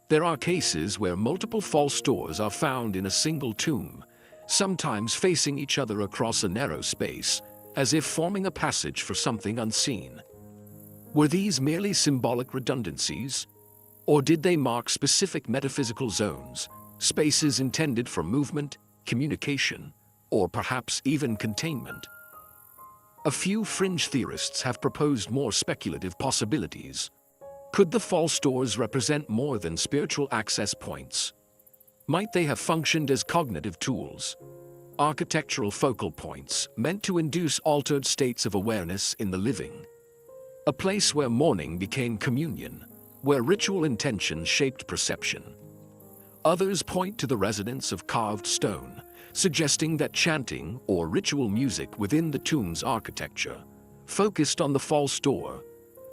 There are cases where multiple false doors are found in a single tomb, sometimes facing each other across a narrow space, as if forming a passage for something unseen. Were these merely symbolic redundancies? Or did they mark specific metaphysical zones, spaces intended for movement, communication, or perhaps even containment? A few fringe theorists have proposed more speculative possibilities. Could the false doors represent more than spiritual access points? Might they have functioned as cognitive tools, architectural focal points meant to induce altered states of awareness in the living? A place where mourning became communion, where ritual intention shaped perception. Others point to the resonance of carved stone, suggesting that chanting or ritual music within the tomb's architecture, focused on the false door,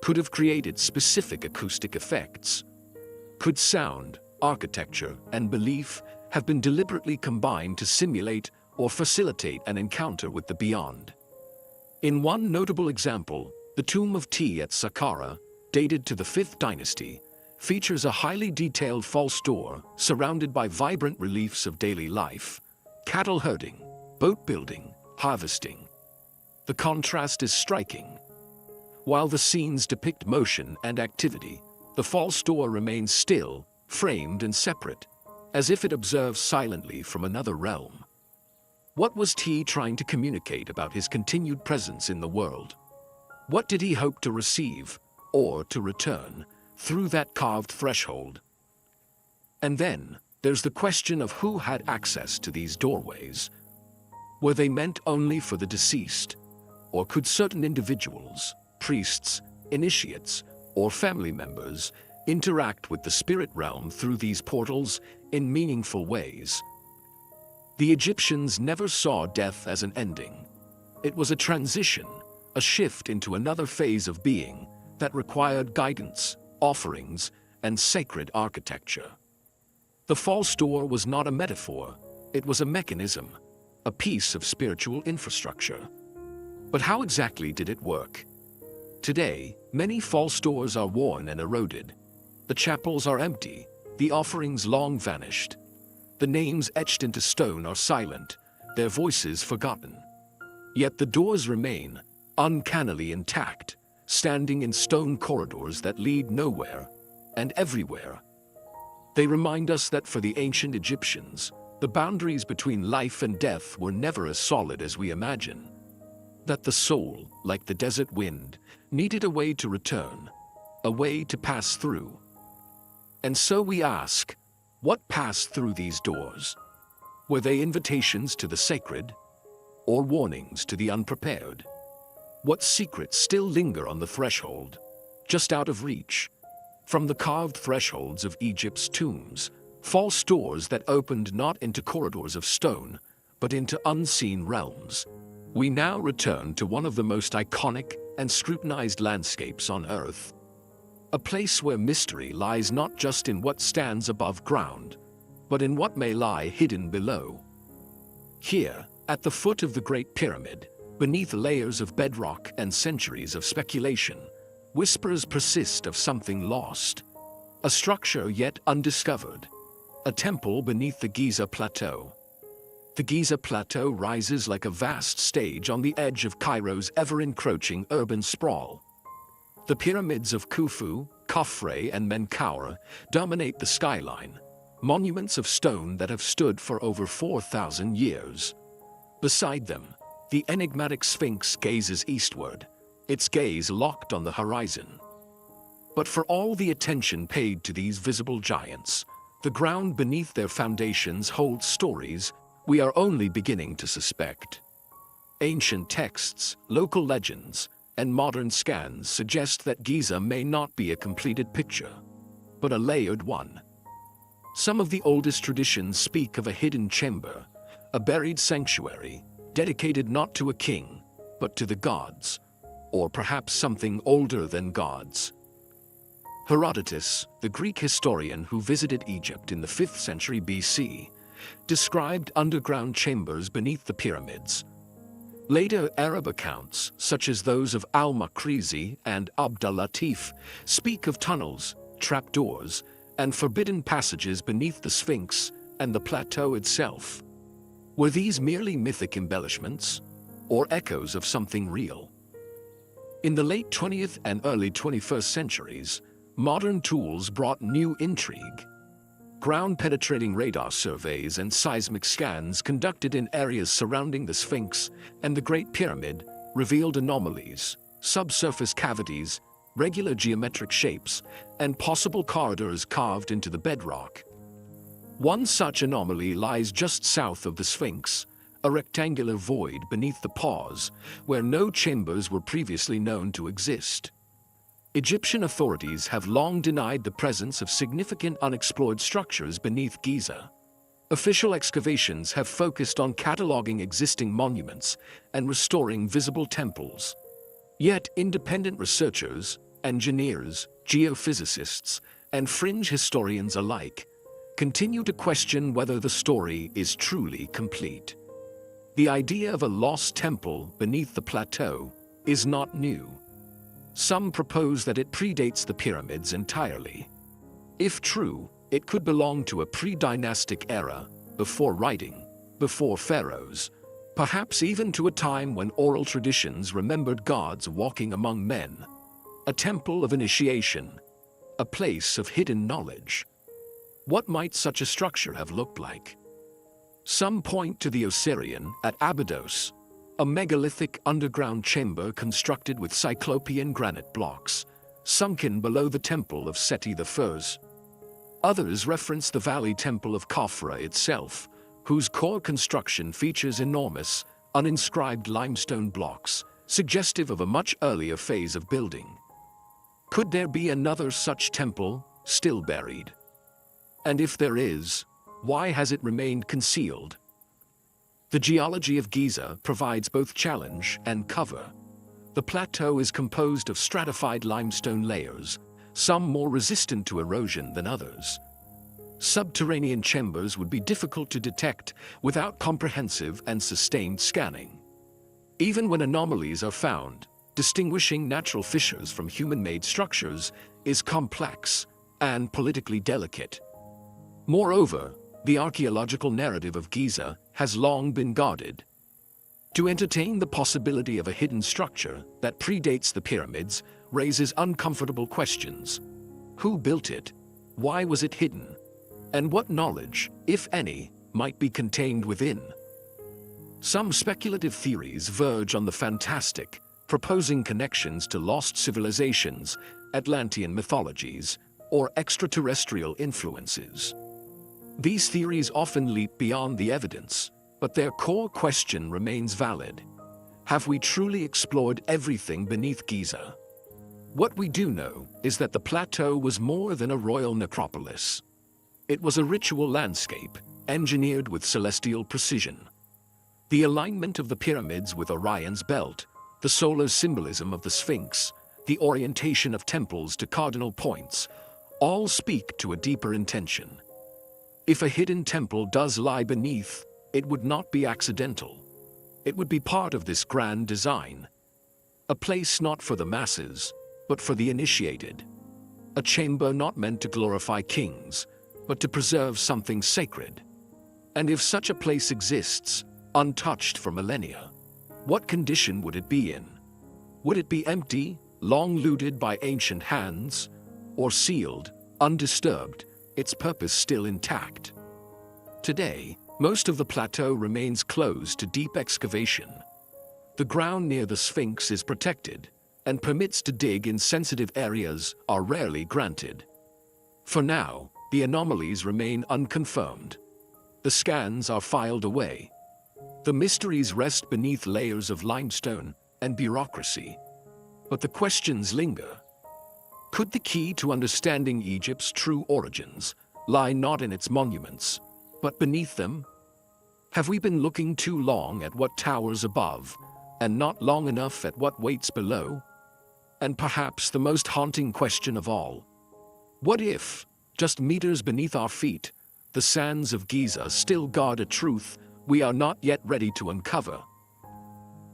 could have created specific acoustic effects. Could sound, architecture, and belief have been deliberately combined to simulate or facilitate an encounter with the beyond? In one notable example, the Tomb of Ti at Saqqara, dated to the 5th dynasty, features a highly detailed false door surrounded by vibrant reliefs of daily life, cattle herding, boat building, harvesting. The contrast is striking. While the scenes depict motion and activity, the false door remains still, framed and separate, as if it observes silently from another realm. What was Ti trying to communicate about his continued presence in the world? What did he hope to receive, or to return, through that carved threshold? And then, there's the question of who had access to these doorways. Were they meant only for the deceased, or could certain individuals, priests, initiates, or family members, interact with the spirit realm through these portals in meaningful ways? The Egyptians never saw death as an ending. It was a transition, a shift into another phase of being that required guidance, offerings, and sacred architecture. The false door was not a metaphor, it was a mechanism, a piece of spiritual infrastructure. But how exactly did it work? Today, many false doors are worn and eroded. The chapels are empty, the offerings long vanished. The names etched into stone are silent, their voices forgotten. Yet the doors remain, uncannily intact, standing in stone corridors that lead nowhere and everywhere. They remind us that for the ancient Egyptians, The boundaries between life and death were never as solid as we imagine. That the soul, like the desert wind, needed a way to return, a way to pass through. And so we ask, what passed through these doors? Were they invitations to the sacred, or warnings to the unprepared? What secrets still linger on the threshold, just out of reach? From the carved thresholds of Egypt's tombs, false doors that opened not into corridors of stone, but into unseen realms. We now return to one of the most iconic and scrutinized landscapes on Earth. A place where mystery lies not just in what stands above ground, but in what may lie hidden below. Here, at the foot of the Great Pyramid, beneath layers of bedrock and centuries of speculation, whispers persist of something lost. A structure yet undiscovered. A temple beneath the Giza Plateau. The Giza Plateau rises like a vast stage on the edge of Cairo's ever-encroaching urban sprawl. The pyramids of Khufu, Khafre, and Menkaure dominate the skyline, monuments of stone that have stood for over 4,000 years. Beside them, the enigmatic Sphinx gazes eastward, its gaze locked on the horizon. But for all the attention paid to these visible giants, the ground beneath their foundations holds stories we are only beginning to suspect. Ancient texts, local legends, and modern scans suggest that Giza may not be a completed picture, but a layered one. Some of the oldest traditions speak of a hidden chamber, a buried sanctuary, dedicated not to a king, but to the gods, or perhaps something older than gods. Herodotus, the Greek historian who visited Egypt in the 5th century BC, described underground chambers beneath the pyramids. Later Arab accounts, such as those of al-Makrizi and Abd al-Latif, speak of tunnels, trapdoors, and forbidden passages beneath the Sphinx and the plateau itself. Were these merely mythic embellishments, or echoes of something real? In the late 20th and early 21st centuries, modern tools brought new intrigue. Ground-penetrating radar surveys and seismic scans conducted in areas surrounding the Sphinx and the Great Pyramid revealed anomalies, subsurface cavities, regular geometric shapes, and possible corridors carved into the bedrock. One such anomaly lies just south of the Sphinx, a rectangular void beneath the pause, where no chambers were previously known to exist. Egyptian authorities have long denied the presence of significant unexplored structures beneath Giza. Official excavations have focused on cataloging existing monuments and restoring visible temples. Yet independent researchers, engineers, geophysicists, and fringe historians alike continue to question whether the story is truly complete. The idea of a lost temple beneath the plateau is not new. Some propose that it predates the pyramids entirely. If true, it could belong to a pre-dynastic era, before writing, before pharaohs, perhaps even to a time when oral traditions remembered gods walking among men. A temple of initiation, a place of hidden knowledge. What might such a structure have looked like? Some point to the Osirian at Abydos, a megalithic underground chamber constructed with Cyclopean granite blocks, sunken below the temple of Seti I. Others reference the Valley Temple of Khafre itself, whose core construction features enormous, uninscribed limestone blocks, suggestive of a much earlier phase of building. Could there be another such temple, still buried? And if there is, why has it remained concealed? The geology of Giza provides both challenge and cover. The plateau is composed of stratified limestone layers, some more resistant to erosion than others. Subterranean chambers would be difficult to detect without comprehensive and sustained scanning. Even when anomalies are found, distinguishing natural fissures from human-made structures is complex and politically delicate. Moreover, the archaeological narrative of Giza has long been guarded. To entertain the possibility of a hidden structure that predates the pyramids raises uncomfortable questions. Who built it? Why was it hidden? And what knowledge, if any, might be contained within. Some speculative theories verge on the fantastic, proposing connections to lost civilizations, Atlantean mythologies, or extraterrestrial influences. These theories often leap beyond the evidence, but their core question remains valid. Have we truly explored everything beneath Giza? What we do know is that the plateau was more than a royal necropolis. It was a ritual landscape, engineered with celestial precision. The alignment of the pyramids with Orion's belt, the solar symbolism of the Sphinx, the orientation of temples to cardinal points, all speak to a deeper intention. If a hidden temple does lie beneath, it would not be accidental. It would be part of this grand design. A place not for the masses, but for the initiated. A chamber not meant to glorify kings, but to preserve something sacred. And if such a place exists, untouched for millennia, what condition would it be in? Would it be empty, long looted by ancient hands, or sealed, undisturbed, its purpose still intact? Today, most of the plateau remains closed to deep excavation. The ground near the Sphinx is protected, and permits to dig in sensitive areas are rarely granted. For now, the anomalies remain unconfirmed. The scans are filed away. The mysteries rest beneath layers of limestone and bureaucracy. But the questions linger. Could the key to understanding Egypt's true origins lie not in its monuments, but beneath them? Have we been looking too long at what towers above, and not long enough at what waits below? And perhaps the most haunting question of all, what if, just meters beneath our feet, the sands of Giza still guard a truth we are not yet ready to uncover?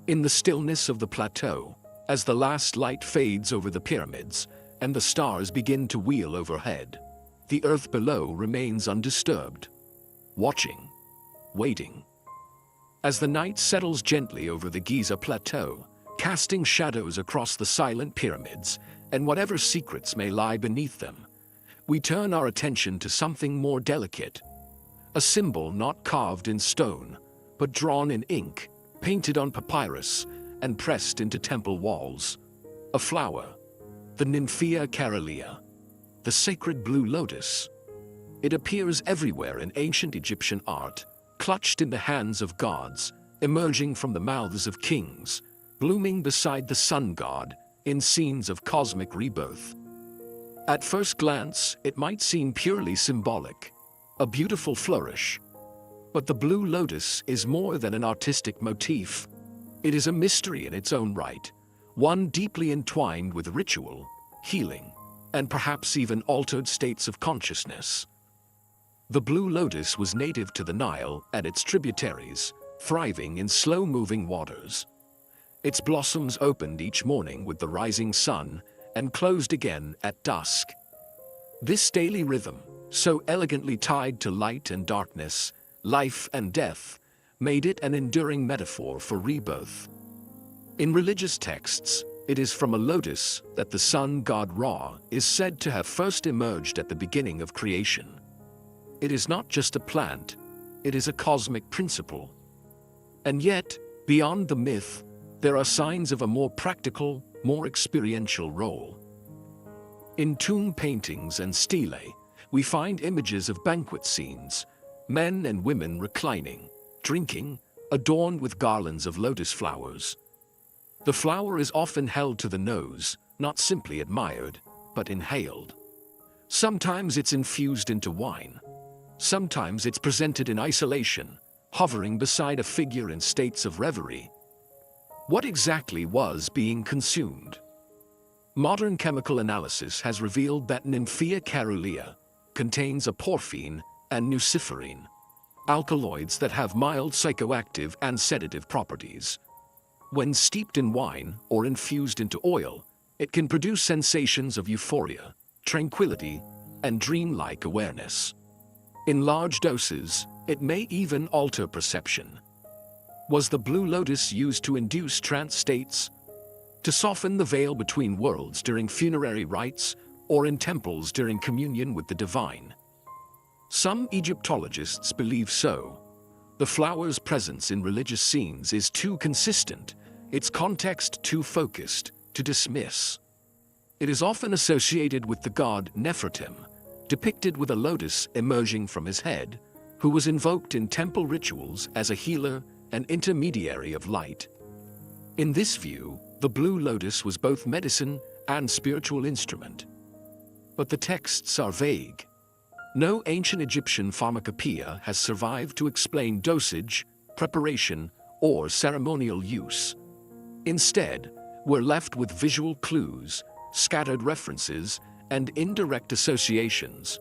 In the stillness of the plateau, as the last light fades over the pyramids and the stars begin to wheel overhead, the earth below remains undisturbed, watching, waiting. As the night settles gently over the Giza plateau, casting shadows across the silent pyramids and whatever secrets may lie beneath them, we turn our attention to something more delicate. A symbol not carved in stone, but drawn in ink, painted on papyrus, and pressed into temple walls. A flower, the Nymphea Caerulea, the sacred blue lotus. It appears everywhere in ancient Egyptian art, clutched in the hands of gods, emerging from the mouths of kings, blooming beside the sun god in scenes of cosmic rebirth. At first glance, it might seem purely symbolic, a beautiful flourish. But the blue lotus is more than an artistic motif. It is a mystery in its own right, one deeply entwined with ritual, healing, and perhaps even altered states of consciousness. The blue lotus was native to the Nile and its tributaries, thriving in slow-moving waters. Its blossoms opened each morning with the rising sun and closed again at dusk. This daily rhythm, so elegantly tied to light and darkness, life and death, made it an enduring metaphor for rebirth. In religious texts, it is from a lotus that the sun god Ra is said to have first emerged at the beginning of creation. It is not just a plant, it is a cosmic principle. And yet, beyond the myth, there are signs of a more practical, more experiential role. In tomb paintings and stelae, we find images of banquet scenes, men and women reclining, drinking, adorned with garlands of lotus flowers. The flower is often held to the nose, not simply admired, but inhaled. Sometimes it's infused into wine. Sometimes it's presented in isolation, hovering beside a figure in states of reverie. What exactly was being consumed? Modern chemical analysis has revealed that Nymphea Caerulea contains aporphine and nuciferine, alkaloids that have mild psychoactive and sedative properties. When steeped in wine or infused into oil, it can produce sensations of euphoria, tranquility, and dreamlike awareness. In large doses, it may even alter perception. Was the blue lotus used to induce trance states? To soften the veil between worlds during funerary rites, or in temples during communion with the divine? Some Egyptologists believe so. The flower's presence in religious scenes is too consistent, its context too focused, to dismiss. It is often associated with the god Nefertim, depicted with a lotus emerging from his head, who was invoked in temple rituals as a healer and intermediary of light. In this view, the blue lotus was both medicine and spiritual instrument. But the texts are vague. No ancient Egyptian pharmacopoeia has survived to explain dosage, preparation, or ceremonial use. Instead, we're left with visual clues, scattered references, and indirect associations.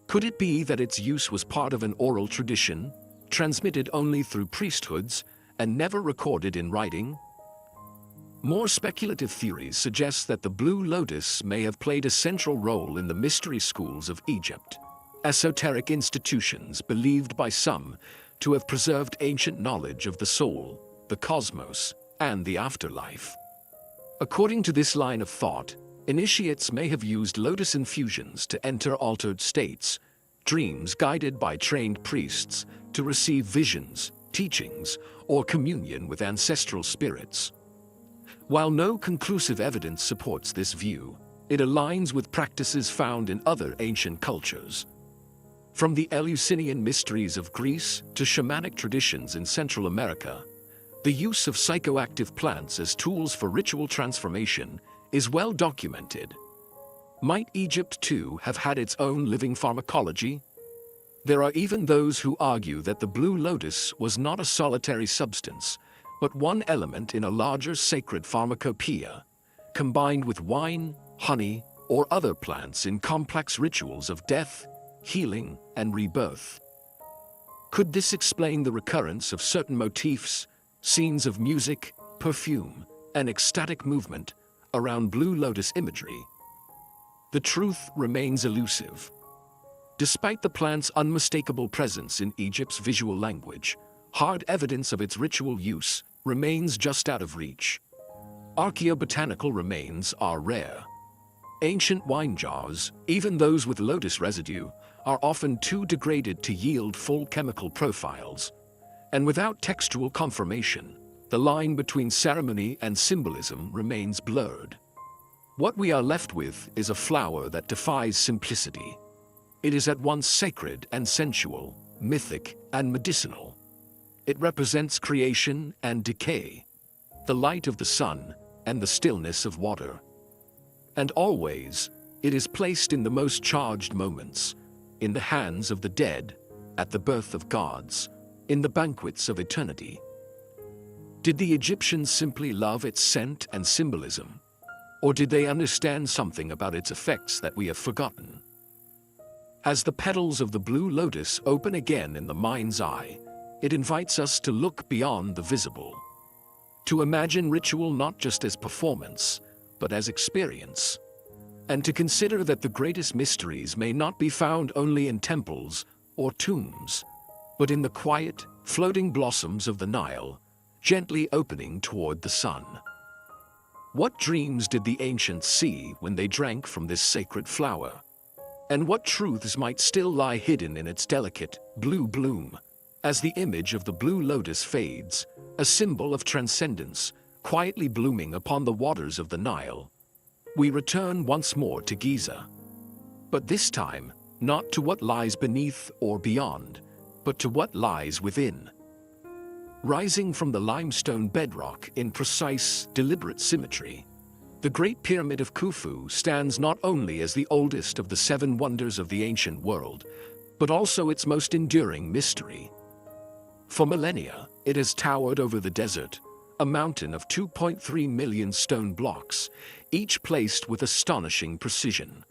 Could it be that its use was part of an oral tradition, transmitted only through priesthoods and never recorded in writing? More speculative theories suggest that the blue lotus may have played a central role in the mystery schools of Egypt, esoteric institutions believed by some to have preserved ancient knowledge of the soul, the cosmos, and the afterlife. According to this line of thought, initiates may have used lotus infusions to enter altered states, dreams guided by trained priests to receive visions, teachings, or communion with ancestral spirits. While no conclusive evidence supports this view, it aligns with practices found in other ancient cultures. From the Eleusinian mysteries of Greece to shamanic traditions in Central America, the use of psychoactive plants as tools for ritual transformation is well documented. Might Egypt too have had its own living pharmacology? There are even those who argue that the blue lotus was not a solitary substance, but one element in a larger sacred pharmacopoeia, combined with wine, honey, or other plants in complex rituals of death, healing, and rebirth. Could this explain the recurrence of certain motifs, scenes of music, perfume, and ecstatic movement around blue lotus imagery? The truth remains elusive. Despite the plant's unmistakable presence in Egypt's visual language, hard evidence of its ritual use remains just out of reach. Archaeobotanical remains are rare. Ancient wine jars, even those with lotus residue, are often too degraded to yield full chemical profiles. And without textual confirmation, the line between ceremony and symbolism remains blurred. What we are left with is a flower that defies simplicity. It is at once sacred and sensual, mythic and medicinal. It represents creation and decay, the light of the sun and the stillness of water. And always, it is placed in the most charged moments, in the hands of the dead, at the birth of gods, in the banquets of eternity. Did the Egyptians simply love its scent and symbolism? Or did they understand something about its effects that we have forgotten? As the petals of the blue lotus open again in the mind's eye, it invites us to look beyond the visible, to imagine ritual not just as performance, but as experience, and to consider that the greatest mysteries may not be found only in temples or tombs, but in the quiet, floating blossoms of the Nile, gently opening toward the sun. What dreams did the ancients see when they drank from this sacred flower? And what truths might still lie hidden in its delicate, blue bloom? As the image of the blue lotus fades, a symbol of transcendence, quietly blooming upon the waters of the Nile, we return once more to Giza. But this time, not to what lies beneath or beyond, but to what lies within. Rising from the limestone bedrock in precise, deliberate symmetry, the Great Pyramid of Khufu stands not only as the oldest of the 7 wonders of the ancient world, but also its most enduring mystery. For millennia, it has towered over the desert, a mountain of 2.3 million stone blocks, each placed with astonishing precision.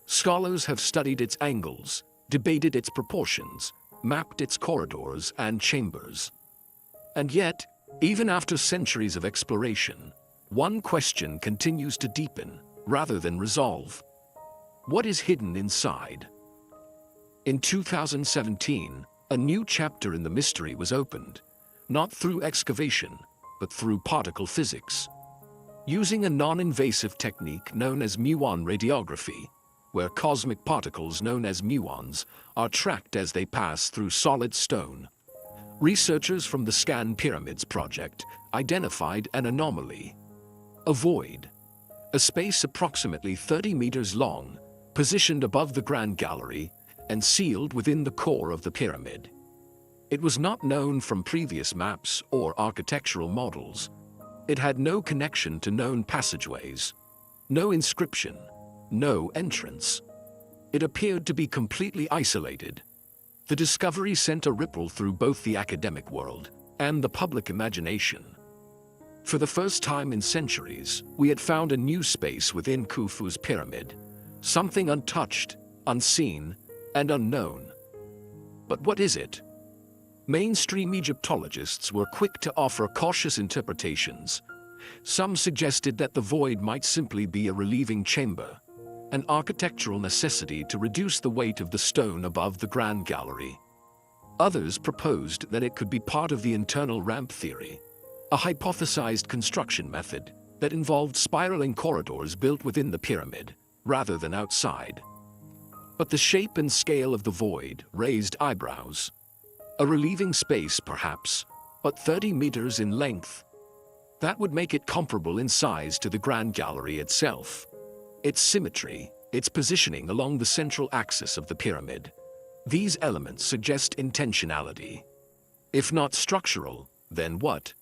Scholars have studied its angles, debated its proportions, mapped its corridors and chambers. And yet, even after centuries of exploration, one question continues to deepen, rather than resolve. What is hidden inside? In 2017, a new chapter in the mystery was opened, not through excavation, but through particle physics. Using a non-invasive technique known as muon radiography, where cosmic particles known as muons are tracked as they pass through solid stone. Researchers from the Scan Pyramids project identified an anomaly. A void. A space approximately 30 meters long, positioned above the Grand Gallery and sealed within the core of the pyramid. It was not known from previous maps or architectural models. It had no connection to known passageways, no inscription, no entrance. It appeared to be completely isolated. The discovery sent a ripple through both the academic world and the public imagination. For the first time in centuries, we had found a new space within Khufu's pyramid, something untouched, unseen, and unknown. But what is it? Mainstream Egyptologists were quick to offer cautious interpretations. Some suggested that the void might simply be a relieving chamber, an architectural necessity to reduce the weight of the stone above the Grand Gallery. Others proposed that it could be part of the internal ramp theory, a hypothesized construction method that involved spiraling corridors built within the pyramid, rather than outside. But the shape and scale of the void raised eyebrows. A relieving space, perhaps, but 30 meters in length. That would make it comparable in size to the Grand Gallery itself. Its symmetry, its positioning along the central axis of the pyramid. These elements suggest intentionality. If not structural, then what?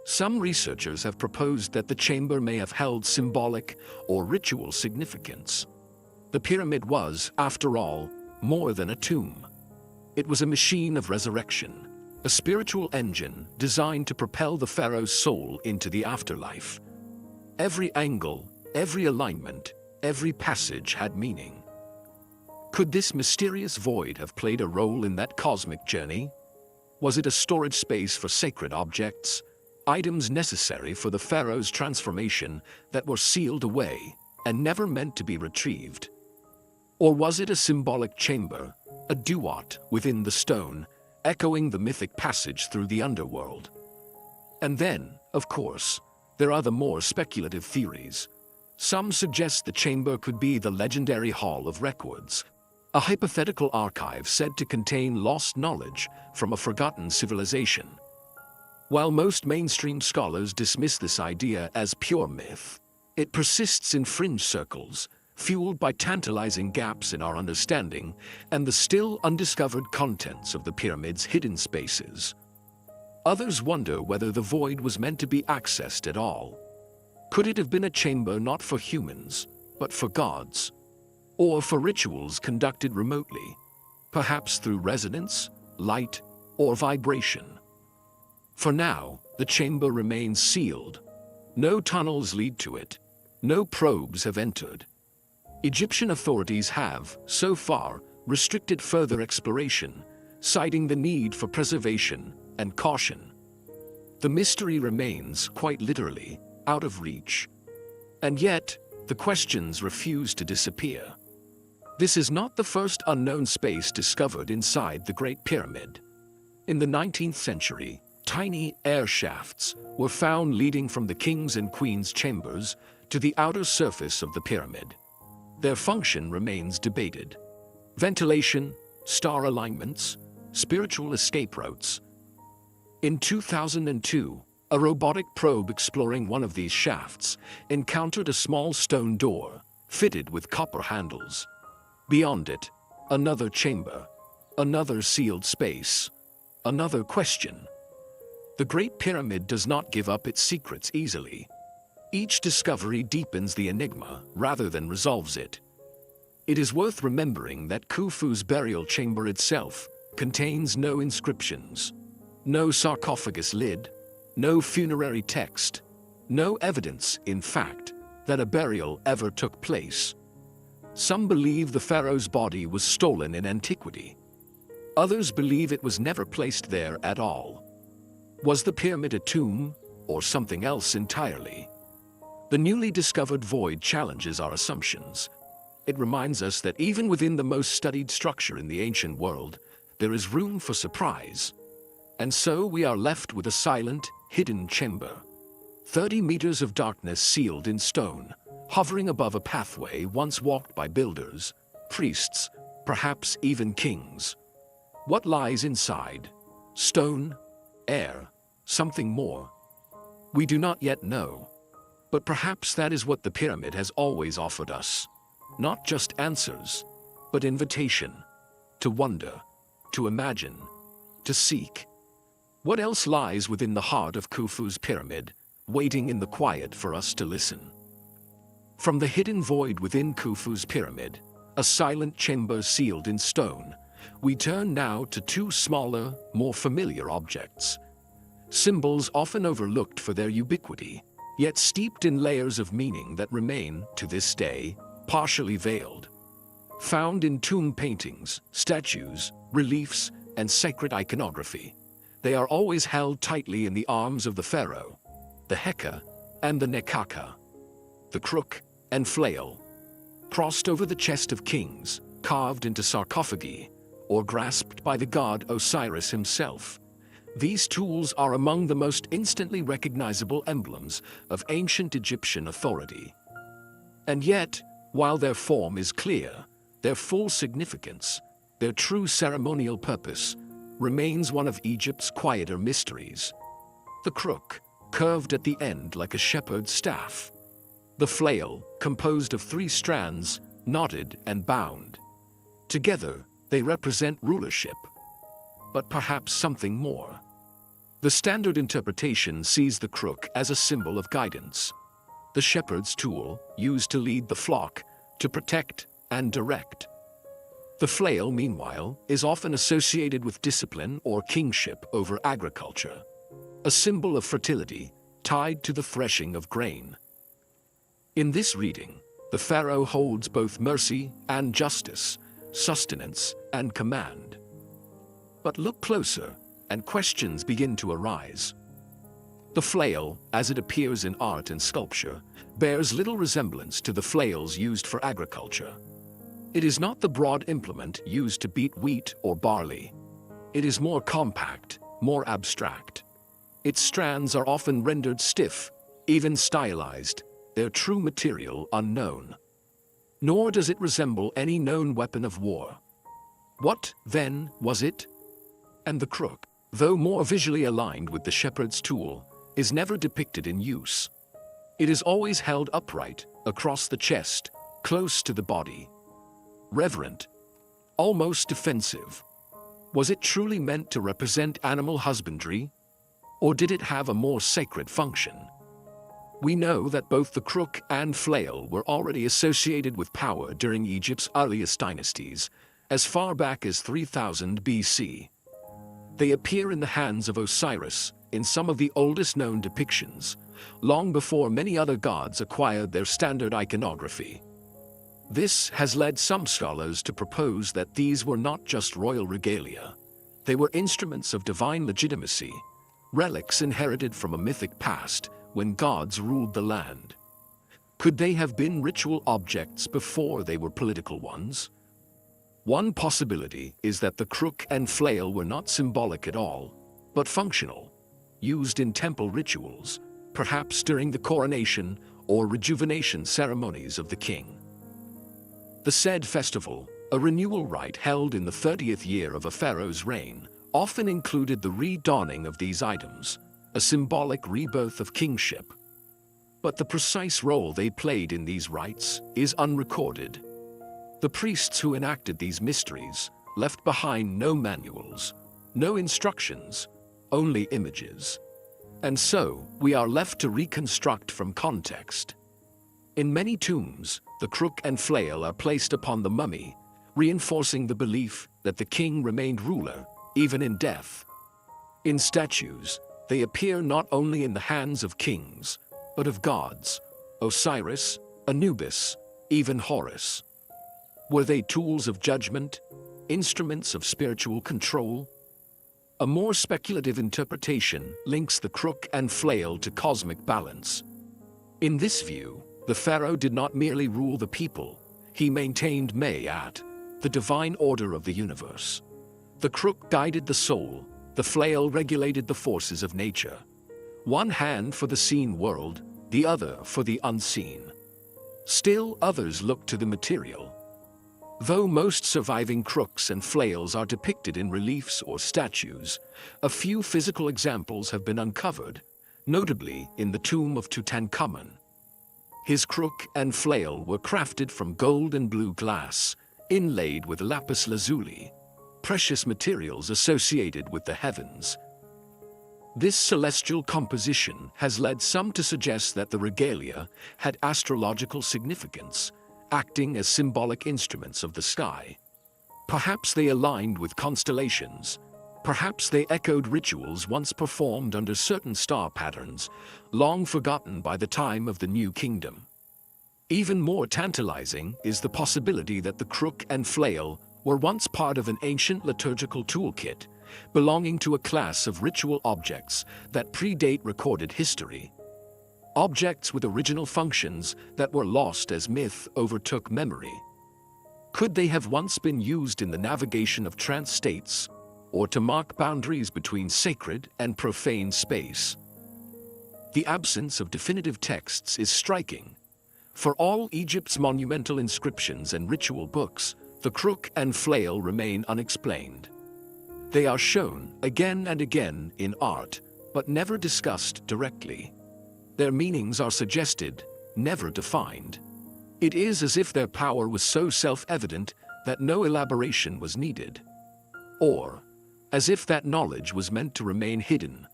Some researchers have proposed that the chamber may have held symbolic or ritual significance. The pyramid was, after all, more than a tomb. It was a machine of resurrection, a spiritual engine designed to propel the pharaoh's soul into the afterlife. Every angle, every alignment, every passage had meaning. Could this mysterious void have played a role in that cosmic journey? Was it a storage space for sacred objects, items necessary for the pharaoh's transformation that were sealed away and never meant to be retrieved? Or was it a symbolic chamber, a duat within the stone, echoing the mythic passage through the underworld? And then, of course, there are the more speculative theories. Some suggest the chamber could be the legendary Hall of Records, a hypothetical archive said to contain lost knowledge from a forgotten civilization. While most mainstream scholars dismiss this idea as pure myth, it persists in fringe circles, fueled by tantalizing gaps in our understanding and the still undiscovered contents of the pyramid's hidden spaces. Others wonder whether the void was meant to be accessed at all. Could it have been a chamber not for humans, but for gods? Or for rituals conducted remotely, perhaps through resonance, light, or vibration? For now, the chamber remains sealed. No tunnels lead to it. No probes have entered. Egyptian authorities have, so far, restricted further exploration, citing the need for preservation and caution. The mystery remains, quite literally, out of reach. And yet, the questions refuse to disappear. This is not the first unknown space discovered inside the Great Pyramid. In the 19th century, tiny air shafts were found leading from the king's and queen's chambers to the outer surface of the pyramid. Their function remains debated. Ventilation, star alignments, spiritual escape routes. In 2002, a robotic probe exploring one of these shafts encountered a small stone door, fitted with copper handles. Beyond it, another chamber, another sealed space, another question. The Great Pyramid does not give up its secrets easily. Each discovery deepens the enigma rather than resolves it. It is worth remembering that Khufu's burial chamber itself contains no inscriptions, no sarcophagus lid, no funerary text, no evidence, in fact, that a burial ever took place. Some believe the pharaoh's body was stolen in antiquity. Others believe it was never placed there at all. Was the pyramid a tomb, or something else entirely? The newly discovered void challenges our assumptions. It reminds us that even within the most studied structure in the ancient world, there is room for surprise. And so we are left with a silent, hidden chamber. 30 meters of darkness sealed in stone, hovering above a pathway once walked by builders, priests, perhaps even kings. What lies inside? Stone? Air? Something more? We do not yet know. But perhaps that is what the pyramid has always offered us. Not just answers, but invitation. To wonder, to imagine, to seek. What else lies within the heart of Khufu's pyramid, waiting in the quiet for us to listen? From the hidden void within Khufu's pyramid, a silent chamber sealed in stone, we turn now to two smaller, more familiar objects. Symbols often overlooked for their ubiquity, yet steeped in layers of meaning that remain, to this day, partially veiled. Found in tomb paintings, statues, reliefs, and sacred iconography, they are always held tightly in the arms of the pharaoh, the Heka and the Nekaka, the crook and flail, crossed over the chest of kings, carved into sarcophagi, or grasped by the god Osiris himself. These tools are among the most instantly recognizable emblems of ancient Egyptian authority. And yet, while their form is clear, their full significance, their true ceremonial purpose, remains one of Egypt's quieter mysteries. The crook, curved at the end like a shepherd's staff. The flail, composed of 3 strands, knotted and bound. Together, they represent rulership. But perhaps something more. The standard interpretation sees the crook as a symbol of guidance. The shepherd's tool, used to lead the flock, to protect and direct. The flail, meanwhile, is often associated with discipline or kingship over agriculture. A symbol of fertility, tied to the threshing of grain. In this reading, the pharaoh holds both mercy and justice, sustenance and command. But look closer, and questions begin to arise. The flail, as it appears in art and sculpture, bears little resemblance to the flails used for agriculture. It is not the broad implement used to beat wheat or barley. It is more compact, more abstract. Its strands are often rendered stiff, even stylized, their true material unknown. Nor does it resemble any known weapon of war. What, then, was it? And the crook, though more visually aligned with the shepherd's tool, is never depicted in use. It is always held upright, across the chest, close to the body. Reverent, almost defensive. Was it truly meant to represent animal husbandry? Or did it have a more sacred function? We know that both the crook and flail were already associated with power during Egypt's earliest dynasties, as far back as 3000 BC. They appear in the hands of Osiris in some of the oldest known depictions, long before many other gods acquired their standard iconography. This has led some scholars to propose that these were not just royal regalia. They were instruments of divine legitimacy, relics inherited from a mythic past when gods ruled the land. Could they have been ritual objects before they were political ones? One possibility is that the crook and flail were not symbolic at all, but functional, used in temple rituals, perhaps during the coronation or rejuvenation ceremonies of the king. The said festival, a renewal rite held in the 30th year of a pharaoh's reign, often included the redawning of these items, a symbolic rebirth of kingship. But the precise role they played in these rites is unrecorded. The priests who enacted these mysteries left behind no manuals, no instructions, only images. And so, we are left to reconstruct from context. In many tombs, the crook and flail are placed upon the mummy, reinforcing the belief that the king remained ruler, even in death. In statues, they appear not only in the hands of kings, but of gods, Osiris, Anubis, even Horus. Were they tools of judgment, instruments of spiritual control? A more speculative interpretation links the crook and flail to cosmic balance. In this view, the pharaoh did not merely rule the people, he maintained Mayat, the divine order of the universe. The crook guided the soul, the flail regulated the forces of nature. One hand for the seen world, the other for the unseen. Still others look to the material. Though most surviving crooks and flails are depicted in reliefs or statues, a few physical examples have been uncovered, notably in the tomb of Tutankhamun. His crook and flail were crafted from gold and blue glass, inlaid with lapis lazuli, precious materials associated with the heavens. This celestial composition has led some to suggest that the regalia had astrological significance, acting as symbolic instruments of the sky. Perhaps they aligned with constellations. Perhaps they echoed rituals once performed under certain star patterns, long forgotten by the time of the New Kingdom. Even more tantalizing is the possibility that the crook and flail were once part of an ancient liturgical toolkit, belonging to a class of ritual objects that predate recorded history. Objects with original functions that were lost as myth overtook memory. Could they have once been used in the navigation of trance states, or to mark boundaries between sacred and profane space? The absence of definitive texts is striking. For all Egypt's monumental inscriptions and ritual books, the crook and flail remain unexplained. They are shown again and again in art, but never discussed directly. Their meanings are suggested, never defined. It is as if their power was so self-evident that no elaboration was needed. Or, as if that knowledge was meant to remain hidden.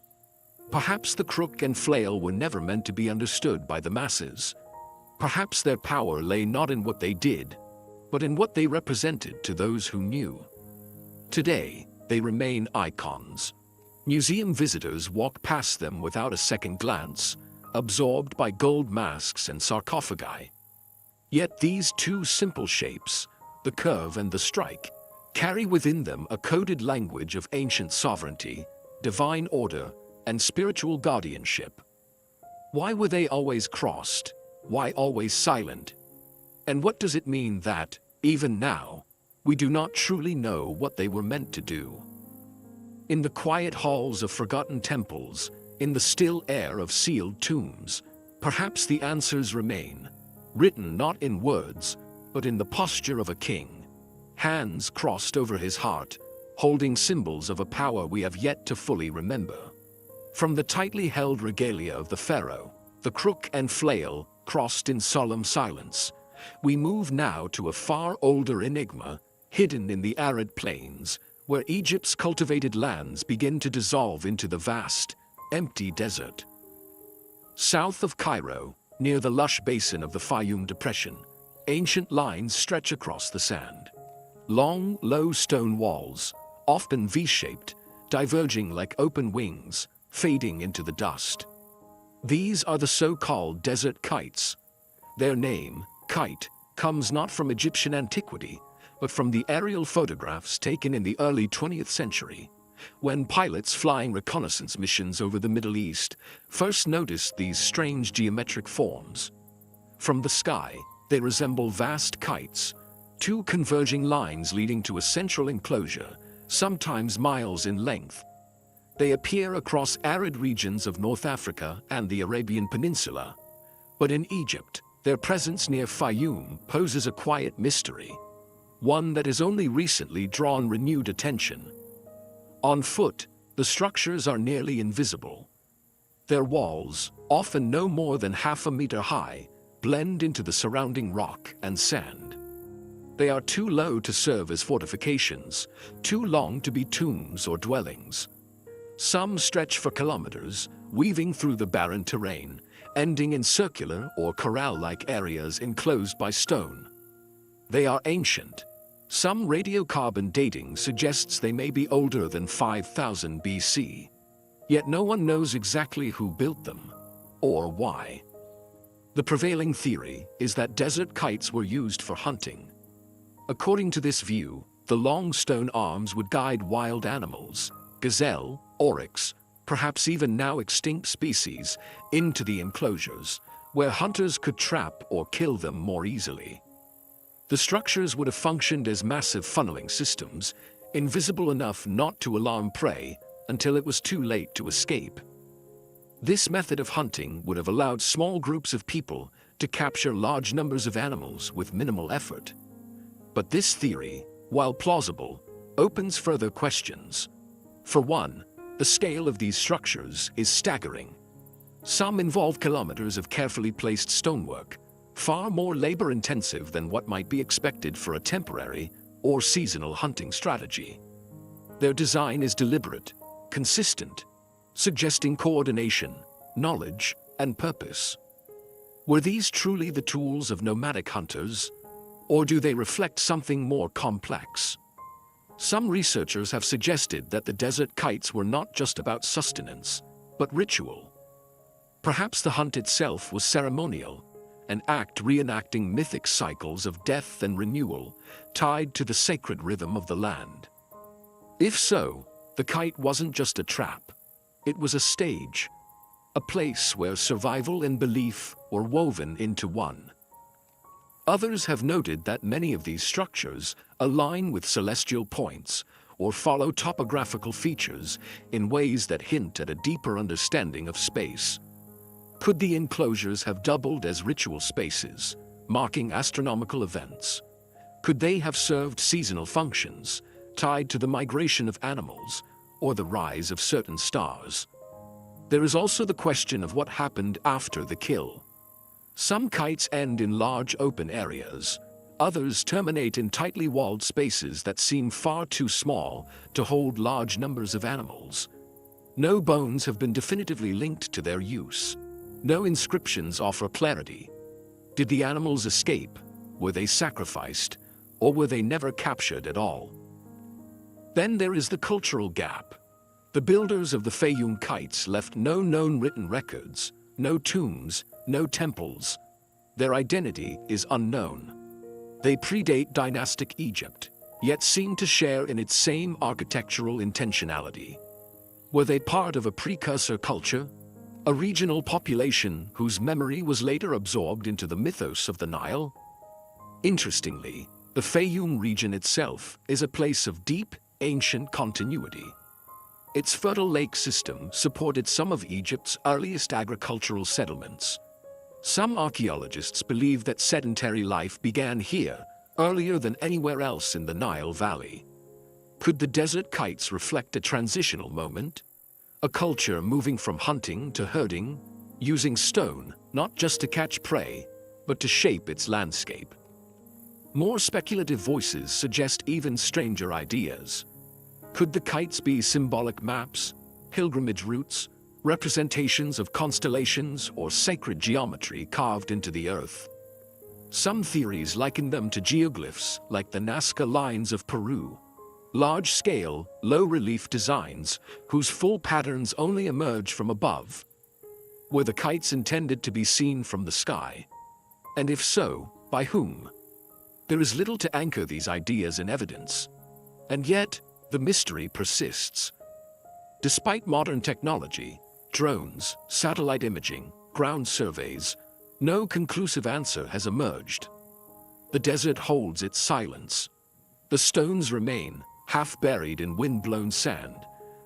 Perhaps the crook and flail were never meant to be understood by the masses. Perhaps their power lay not in what they did, but in what they represented to those who knew. Today, they remain icons. Museum visitors walk past them without a second glance, absorbed by gold masks and sarcophagi. Yet these two simple shapes, the curve and the strike, carry within them a coded language of ancient sovereignty, divine order, and spiritual guardianship. Why were they always crossed? Why always silent? And what does it mean that, even now, we do not truly know what they were meant to do? In the quiet halls of forgotten temples, in the still air of sealed tombs, perhaps the answers remain, written not in words, but in the posture of a king, hands crossed over his heart, holding symbols of a power we have yet to fully remember. From the tightly held regalia of the pharaoh, the crook and flail crossed in solemn silence, we move now to a far older enigma, hidden in the arid plains, where Egypt's cultivated lands begin to dissolve into the vast, empty desert. South of Cairo, near the lush basin of the Fayum Depression, ancient lines stretch across the sand. Long, low stone walls, often V-shaped, diverging like open wings, fading into the dust. These are the so-called desert kites. Their name, kite, comes not from Egyptian antiquity, but from the aerial photographs taken in the early 20th century, when pilots flying reconnaissance missions over the Middle East first noticed these strange geometric forms. From the sky, they resemble vast kites, two converging lines leading to a central enclosure, sometimes miles in length. They appear across arid regions of North Africa and the Arabian Peninsula, but in Egypt, their presence near Fayum poses a quiet mystery, one that has only recently drawn renewed attention. On foot, the structures are nearly invisible. Their walls, often no more than half a meter high, blend into the surrounding rock and sand. They are too low to serve as fortifications, too long to be tombs or dwellings. Some stretch for kilometers, weaving through the barren terrain, ending in circular or corral-like areas enclosed by stone. They are ancient. Some radiocarbon dating suggests they may be older than 5000 BC. Yet no one knows exactly who built them, or why. The prevailing theory is that desert kites were used for hunting. According to this view, the long stone arms would guide wild animals, gazelle, oryx, perhaps even now extinct species, into the enclosures, where hunters could trap or kill them more easily. The structures would have functioned as massive funneling systems, invisible enough not to alarm prey until it was too late to escape. This method of hunting would have allowed small groups of people to capture large numbers of animals with minimal effort. But this theory, while plausible, opens further questions. For one, the scale of these structures is staggering. Some involve kilometers of carefully placed stonework, far more labor-intensive than what might be expected for a temporary or seasonal hunting strategy. Their design is deliberate, consistent, suggesting coordination, knowledge, and purpose. Were these truly the tools of nomadic hunters, or do they reflect something more complex? Some researchers have suggested that the desert kites were not just about sustenance, but ritual. Perhaps the hunt itself was ceremonial, an act reenacting mythic cycles of death and renewal, tied to the sacred rhythm of the land. If so, the kite wasn't just a trap. It was a stage, a place where survival and belief were woven into one. Others have noted that many of these structures align with celestial points or follow topographical features in ways that hint at a deeper understanding of space. Could the enclosures have doubled as ritual spaces, marking astronomical events? Could they have served seasonal functions, tied to the migration of animals or the rise of certain stars? There is also the question of what happened after the kill. Some kites end in large open areas. Others terminate in tightly walled spaces that seem far too small to hold large numbers of animals. No bones have been definitively linked to their use. No inscriptions offer clarity. Did the animals escape? Were they sacrificed? Or were they never captured at all? Then there is the cultural gap. The builders of the Fayum kites left no known written records, no tombs, no temples. Their identity is unknown. They predate dynastic Egypt, yet seem to share in its same architectural intentionality. Were they part of a precursor culture? A regional population whose memory was later absorbed into the mythos of the Nile? Interestingly, the Fayum region itself is a place of deep, ancient continuity. Its fertile lake system supported some of Egypt's earliest agricultural settlements. Some archaeologists believe that sedentary life began here, earlier than anywhere else in the Nile Valley. Could the desert kites reflect a transitional moment? A culture moving from hunting to herding, using stone not just to catch prey, but to shape its landscape. More speculative voices suggest even stranger ideas. Could the kites be symbolic maps, pilgrimage routes, representations of constellations, or sacred geometry carved into the earth? Some theories liken them to geoglyphs like the Nazca lines of Peru. Large-scale, low-relief designs whose full patterns only emerge from above. Were the kites intended to be seen from the sky? And if so, by whom? There is little to anchor these ideas in evidence. And yet, the mystery persists. Despite modern technology, drones, satellite imaging, ground surveys, no conclusive answer has emerged. The desert holds its silence. The stones remain, half buried in wind-blown sand,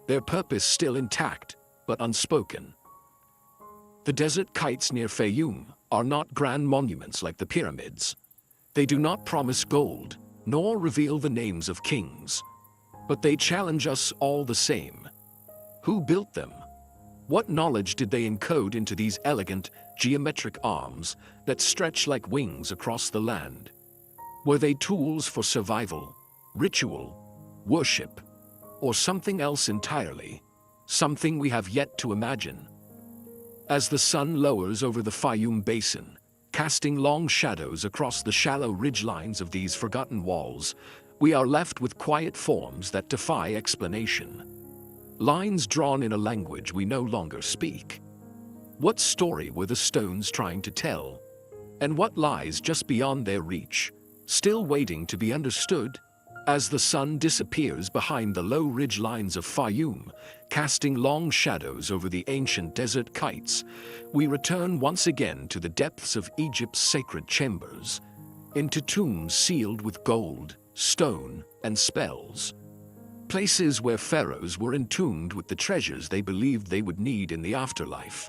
their purpose still intact, but unspoken. The desert kites near Fayum are not grand monuments like the pyramids. They do not promise gold, nor reveal the names of kings. But they challenge us all the same. Who built them? What knowledge did they encode into these elegant, geometric arms that stretch like wings across the land? Were they tools for survival, ritual, worship, or something else entirely? Something we have yet to imagine. As the sun lowers over the Fayum Basin, casting long shadows across the shallow ridgelines of these forgotten walls, we are left with quiet forms that defy explanation. Lines drawn in a language we no longer speak. What story were the stones trying to tell? And what lies just beyond their reach, still waiting to be understood? As the sun disappears behind the low ridge lines of Fayum, casting long shadows over the ancient desert kites, we return once again to the depths of Egypt's sacred chambers, into tombs sealed with gold, stone, and spells. Places where pharaohs were entombed with the treasures they believed they would need in the afterlife.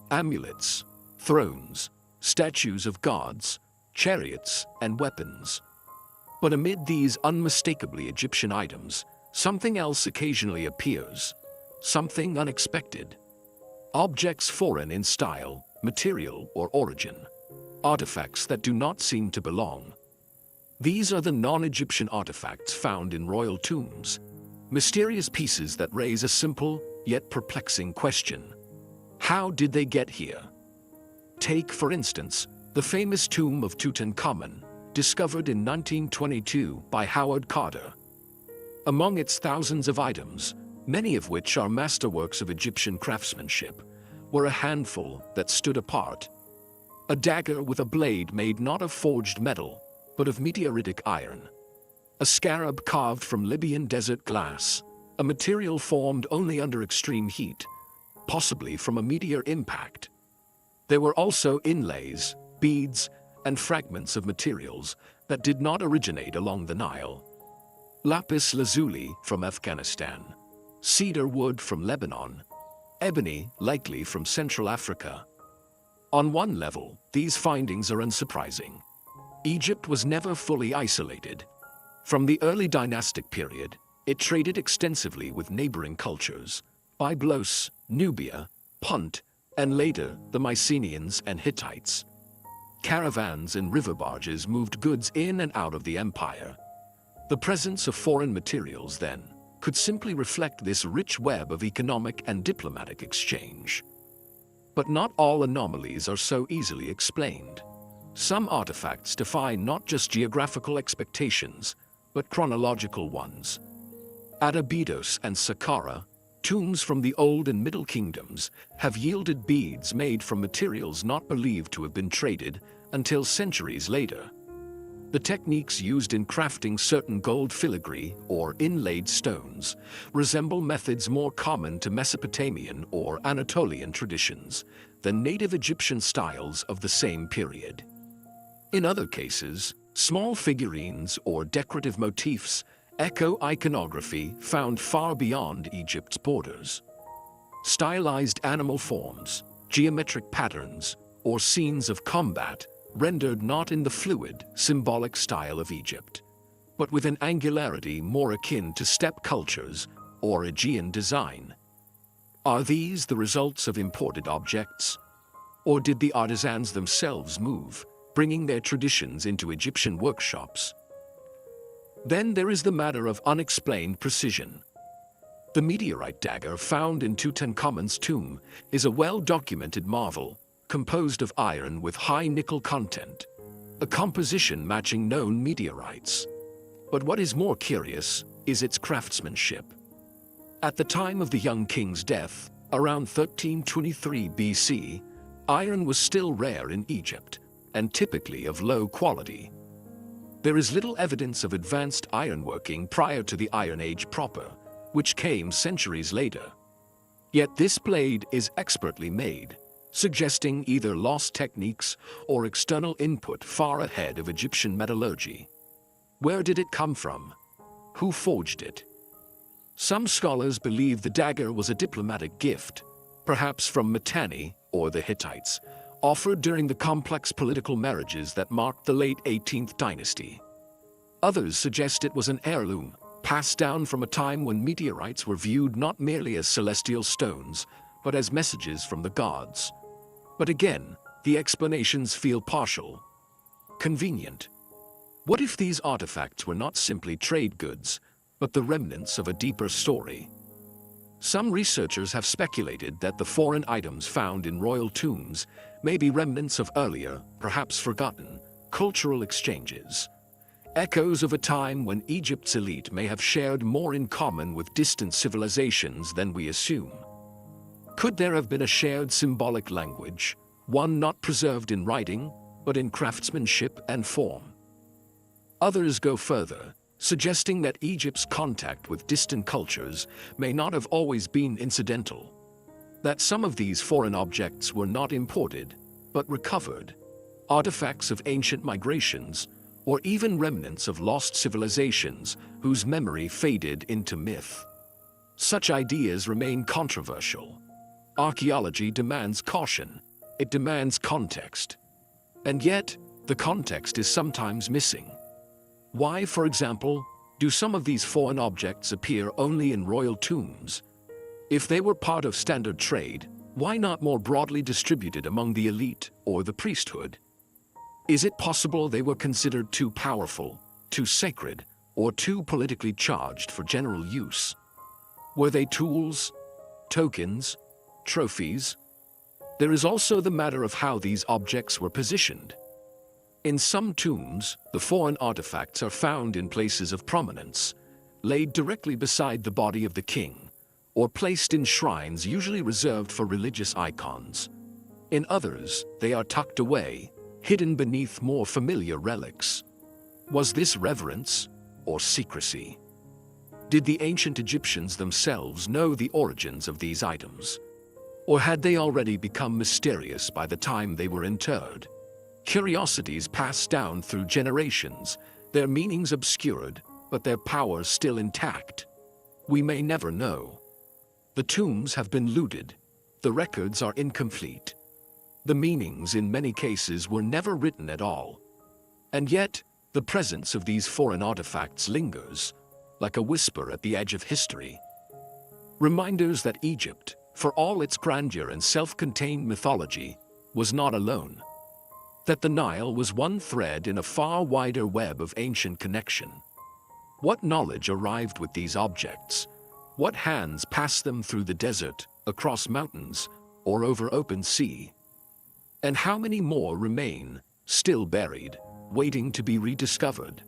Amulets, thrones, statues of gods, chariots, and weapons. But amid these unmistakably Egyptian items, something else occasionally appears, something unexpected. Objects foreign in style, material, or origin. Artifacts that do not seem to belong. These are the non-Egyptian artifacts found in royal tombs. Mysterious pieces that raise a simple, yet perplexing question. How did they get here? Take, for instance, the famous tomb of Tutankhamun, discovered in 1922 by Howard Carter. Among its thousands of items, many of which are masterworks of Egyptian craftsmanship, were a handful that stood apart. A dagger with a blade made not of forged metal, but of meteoritic iron. A scarab carved from Libyan desert glass, a material formed only under extreme heat, possibly from a meteor impact. There were also inlays, beads, and fragments of materials that did not originate along the Nile. Lapis lazuli from Afghanistan, cedar wood from Lebanon, ebony likely from Central Africa. On one level, these findings are unsurprising. Egypt was never fully isolated. From the early dynastic period, it traded extensively with neighboring cultures, Byblos, Nubia, Punt, and later the Mycenaeans and Hittites. Caravans and river barges moved goods in and out of the empire. The presence of foreign materials, then, could simply reflect this rich web of economic and diplomatic exchange. But not all anomalies are so easily explained. Some artifacts defy not just geographical expectations, but chronological ones. At Abydos and Saqqara, tombs from the Old and Middle Kingdoms have yielded beads made from materials not believed to have been traded until centuries later. The techniques used in crafting certain gold filigree or inlaid stones resemble methods more common to Mesopotamian or Anatolian traditions than native Egyptian styles of the same period. In other cases, small figurines or decorative motifs echo iconography found far beyond Egypt's borders. Stylized animal forms, geometric patterns, or scenes of combat rendered not in the fluid, symbolic style of Egypt, but with an angularity more akin to steppe cultures or Aegean design. Are these the results of imported objects? Or did the artisans themselves move, bringing their traditions into Egyptian workshops? Then there is the matter of unexplained precision. The meteorite dagger found in Tutankhamun's tomb is a well-documented marvel, composed of iron with high nickel content, a composition matching known meteorites. But what is more curious is its craftsmanship. At the time of the young king's death, around 1323 BC, iron was still rare in Egypt, and typically of low quality. There is little evidence of advanced ironworking prior to the Iron Age proper, which came centuries later. Yet this blade is expertly made, suggesting either lost techniques or external input far ahead of Egyptian metallurgy. Where did it come from? Who forged it? Some scholars believe the dagger was a diplomatic gift, perhaps from Mitanni or the Hittites, offered during the complex political marriages that marked the late 18th dynasty. Others suggest it was an heirloom, passed down from a time when meteorites were viewed not merely as celestial stones, but as messages from the gods. But again, the explanations feel partial. Convenient. What if these artifacts were not simply trade goods, but the remnants of a deeper story? Some researchers have speculated that the foreign items found in royal tombs may be remnants of earlier, perhaps forgotten, cultural exchanges. Echoes of a time when Egypt's elite may have shared more in common with distant civilizations than we assume. Could there have been a shared symbolic language, one not preserved in writing, but in craftsmanship and form? Others go further, suggesting that Egypt's contact with distant cultures may not have always been incidental. That some of these foreign objects were not imported, but recovered, artifacts of ancient migrations, or even remnants of lost civilizations whose memory faded into myth. Such ideas remain controversial. Archaeology demands caution. It demands context. And yet, the context is sometimes missing. Why, for example, do some of these foreign objects appear only in royal tombs? If they were part of standard trade, why not more broadly distributed among the elite or the priesthood? Is it possible they were considered too powerful, too sacred, or too politically charged for general use? Were they tools, tokens, trophies? There is also the matter of how these objects were positioned. In some tombs, the foreign artifacts are found in places of prominence, laid directly beside the body of the king, or placed in shrines usually reserved for religious icons. In others, they are tucked away, hidden beneath more familiar relics. Was this reverence or secrecy? Did the ancient Egyptians themselves know the origins of these items? Or had they already become mysterious by the time they were interred? Curiosities passed down through generations, their meanings obscured, but their power still intact. We may never know. The tombs have been looted. The records are incomplete. The meanings in many cases were never written at all. And yet, the presence of these foreign artifacts lingers, like a whisper at the edge of history. Reminders that Egypt, for all its grandeur and self-contained mythology, was not alone. That the Nile was one thread in a far wider web of ancient connection. What knowledge arrived with these objects? What hands passed them through the desert, across mountains, or over open sea? And how many more remain, still buried, waiting to be rediscovered?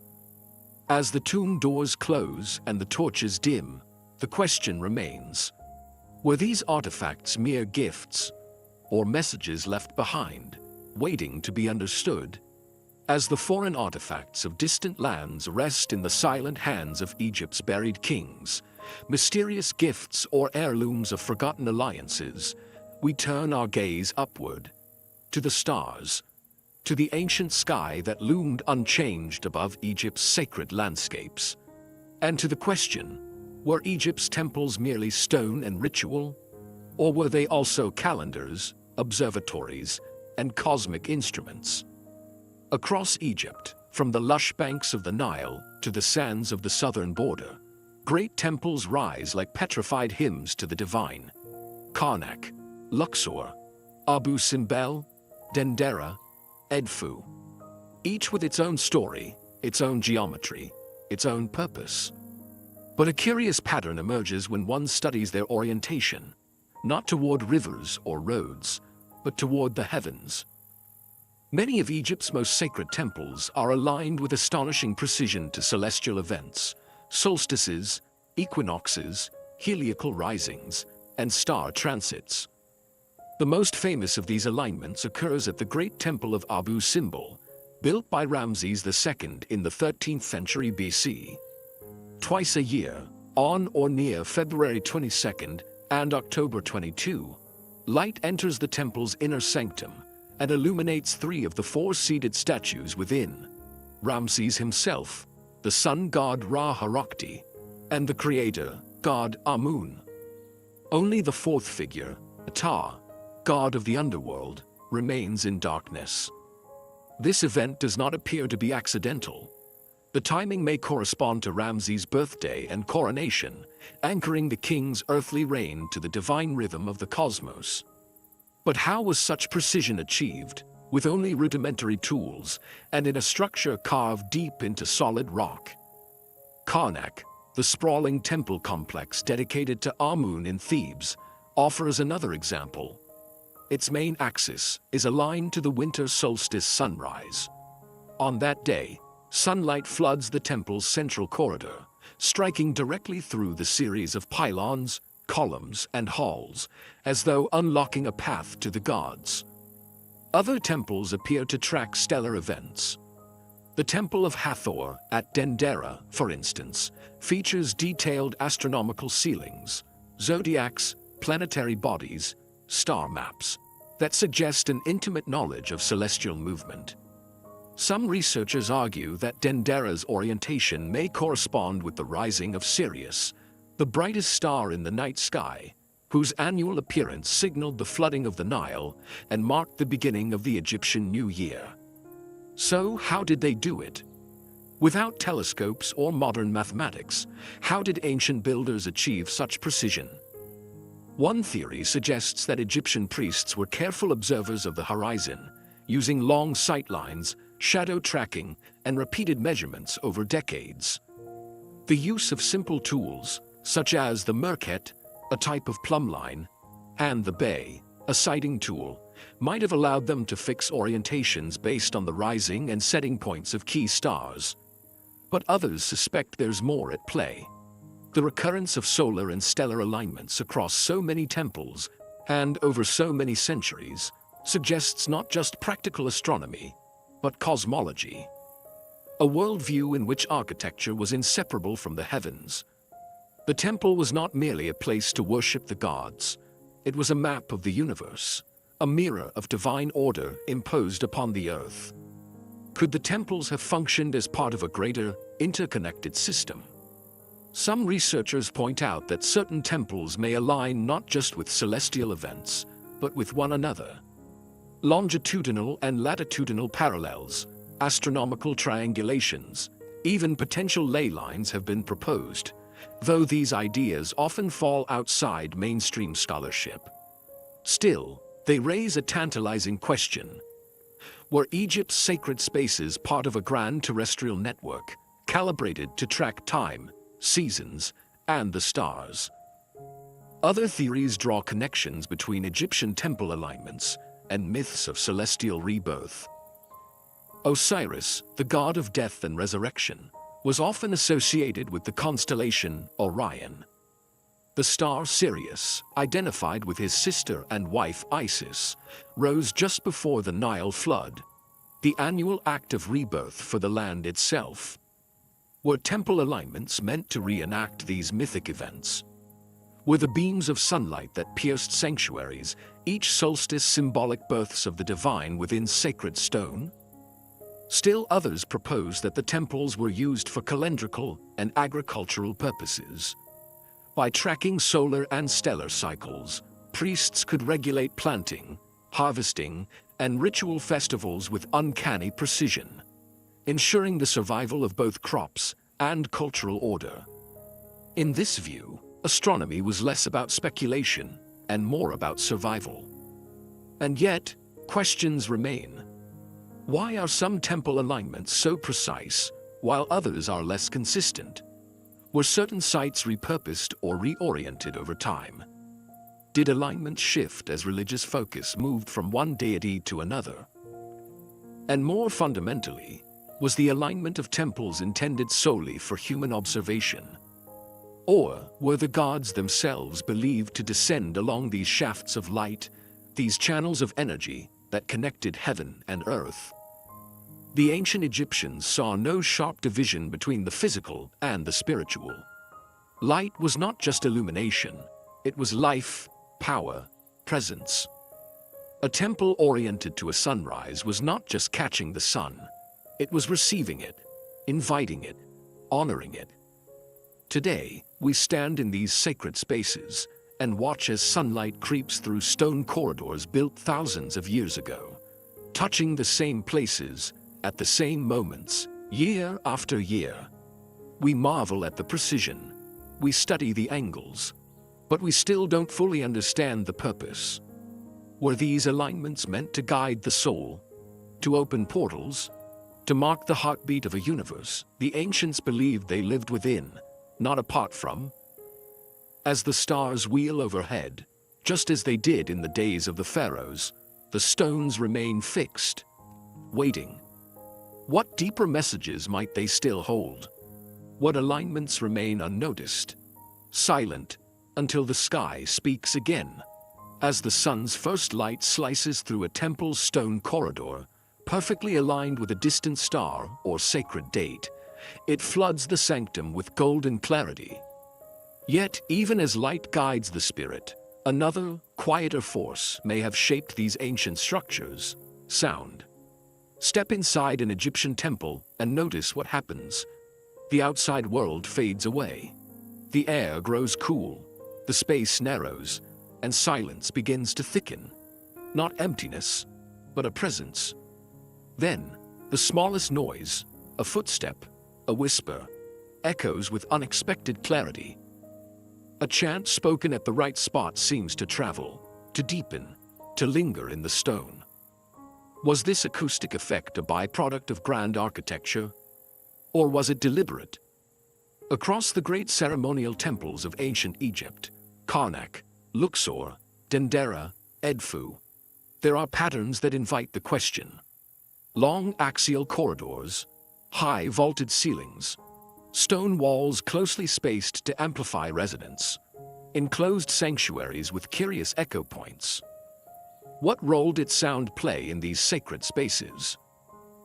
As the tomb doors close and the torches dim, the question remains: were these artifacts mere gifts, or messages left behind, waiting to be understood? As the foreign artifacts of distant lands rest in the silent hands of Egypt's buried kings, mysterious gifts or heirlooms of forgotten alliances, we turn our gaze upward, to the stars, to the ancient sky that loomed unchanged above Egypt's sacred landscapes, and to the question: were Egypt's temples merely stone and ritual? Or were they also calendars, observatories, and cosmic instruments? Across Egypt, from the lush banks of the Nile to the sands of the southern border, great temples rise like petrified hymns to the divine. Karnak, Luxor, Abu Simbel, Dendera, Edfu. Each with its own story, its own geometry, its own purpose. But a curious pattern emerges when one studies their orientation, not toward rivers or roads, but toward the heavens. Many of Egypt's most sacred temples are aligned with astonishing precision to celestial events, solstices, equinoxes, heliacal risings, and star transits. The most famous of these alignments occurs at the great temple of Abu Simbel, built by Ramses II in the 13th century BC. Twice a year, on or near February 22nd and October 22, light enters the temple's inner sanctum and illuminates 3 of the 4 seated statues within: Ramses himself, the sun god Ra-Harakti, and the creator, god Amun. Only the 4th figure, Ptah, god of the underworld, remains in darkness. This event does not appear to be accidental. The timing may correspond to Ramses' birthday and coronation, anchoring the king's earthly reign to the divine rhythm of the cosmos. But how was such precision achieved, with only rudimentary tools and in a structure carved deep into solid rock? Karnak, the sprawling temple complex dedicated to Amun in Thebes, offers another example. Its main axis is aligned to the winter solstice sunrise. On that day, sunlight floods the temple's central corridor, striking directly through the series of pylons, columns, and halls, as though unlocking a path to the gods. Other temples appear to track stellar events. The Temple of Hathor at Dendera, for instance, features detailed astronomical ceilings, zodiacs, planetary bodies, star maps that suggest an intimate knowledge of celestial movement. Some researchers argue that Dendera's orientation may correspond with the rising of Sirius, the brightest star in the night sky, whose annual appearance signaled the flooding of the Nile and marked the beginning of the Egyptian New Year. So how did they do it? Without telescopes or modern mathematics, how did ancient builders achieve such precision? One theory suggests that Egyptian priests were careful observers of the horizon, using long sight lines, shadow tracking, and repeated measurements over decades. The use of simple tools, such as the merket, a type of plumb line, and the bay, a sighting tool, might have allowed them to fix orientations based on the rising and setting points of key stars. But others suspect there's more at play. The recurrence of solar and stellar alignments across so many temples and over so many centuries suggests not just practical astronomy, but cosmology. A worldview in which architecture was inseparable from the heavens. The temple was not merely a place to worship the gods. It was a map of the universe, a mirror of divine order imposed upon the earth. Could the temples have functioned as part of a greater, interconnected system? Some researchers point out that certain temples may align not just with celestial events, but with one another. Longitudinal and latitudinal parallels, astronomical triangulations, even potential ley lines have been proposed, though these ideas often fall outside mainstream scholarship. Still, they raise a tantalizing question. Were Egypt's sacred spaces part of a grand terrestrial network, calibrated to track time, seasons, and the stars? Other theories draw connections between Egyptian temple alignments and myths of celestial rebirth. Osiris, the god of death and resurrection, was often associated with the constellation Orion. The star Sirius, identified with his sister and wife Isis, rose just before the Nile flood, the annual act of rebirth for the land itself. Were temple alignments meant to reenact these mythic events? Were the beams of sunlight that pierced sanctuaries, each solstice symbolic births of the divine within sacred stone? Still others propose that the temples were used for calendrical and agricultural purposes. By tracking solar and stellar cycles, priests could regulate planting, harvesting, and ritual festivals with uncanny precision, ensuring the survival of both crops and cultural order. In this view, astronomy was less about speculation and more about survival. And yet, questions remain. Why are some temple alignments so precise, while others are less consistent? Were certain sites repurposed or reoriented over time? Did alignments shift as religious focus moved from one deity to another? And more fundamentally, was the alignment of temples intended solely for human observation? Or were the gods themselves believed to descend along these shafts of light, these channels of energy that connected heaven and earth? The ancient Egyptians saw no sharp division between the physical and the spiritual. Light was not just illumination, it was life, power, presence. A temple oriented to a sunrise was not just catching the sun, it was receiving it, inviting it, honoring it. Today, we stand in these sacred spaces and watch as sunlight creeps through stone corridors built thousands of years ago, touching the same places, at the same moments, year after year. We marvel at the precision. We study the angles. But we still don't fully understand the purpose. Were these alignments meant to guide the soul? To open portals? To mark the heartbeat of a universe the ancients believed they lived within, not apart from? As the stars wheel overhead, just as they did in the days of the pharaohs, the stones remain fixed, waiting. What deeper messages might they still hold? What alignments remain unnoticed, silent, until the sky speaks again? As the sun's first light slices through a temple's stone corridor, perfectly aligned with a distant star or sacred date, it floods the sanctum with golden clarity. Yet, even as light guides the spirit, another, quieter force may have shaped these ancient structures: sound. Step inside an Egyptian temple and notice what happens. The outside world fades away. The air grows cool, the space narrows, and silence begins to thicken. Not emptiness, but a presence. Then, The smallest noise, a footstep, a whisper, echoes with unexpected clarity. A chant spoken at the right spot seems to travel, to deepen, to linger in the stone. Was this acoustic effect a byproduct of grand architecture? Or was it deliberate? Across the great ceremonial temples of ancient Egypt, Karnak, Luxor, Dendera, Edfu, there are patterns that invite the question. Long axial corridors, high vaulted ceilings, stone walls closely spaced to amplify resonance, enclosed sanctuaries with curious echo points. What role did sound play in these sacred spaces?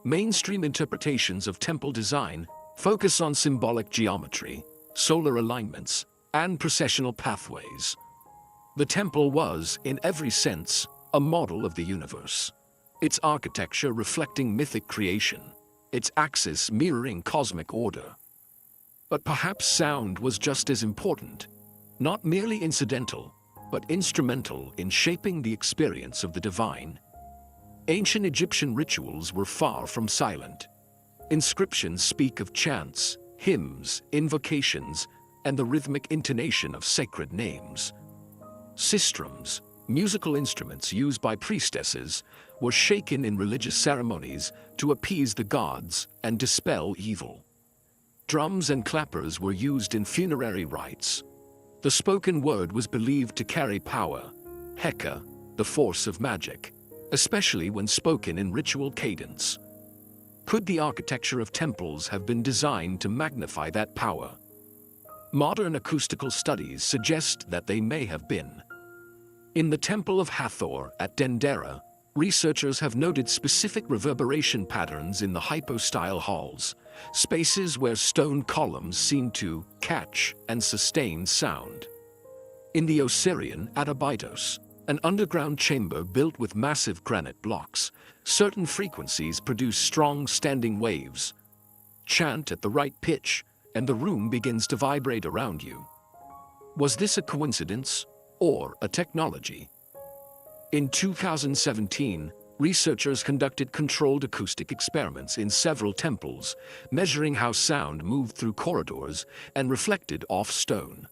Mainstream interpretations of temple design focus on symbolic geometry, solar alignments, and processional pathways. The temple was, in every sense, a model of the universe, its architecture reflecting mythic creation, its axis mirroring cosmic order. But perhaps sound was just as important, not merely incidental, but instrumental in shaping the experience of the divine. Ancient Egyptian rituals were far from silent. Inscriptions speak of chants, hymns, invocations, and the rhythmic intonation of sacred names. Sistrums, musical instruments used by priestesses, were shaken in religious ceremonies to appease the gods and dispel evil. Drums and clappers were used in funerary rites. The spoken word was believed to carry power, Heka, the force of magic, especially when spoken in ritual cadence. Could the architecture of temples have been designed to magnify that power? Modern acoustical studies suggest that they may have been. In the Temple of Hathor at Dendera, researchers have noted specific reverberation patterns in the hypostyle halls, spaces where stone columns seem to catch and sustain sound. In the Osirian at Abydos, an underground chamber built with massive granite blocks, certain frequencies produce strong standing waves. Chant at the right pitch, and the room begins to vibrate around you. Was this a coincidence or a technology? In 2017, researchers conducted controlled acoustic experiments in several temples, measuring how sound moved through corridors and reflected off stone.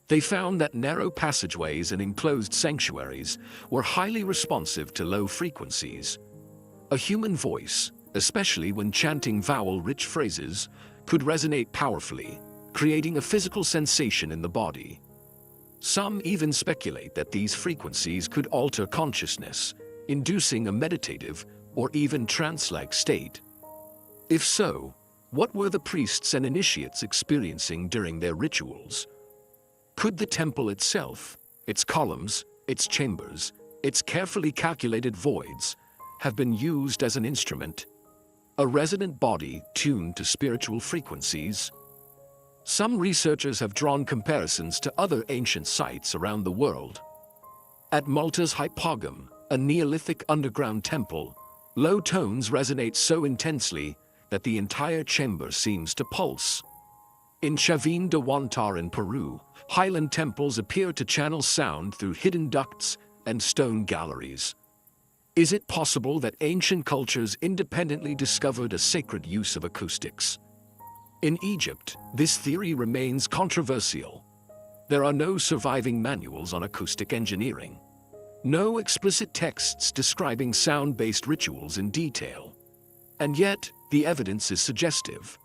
They found that narrow passageways and enclosed sanctuaries were highly responsive to low frequencies. A human voice, especially when chanting vowel-rich phrases, could resonate powerfully, creating a physical sensation in the body. Some even speculate that these frequencies could alter consciousness, inducing a meditative or even trance-like state. If so, what were the priests and initiates experiencing during their rituals? Could the temple itself, its columns, its chambers, its carefully calculated voids, have been used as an instrument, a resonant body tuned to spiritual frequencies? Some researchers have drawn comparisons to other ancient sites around the world. At Malta's Hypogam, a Neolithic underground temple, low tones resonate so intensely that the entire chamber seems to pulse. In Chavin de Huantar in Peru, highland temples appear to channel sound through hidden ducts and stone galleries. Is it possible that ancient cultures independently discovered a sacred use of acoustics? In Egypt, this theory remains controversial. There are no surviving manuals on acoustic engineering. No explicit texts describing sound-based rituals in detail. And yet, the evidence is suggestive.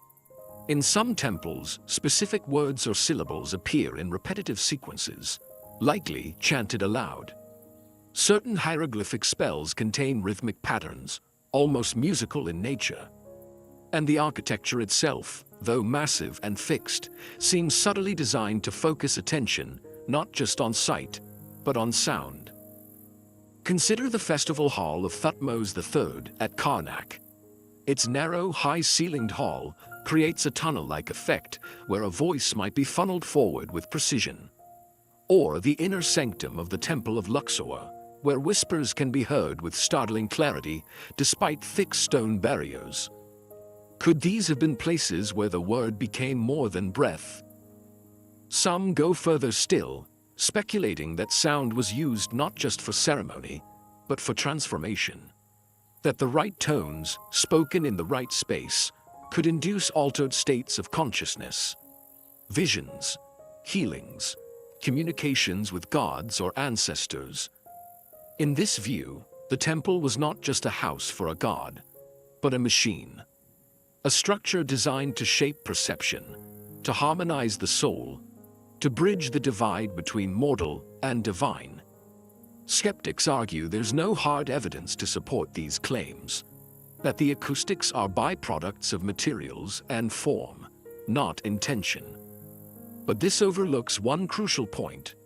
In some temples, specific words or syllables appear in repetitive sequences, likely chanted aloud. Certain hieroglyphic spells contain rhythmic patterns, almost musical in nature. And the architecture itself, though massive and fixed, seems subtly designed to focus attention not just on sight, but on sound. Consider the festival hall of Thutmose III at Karnak. Its narrow, high-ceilinged hall creates a tunnel-like effect where a voice might be funneled forward with precision. Or the inner sanctum of the Temple of Luxor, where whispers can be heard with startling clarity despite thick stone barriers. Could these have been places where the word became more than breath? Some go further still, speculating that sound was used not just for ceremony, but for transformation. that the right tones, spoken in the right space, could induce altered states of consciousness, visions, healings, communications with gods or ancestors. In this view, the temple was not just a house for a god, but a machine. A structure designed to shape perception, to harmonize the soul, to bridge the divide between mortal and divine. Skeptics argue there's no hard evidence to support these claims, that the acoustics are byproducts of materials and form, not intention. But this overlooks one crucial point.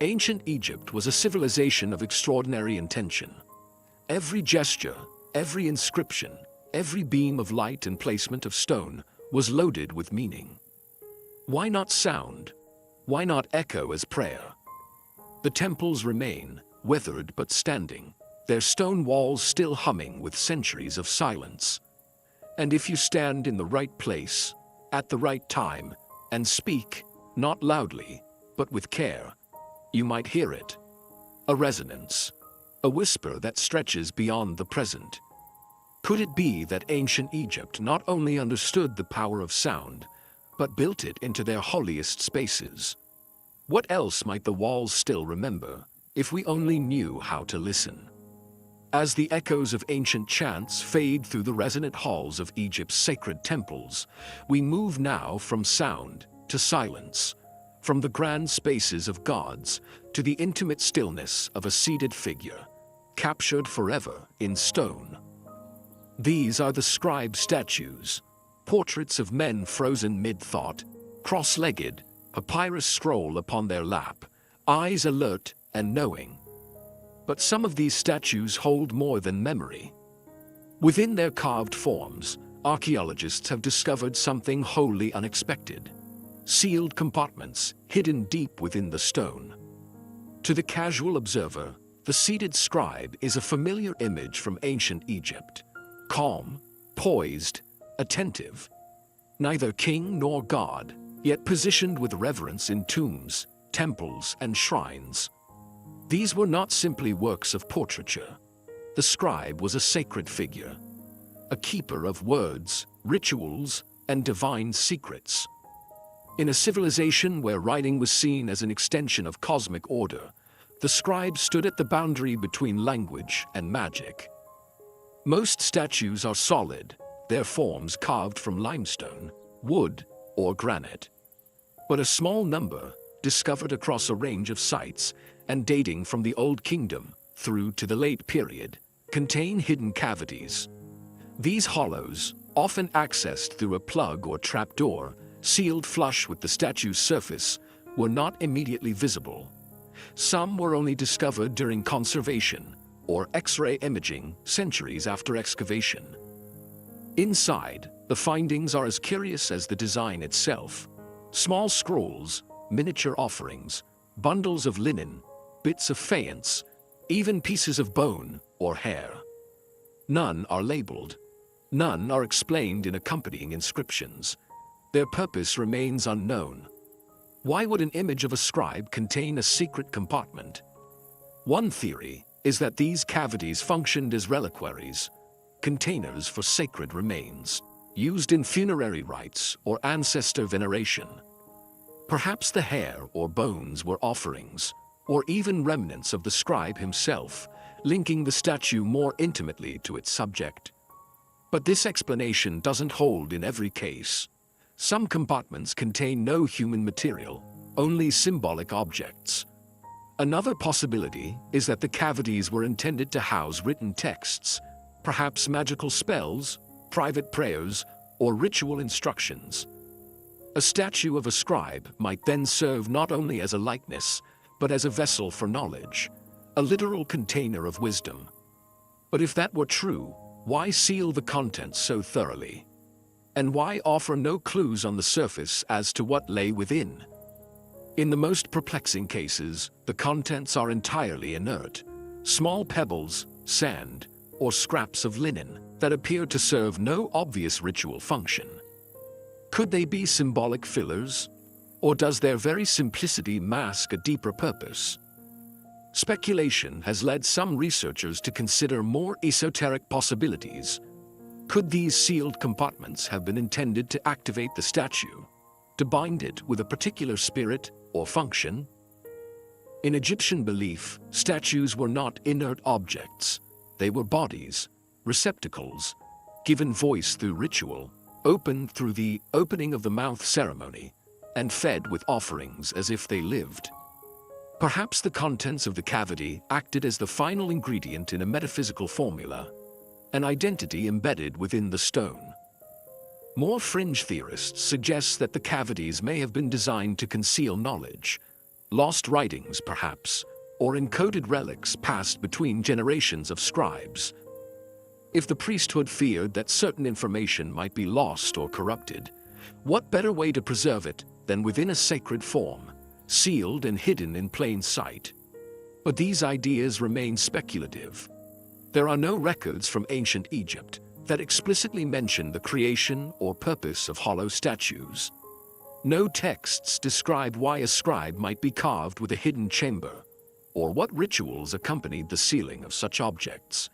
Ancient Egypt was a civilization of extraordinary intention. Every gesture, every inscription, every beam of light and placement of stone was loaded with meaning. Why not sound? Why not echo as prayer? The temples remain, weathered but standing, their stone walls still humming with centuries of silence. And if you stand in the right place, at the right time, and speak, not loudly, but with care, you might hear it. A resonance, a whisper that stretches beyond the present. Could it be that ancient Egypt not only understood the power of sound, but built it into their holiest spaces? What else might the walls still remember, if we only knew how to listen? As the echoes of ancient chants fade through the resonant halls of Egypt's sacred temples, we move now from sound to silence, from the grand spaces of gods to the intimate stillness of a seated figure, captured forever in stone. These are the scribe statues, portraits of men frozen mid-thought, cross-legged, papyrus scroll upon their lap, eyes alert and knowing. But some of these statues hold more than memory. Within their carved forms, archaeologists have discovered something wholly unexpected: sealed compartments hidden deep within the stone. To the casual observer, the seated scribe is a familiar image from ancient Egypt. Calm, poised, attentive. Neither king nor god, yet positioned with reverence in tombs, temples, and shrines. These were not simply works of portraiture. The scribe was a sacred figure, a keeper of words, rituals, and divine secrets. In a civilization where writing was seen as an extension of cosmic order, the scribe stood at the boundary between language and magic. Most statues are solid, their forms carved from limestone, wood, or granite. But a small number, discovered across a range of sites and dating from the Old Kingdom through to the late period, contain hidden cavities. These hollows, often accessed through a plug or trapdoor, sealed flush with the statue's surface, were not immediately visible. Some were only discovered during conservation or X-ray imaging centuries after excavation. Inside, the findings are as curious as the design itself. Small scrolls, miniature offerings, bundles of linen, bits of faience, even pieces of bone or hair. None are labeled. None are explained in accompanying inscriptions. Their purpose remains unknown. Why would an image of a scribe contain a secret compartment? One theory is that these cavities functioned as reliquaries, containers for sacred remains, used in funerary rites or ancestor veneration. Perhaps the hair or bones were offerings, or even remnants of the scribe himself, linking the statue more intimately to its subject. But this explanation doesn't hold in every case. Some compartments contain no human material, only symbolic objects. Another possibility is that the cavities were intended to house written texts, perhaps magical spells, private prayers, or ritual instructions. A statue of a scribe might then serve not only as a likeness, but as a vessel for knowledge, a literal container of wisdom. But if that were true, why seal the contents so thoroughly? And why offer no clues on the surface as to what lay within? In the most perplexing cases, the contents are entirely inert, small pebbles, sand, or scraps of linen that appear to serve no obvious ritual function. Could they be symbolic fillers? Or does their very simplicity mask a deeper purpose? Speculation has led some researchers to consider more esoteric possibilities. Could these sealed compartments have been intended to activate the statue, to bind it with a particular spirit or function? In Egyptian belief, statues were not inert objects. They were bodies, receptacles, given voice through ritual, opened through the opening of the mouth ceremony, and fed with offerings as if they lived. Perhaps the contents of the cavity acted as the final ingredient in a metaphysical formula, an identity embedded within the stone. More fringe theorists suggest that the cavities may have been designed to conceal knowledge, lost writings perhaps, or encoded relics passed between generations of scribes. If the priesthood feared that certain information might be lost or corrupted, what better way to preserve it than within a sacred form, sealed and hidden in plain sight? But these ideas remain speculative. There are no records from ancient Egypt that explicitly mention the creation or purpose of hollow statues. No texts describe why a scribe might be carved with a hidden chamber, or what rituals accompanied the sealing of such objects.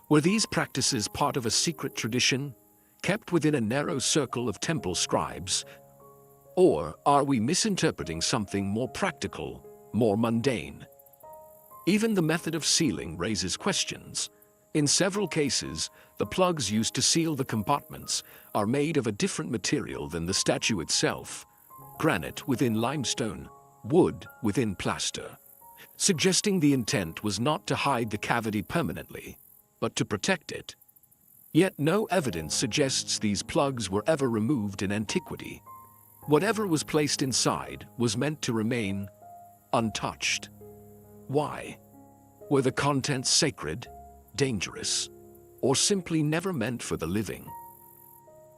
Were these practices part of a secret tradition, kept within a narrow circle of temple scribes? Or are we misinterpreting something more practical, more mundane? Even the method of sealing raises questions. In several cases, the plugs used to seal the compartments are made of a different material than the statue itself: granite within limestone, wood within plaster, suggesting the intent was not to hide the cavity permanently, but to protect it. Yet no evidence suggests these plugs were ever removed in antiquity. Whatever was placed inside was meant to remain untouched. Why? Were the contents sacred, dangerous, or simply never meant for the living?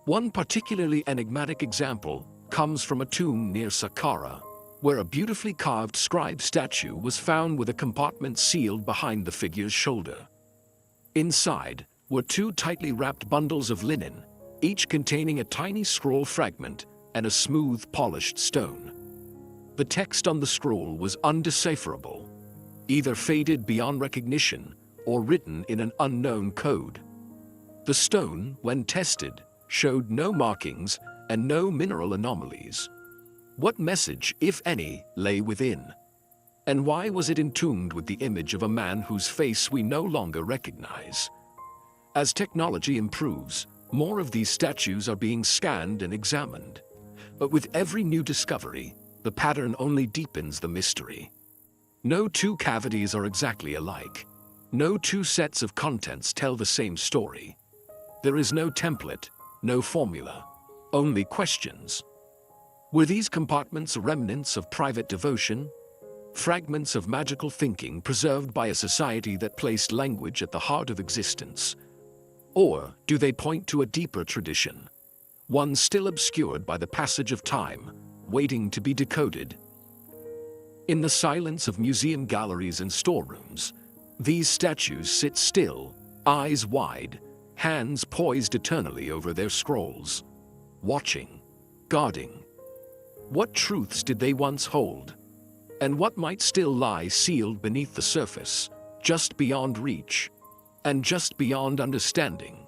One particularly enigmatic example comes from a tomb near Saqqara, where a beautifully carved scribe statue was found with a compartment sealed behind the figure's shoulder. Inside were two tightly wrapped bundles of linen, each containing a tiny scroll fragment and a smooth, polished stone. The text on the scroll was undecipherable, either faded beyond recognition or written in an unknown code. The stone, when tested, showed no markings and no mineral anomalies. What message, if any, lay within? And why was it entombed with the image of a man whose face we no longer recognize? As technology improves, more of these statues are being scanned and examined. But with every new discovery, the pattern only deepens the mystery. No two cavities are exactly alike. No two sets of contents tell the same story. There is no template, no formula, only questions. Were these compartments remnants of private devotion? Fragments of magical thinking preserved by a society that placed language at the heart of existence? Or do they point to a deeper tradition, one still obscured by the passage of time, waiting to be decoded? In the silence of museum galleries and storerooms, these statues sit still, eyes wide, hands poised eternally over their scrolls, watching, guarding. What truths did they once hold? And what might still lie sealed beneath the surface, just beyond reach, and just beyond understanding?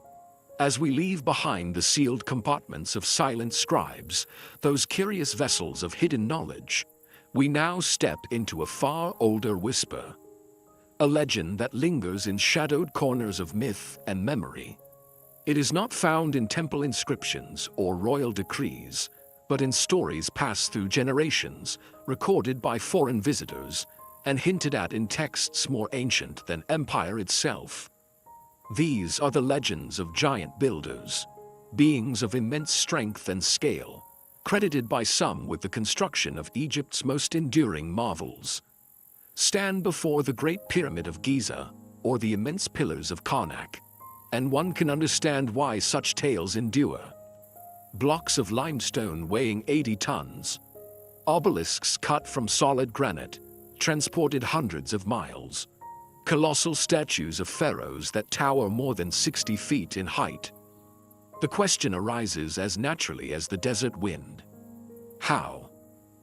As we leave behind the sealed compartments of silent scribes, those curious vessels of hidden knowledge, we now step into a far older whisper. A legend that lingers in shadowed corners of myth and memory. It is not found in temple inscriptions or royal decrees, but in stories passed through generations, recorded by foreign visitors, and hinted at in texts more ancient than empire itself. These are the legends of giant builders, beings of immense strength and scale, credited by some with the construction of Egypt's most enduring marvels. Stand before the Great Pyramid of Giza, or the immense pillars of Karnak, and one can understand why such tales endure. Blocks of limestone weighing 80 tons, obelisks cut from solid granite, transported hundreds of miles, colossal statues of pharaohs that tower more than 60 feet in height. The question arises as naturally as the desert wind. How?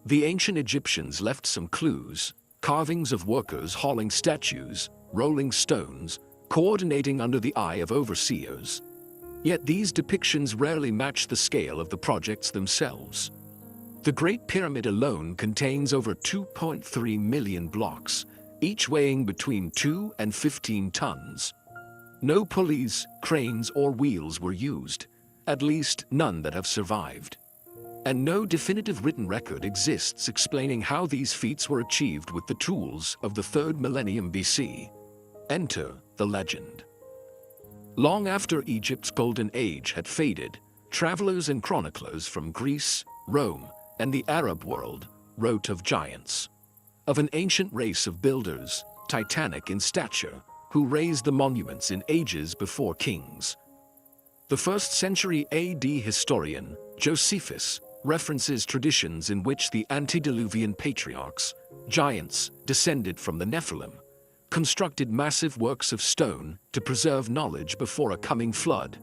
The ancient Egyptians left some clues, carvings of workers hauling statues, rolling stones, coordinating under the eye of overseers. Yet these depictions rarely match the scale of the projects themselves. The Great Pyramid alone contains over 2.3 million blocks, each weighing between 2 and 15 tons. No pulleys, cranes, or wheels were used, at least none that have survived. And no definitive written record exists explaining how these feats were achieved with the tools of the 3rd millennium BC. Enter the legend. Long after Egypt's golden age had faded, travelers and chroniclers from Greece, Rome, and the Arab world wrote of giants, of an ancient race of builders, titanic in stature, who raised the monuments in ages before kings. The 1st century AD historian, Josephus, references traditions in which the antediluvian patriarchs, giants descended from the Nephilim, constructed massive works of stone to preserve knowledge before a coming flood.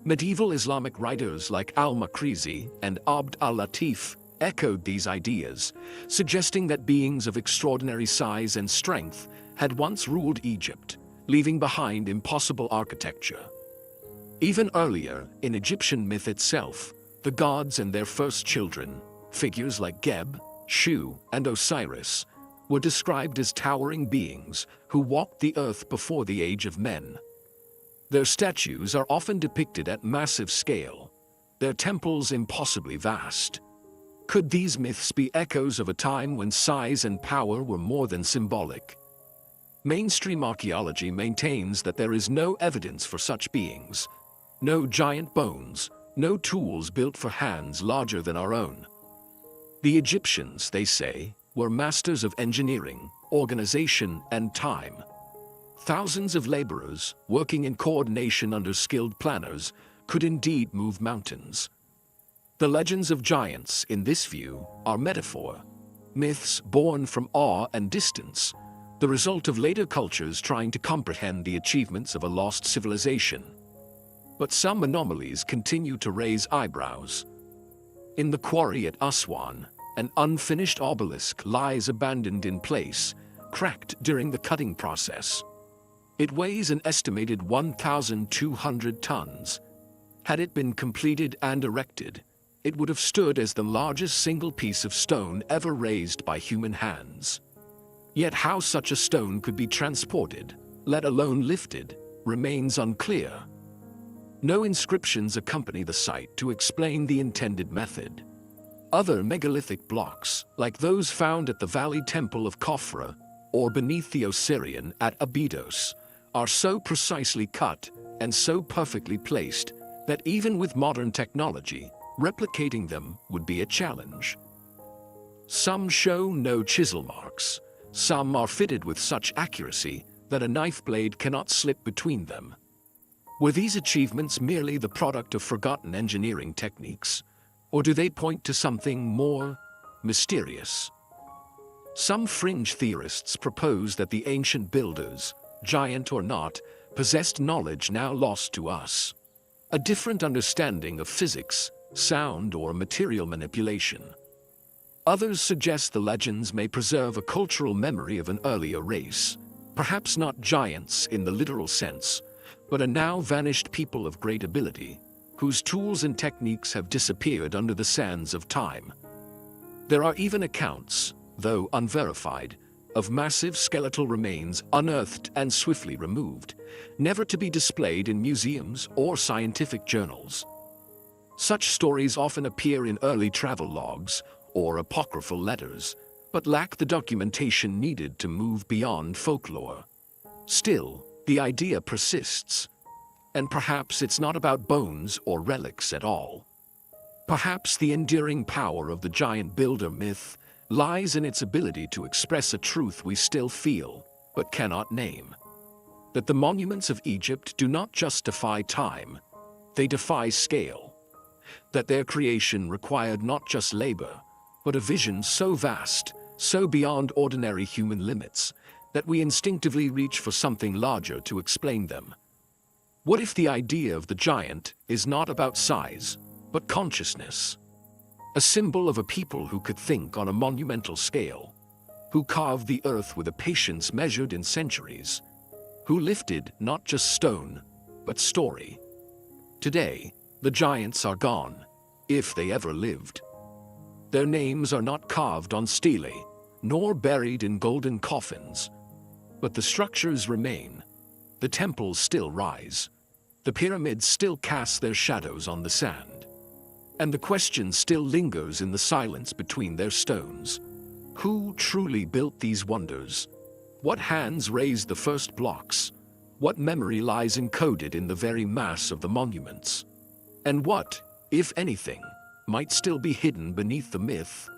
Medieval Islamic writers like al-Makrizi and Abd al-Latif echoed these ideas, suggesting that beings of extraordinary size and strength had once ruled Egypt, leaving behind impossible architecture. Even earlier, in Egyptian myth itself, the gods and their first children, figures like Geb, Shu, and Osiris, were described as towering beings who walked the earth before the age of men. Their statues are often depicted at massive scale, their temples impossibly vast. Could these myths be echoes of a time when size and power were more than symbolic? Mainstream archaeology maintains that there is no evidence for such beings. No giant bones, no tools built for hands larger than our own. The Egyptians, they say, were masters of engineering, organization, and time. Thousands of laborers, working in coordination under skilled planners, could indeed move mountains. The legends of giants, in this view, are metaphor, myths born from awe and distance, the result of later cultures trying to comprehend the achievements of a lost civilization. But some anomalies continue to raise eyebrows. In the quarry at Aswan, an unfinished obelisk lies abandoned in place, cracked during the cutting process. It weighs an estimated 1,200 tons. Had it been completed and erected, it would have stood as the largest single piece of stone ever raised by human hands. Yet how such a stone could be transported, let alone lifted, remains unclear. No inscriptions accompany the site to explain the intended method. Other megalithic blocks, like those found at the Valley Temple of Khafra or beneath the Osirian at Abydos, are so precisely cut and so perfectly placed that even with modern technology, replicating them would be a challenge. Some show no chisel marks. Some are fitted with such accuracy that a knife blade cannot slip between them. Were these achievements merely the product of forgotten engineering techniques, or do they point to something more mysterious? Some fringe theorists propose that the ancient builders, giant or not, possessed knowledge now lost to us. A different understanding of physics, sound, or material manipulation. Others suggest the legends may preserve a cultural memory of an earlier race, perhaps not giants in the literal sense, but a now vanished people of great ability, whose tools and techniques have disappeared under the sands of time. There are even accounts, though unverified, of massive skeletal remains unearthed and swiftly removed, never to be displayed in museums or scientific journals. Such stories often appear in early travel logs or apocryphal letters, but lack the documentation needed to move beyond folklore. Still, the idea persists, and perhaps it's not about bones or relics at all. Perhaps the enduring power of the giant builder myth lies in its ability to express a truth we still feel, but cannot name. That the monuments of Egypt do not just defy time, they defy scale. That their creation required not just labor, but a vision so vast, so beyond ordinary human limits, that we instinctively reach for something larger to explain them. What if the idea of the giant is not about size, but consciousness? A symbol of a people who could think on a monumental scale, who carved the earth with a patience measured in centuries, who lifted not just stone, but story. Today, the giants are gone, if they ever lived. Their names are not carved on stelae, nor buried in golden coffins. But the structures remain. The temples still rise. The pyramids still cast their shadows on the sand. And the question still lingers in the silence between their stones. Who truly built these wonders? What hands raised the first blocks? What memory lies encoded in the very mass of the monuments? And what, if anything, might still be hidden beneath the myth?